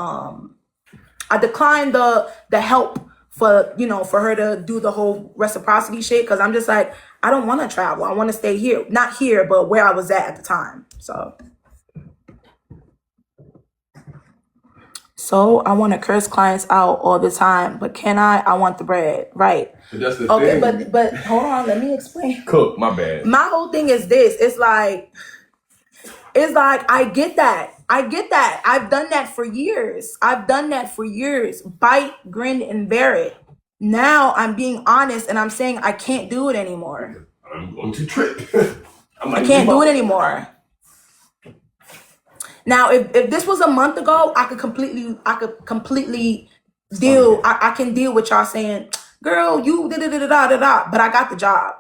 help for, you know, for her to do the whole reciprocity shit, because I'm just like, I don't want to travel. I want to stay here, not here, but where I was at the time. So I want to curse clients out all the time, but can I? I want the bread, right?
But that's the
Okay,
thing.
but hold on, let me explain.
Cook, my bad.
My whole thing is this. It's like I get that. I've done that for years. Bite, grin, and bear it. Now I'm being honest and I'm saying I can't do it anymore.
I'm going to trip.
I can't do it anymore. Now, if this was a month ago, I could completely deal. I can deal with y'all saying, "Girl, you da da da da da da." But I got the job.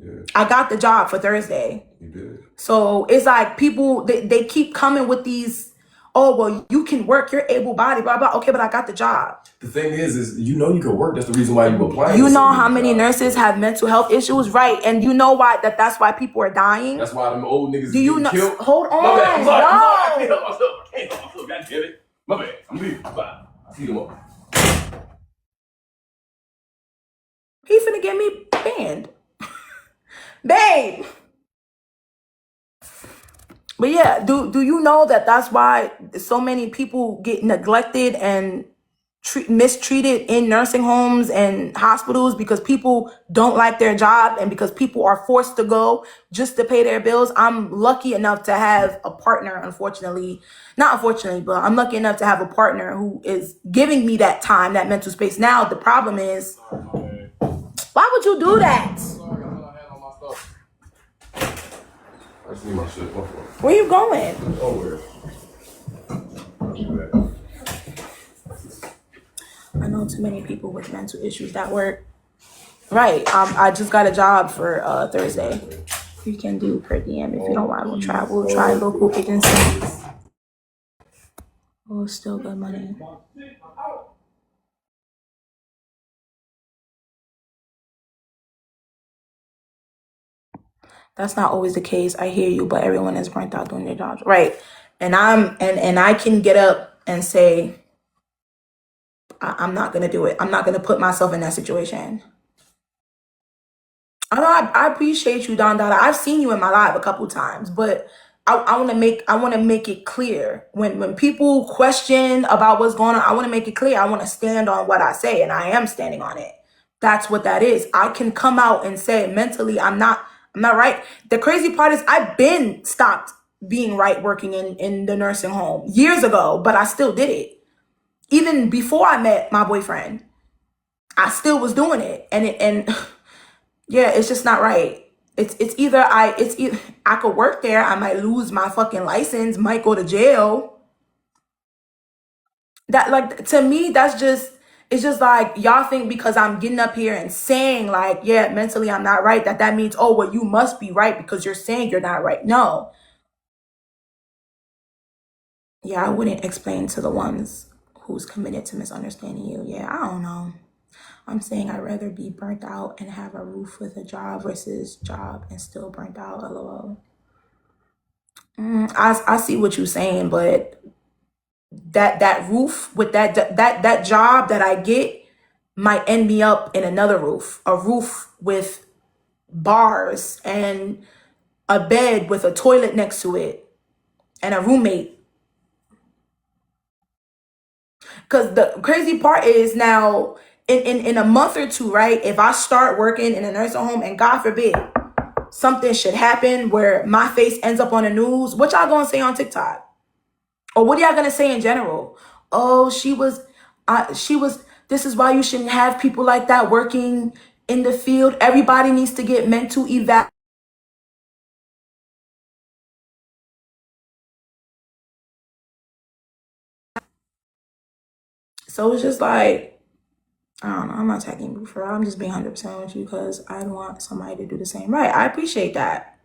Yeah.
I got the job for Thursday.
You did.
So it's like people they keep coming with these. Oh well, you can work. You're able-bodied. Blah blah. Okay, but I got the job.
The thing is you know you can work. That's the reason why you apply.
You know how many nurses have mental health issues, right? And you know why that's why people are dying.
That's why them old niggas
Do you
getting
know?
killed.
Hold on.
My bad. I'm sorry.
No.
I can't help myself. God damn it. My bad. I'm leaving. Bye. I see you tomorrow.
He finna get me banned. Babe. But yeah, do you know that's why so many people get neglected and mistreated in nursing homes and hospitals, because people don't like their job and because people are forced to go just to pay their bills? I'm lucky enough to have a partner, not unfortunately, but I'm lucky enough to have a partner who is giving me that time, that mental space. Now, the problem is, why would you do that?
I just need my shit.
Where you going?
Nowhere.
I know too many people with mental issues that work. Right. I just got a job for Thursday. You can do per diem if you don't want to travel. Try local agencies. Oh, still good money. That's not always the case. I hear you, but everyone is burnt out doing their jobs. Right. And I can get up and say, I'm not gonna do it. I'm not gonna put myself in that situation. I know I appreciate you, Don Dada. I've seen you in my life a couple times, but I want to make it clear when people question about what's going on. I want to make it clear. I want to stand on what I say, and I am standing on it. That's what that is. I can come out and say mentally, I'm not right. The crazy part is I've been stopped being right working in the nursing home years ago, but I still did it. Even before I met my boyfriend, I still was doing it, and yeah, it's just not right. It's either I could work there, I might lose my fucking license, might go to jail. That, like, to me, it's just like y'all think because I'm getting up here and saying like, yeah, mentally I'm not right, that means, oh well, you must be right because you're saying you're not right. No. Yeah, I wouldn't explain to the ones who's committed to misunderstanding you. Yeah, I don't know. I'm saying I'd rather be burnt out and have a roof with a job versus job and still burnt out. LOL. I see what you're saying, but that roof with that job that I get might end me up in another roof, a roof with bars and a bed with a toilet next to it and a roommate. Because the crazy part is now in a month or two, right? If I start working in a nursing home and God forbid something should happen where my face ends up on the news, what y'all gonna say on TikTok? Or what are y'all gonna say in general? Oh, she was, this is why you shouldn't have people like that working in the field. Everybody needs to get mental eval. So it's just like, I don't know. I'm not attacking you for real. I'm just being 100% with you because I want somebody to do the same. Right. I appreciate that.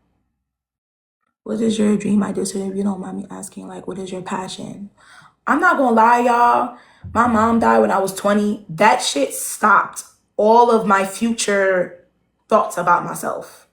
What is your dream idea? So if you don't mind me asking, like, what is your passion? I'm not gonna lie, y'all. My mom died when I was 20. That shit stopped all of my future thoughts about myself.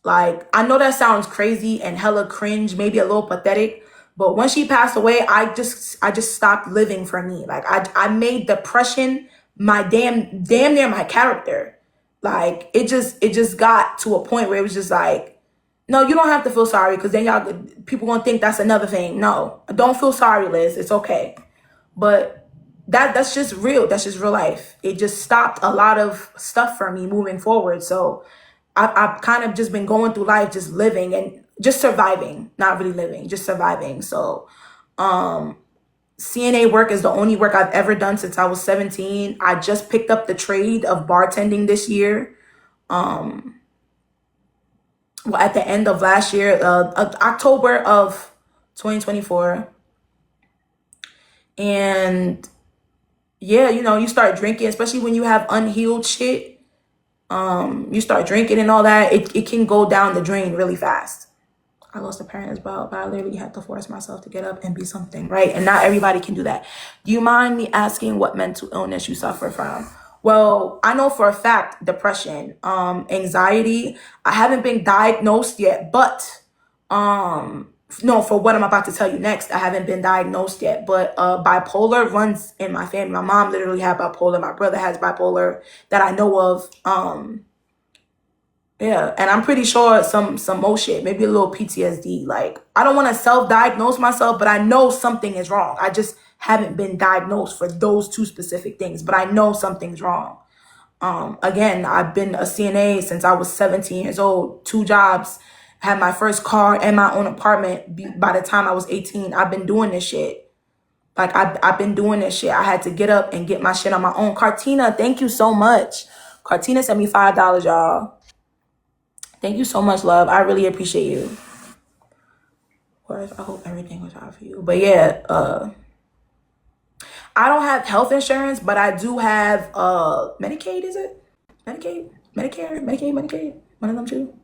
Like, I know that sounds crazy and hella cringe, maybe a little pathetic, but when she passed away, I just stopped living for me. Like, I made depression my damn near my character. Like, it just got to a point where it was just like, no, you don't have to feel sorry, because then people gonna think that's another thing. No, don't feel sorry, Liz. It's okay. But that's just real. That's just real life. It just stopped a lot of stuff for me moving forward. So I've kind of just been going through life, just living and just surviving, not really living, just surviving. So CNA work is the only work I've ever done since I was 17. I just picked up the trade of bartending this year. Well, at the end of last year, October of 2024. And yeah, you start drinking, especially when you have unhealed shit. You start drinking and all that, it can go down the drain really fast. I lost a parent as well, but I literally had to force myself to get up and be something, right? And not everybody can do that. Do you mind me asking what mental illness you suffer from? Well, I know for a fact depression, anxiety. I haven't been diagnosed yet, but no, for what I'm about to tell you next, I haven't been diagnosed yet, but bipolar runs in my family. My mom literally had bipolar. My brother has bipolar that I know of. Yeah, and I'm pretty sure some more shit, maybe a little PTSD. Like, I don't want to self-diagnose myself, but I know something is wrong. I just haven't been diagnosed for those two specific things, but I know something's wrong. Again, I've been a CNA since I was 17 years old, 2 jobs, had my first car and my own apartment by the time I was 18. I've been doing this shit. Like, I've been doing this shit. I had to get up and get my shit on my own. Cartina, thank you so much. Cartina sent me $5, y'all. Thank you so much, love. I really appreciate you. Of course, I hope everything was out for you. But yeah, I don't have health insurance, but I do have Medicaid, is it? Medicaid? Medicare? Medicaid? One of them two.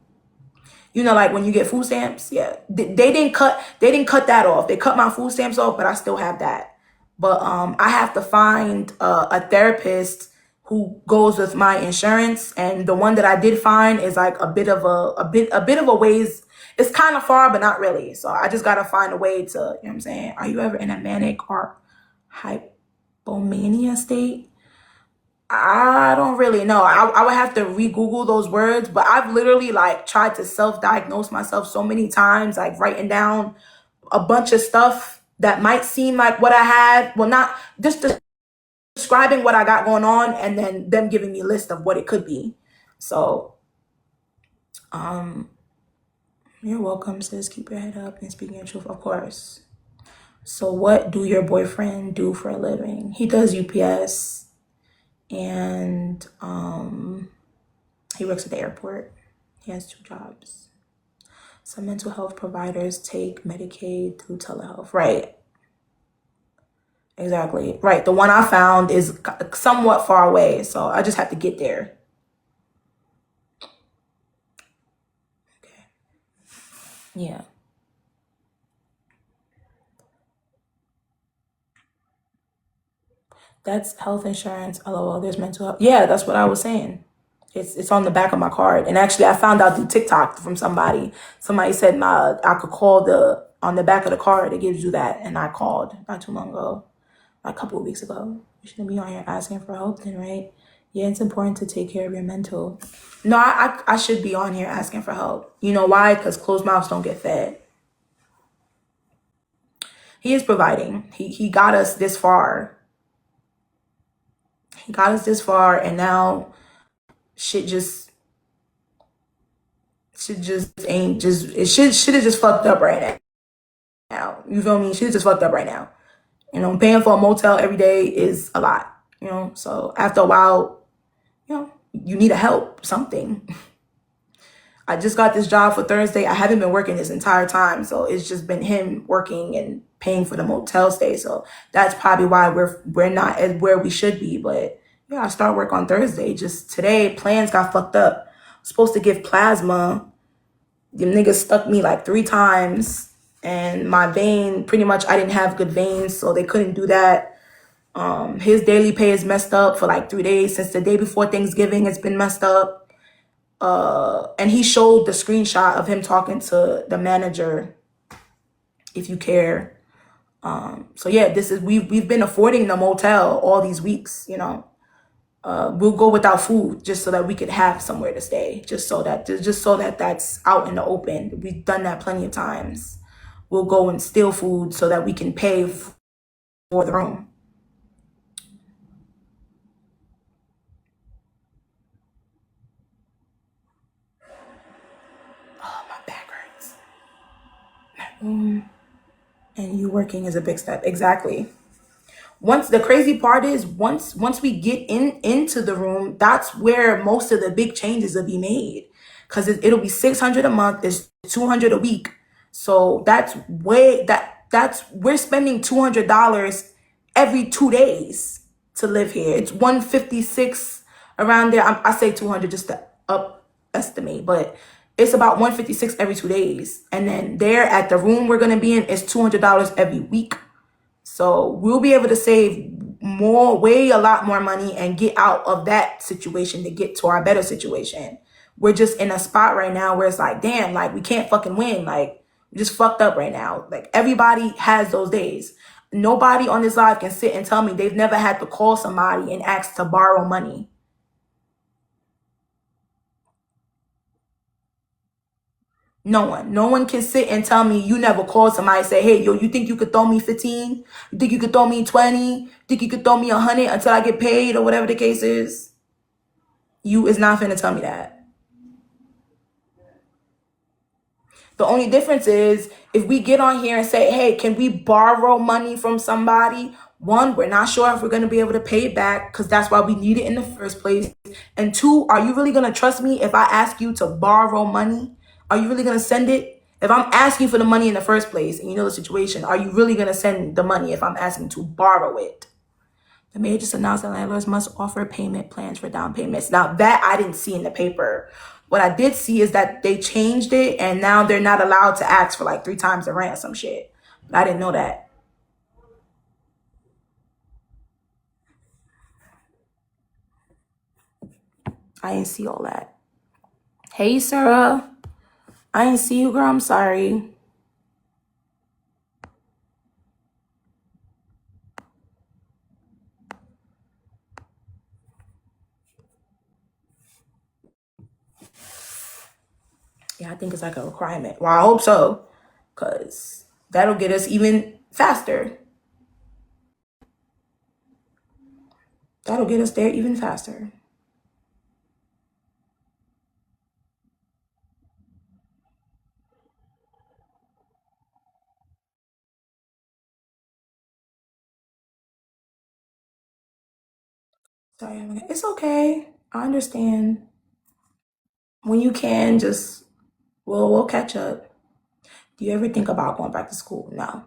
Like when you get food stamps, yeah. They didn't cut that off. They cut my food stamps off, but I still have that. But I have to find a therapist who goes with my insurance, and the one that I did find is like a bit of a ways. It's kind of far, but not really. So I just gotta find a way to, you know what I'm saying? Are you ever in a manic or hypomania state? I don't really know. I would have to re-Google those words, but I've literally like tried to self-diagnose myself so many times, like writing down a bunch of stuff that might seem like what I had. Well, not just describing what I got going on and then them giving me a list of what it could be. So, you're welcome, sis. Keep your head up and speaking your truth, of course. So what do your boyfriend do for a living? He does UPS, and he works at the airport. He has 2 jobs. Some mental health providers take Medicaid through telehealth. Right. Exactly. Right. The one I found is somewhat far away, so I just have to get there. Okay. Yeah. That's health insurance. LOL. There's mental health. Yeah, that's what I was saying. It's on the back of my card. And actually, I found out through TikTok from somebody. Somebody said I could call on the back of the card. It gives you that. And I called not too long ago, like a couple of weeks ago. You shouldn't be on here asking for help then, right? Yeah, it's important to take care of your mental. No, I should be on here asking for help. You know why? Because closed mouths don't get fed. He is providing. He got us this far. He got us this far, and now shit just ain't just it shit is just fucked up right now. You feel me? Shit is just fucked up right now. Paying for a motel every day is a lot. So after a while, you need a help, something. I just got this job for Thursday. I haven't been working this entire time, so it's just been him working and paying for the motel stay. So that's probably why we're not as where we should be. But yeah, I start work on Thursday. Just today, plans got fucked up. I'm supposed to give plasma. Them niggas stuck me like 3 times, and my vein, pretty much I didn't have good veins, so they couldn't do that. His daily pay is messed up for like 3 days. Since the day before Thanksgiving, it's been messed up. And he showed the screenshot of him talking to the manager, if you care. So yeah, this is we've been affording the motel all these weeks, you know. We'll go without food just so that we could have somewhere to stay, just so that that's out in the open. We've done that plenty of times. We'll go and steal food so that we can pay for the room. Oh, my back hurts. And you working is a big step. Exactly. Once the crazy part is once we get into the room, that's where most of the big changes will be made, because it'll be 600 a month. It's 200 a week, so that's we're spending $200 every 2 days to live here. It's 156 around there. I say 200 just to up estimate, but it's about 156 every 2 days, and then there at the room we're gonna be in is $200 every week. So we'll be able to save a lot more money and get out of that situation to get to our better situation. We're just in a spot right now where it's like, damn, like we can't fucking win. Like we just fucked up right now. Like everybody has those days. Nobody on this live can sit and tell me they've never had to call somebody and ask to borrow money. No one can sit and tell me you never called somebody and say, hey, yo, you think you could throw me 15? You think you could throw me 20? You think you could throw me 100 until I get paid or whatever the case is? You is not finna tell me that. The only difference is if we get on here and say, hey, can we borrow money from somebody? One, we're not sure if we're going to be able to pay it back because that's why we need it in the first place. And two, are you really going to trust me if I ask you to borrow money? Are you really going to send it? If I'm asking for the money in the first place and you know the situation, are you really going to send the money if I'm asking to borrow it? The mayor just announced that landlords must offer payment plans for down payments. Now, that I didn't see in the paper. What I did see is that they changed it and now they're not allowed to ask for like 3 times the rent or some shit. But I didn't know that. I didn't see all that. Hey, Sarah. I didn't see you, girl. I'm sorry. Yeah, I think it's like a requirement. Well, I hope so, because that'll get us even faster. That'll get us there even faster. Sorry, it's okay. I understand. When you can, just we'll catch up. Do you ever think about going back to school? No.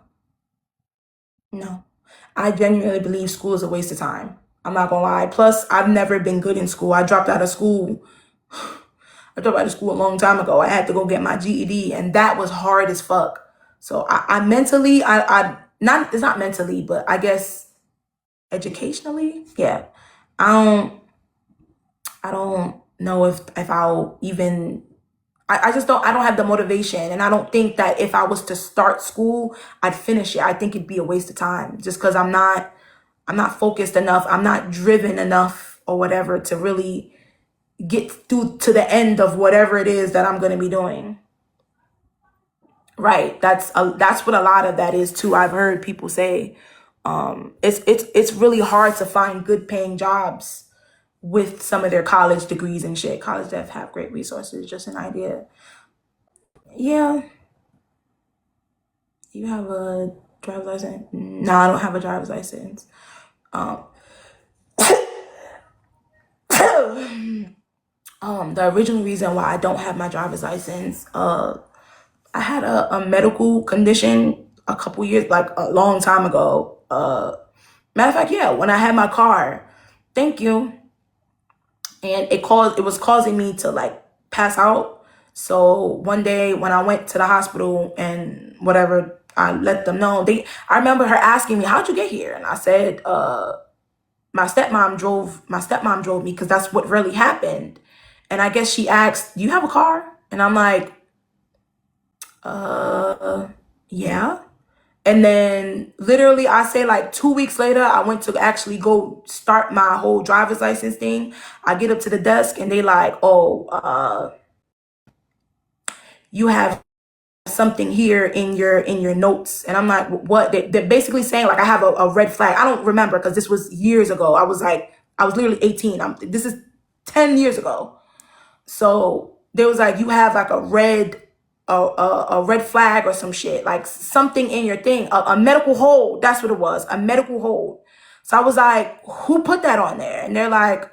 I genuinely believe school is a waste of time. I'm not gonna lie. Plus, I've never been good in school. I dropped out of school. I dropped out of school a long time ago. I had to go get my GED, and that was hard as fuck. So I mentally, I not it's not mentally, but I guess educationally, yeah. I don't know if I'll even I just don't I don't have the motivation, and I don't think that if I was to start school I'd finish it. I think it'd be a waste of time just because I'm not focused enough, I'm not driven enough or whatever to really get through to the end of whatever it is that I'm going to be doing. Right, that's what a lot of that is too. I've heard people say it's really hard to find good paying jobs with some of their college degrees and shit. College devs have great resources, just an idea. Yeah. You have a driver's license? No, I don't have a driver's license. Um, the original reason why I don't have my driver's license, I had a medical condition a couple years, like a long time ago. Matter of fact, yeah, when I had my car, thank you, and it was causing me to like pass out. So one day when I went to the hospital and whatever, I let them know. I remember her asking me, "How'd you get here?" And I said, my stepmom drove me because that's what really happened. And I guess she asked, "Do you have a car?" And I'm like, yeah. And then literally, I say like 2 weeks later, I went to actually go start my whole driver's license thing. I get up to the desk and they like, "Oh, you have something here in your notes." And I'm like, "What?" They're basically saying like I have a red flag. I don't remember because this was years ago. I was literally 18. This is 10 years ago. So there was like, you have like a red flag or some shit, like something in your thing, a medical hold. That's what it was, a medical hold. So I was like, who put that on there? And they're like,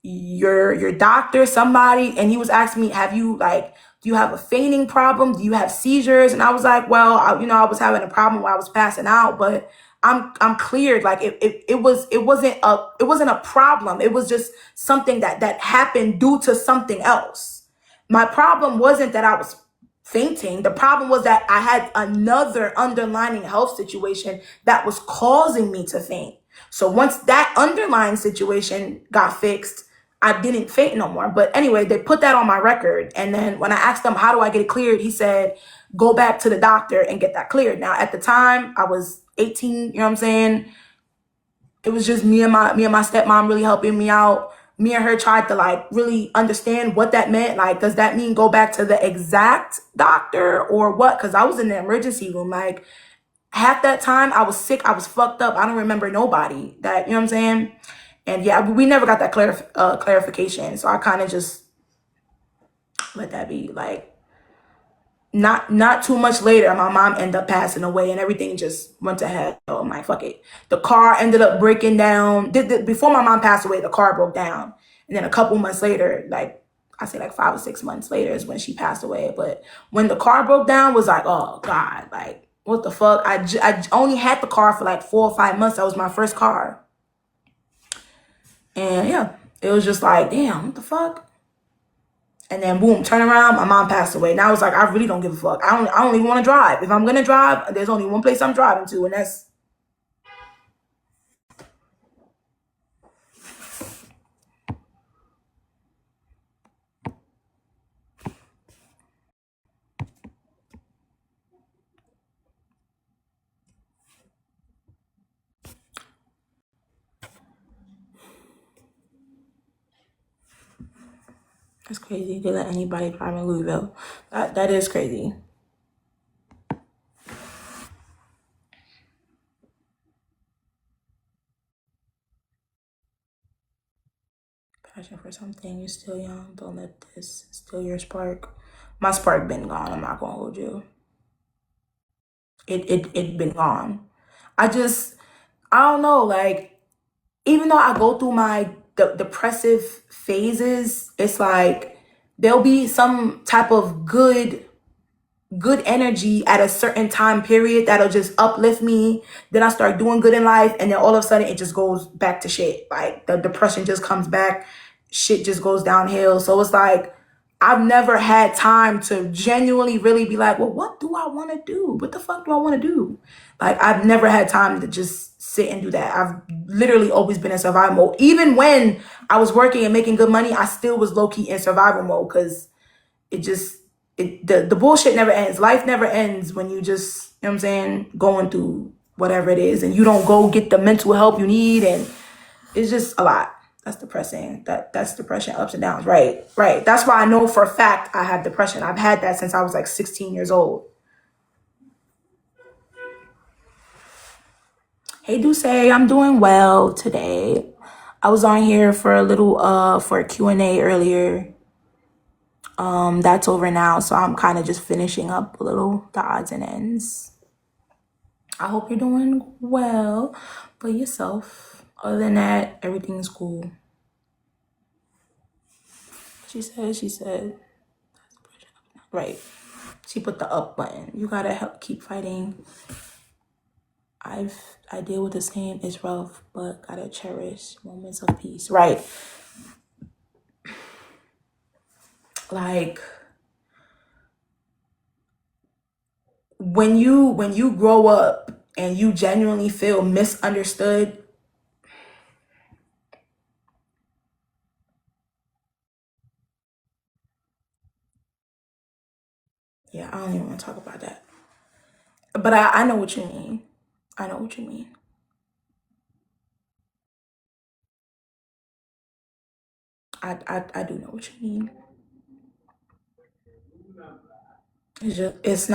your doctor, somebody. And he was asking me, have you like, do you have a fainting problem? Do you have seizures? And I was like, well, I was having a problem while I was passing out, but I'm cleared. Like it wasn't a problem. It was just something that happened due to something else. My problem wasn't that I was fainting. The problem was that I had another underlying health situation that was causing me to faint. So once that underlying situation got fixed, I didn't faint no more. But anyway, they put that on my record. And then when I asked them, how do I get it cleared? He said, go back to the doctor and get that cleared. Now, at the time, I was 18, you know what I'm saying? It was just me and my stepmom really helping me out. Me and her tried to like really understand what that meant. Like, does that mean go back to the exact doctor or what? Because I was in the emergency room. Like, half that time I was sick, I was fucked up. I don't remember nobody that, you know what I'm saying? And yeah, we never got that clarification. So I kind of just let that be. Like, not too much later, my mom ended up passing away and everything just went to hell. I'm like, fuck it. The car ended up breaking down. Before my mom passed away, the car broke down. And then a couple months later, like I say like 5 or 6 months later is when she passed away. But when the car broke down was like, oh God, like what the fuck? I only had the car for like 4 or 5 months. That was my first car. And yeah, it was just like, damn, what the fuck? And then boom, turn around, my mom passed away. Now it's like I really don't give a fuck. I don't even want to drive. If I'm gonna drive, there's only one place I'm driving to, and that's crazy to let anybody drive in Louisville. That is crazy. Passion for something, you're still young. Don't let this steal your spark. My spark been gone. I'm not gonna hold you. It been gone. I don't know. Like, even though I go through my depressive phases, it's like there'll be some type of good energy at a certain time period that'll just uplift me. Then I start doing good in life, and then all of a sudden it just goes back to shit. Like the depression just comes back, shit just goes downhill. So it's like I've never had time to genuinely really be like, well, what do I want to do? What the fuck do I want to do? Like, I've never had time to just sit and do that. I've literally always been in survival mode. Even when I was working and making good money, I still was low key in survival mode because it just the bullshit never ends. Life never ends when you just, you know what I'm saying, going through whatever it is and you don't go get the mental help you need, and it's just a lot. That's depressing. That's depression, ups and downs. Right. That's why I know for a fact I have depression. I've had that since I was like 16 years old. Hey Duce, I'm doing well today. I was on here for a little for a Q&A earlier. That's over now, so I'm kind of just finishing up a little the odds and ends. I hope you're doing well for yourself. Other than that, everything's cool. She said, right. She put the up button. You gotta help keep fighting. I deal with the same. It's rough, but gotta cherish moments of peace. Right. Like when you grow up and you genuinely feel misunderstood, Yeah, I don't even want to talk about that. But I know what you mean. I know what you mean. I do know what you mean. It's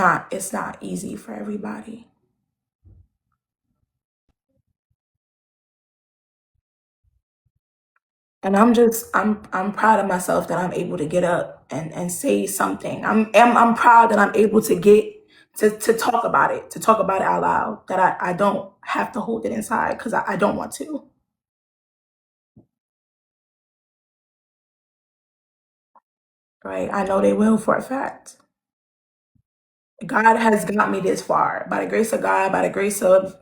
not easy for everybody. And I'm proud of myself that I'm able to get up and say something. I'm proud that I'm able to get to talk about it, out loud. That I don't have to hold it inside because I don't want to. Right? I know they will for a fact. God has got me this far. By the grace of God, by the grace of,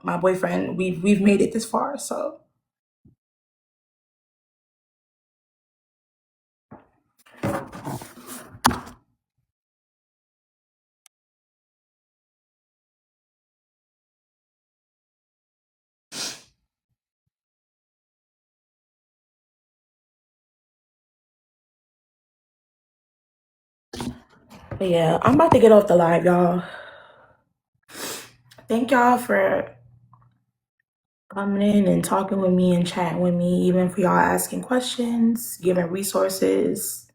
my boyfriend, we've made it this far. So but yeah, I'm about to get off the live, y'all. Thank y'all for coming in and talking with me and chatting with me, even for y'all asking questions, giving resources,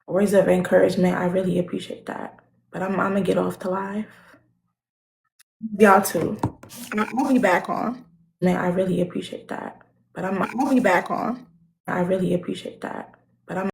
words of encouragement. I really appreciate that. But I'm gonna get off the live. Y'all too. I'll be back on. Man, I really appreciate that. But I'll be back on. I really appreciate that. But I'm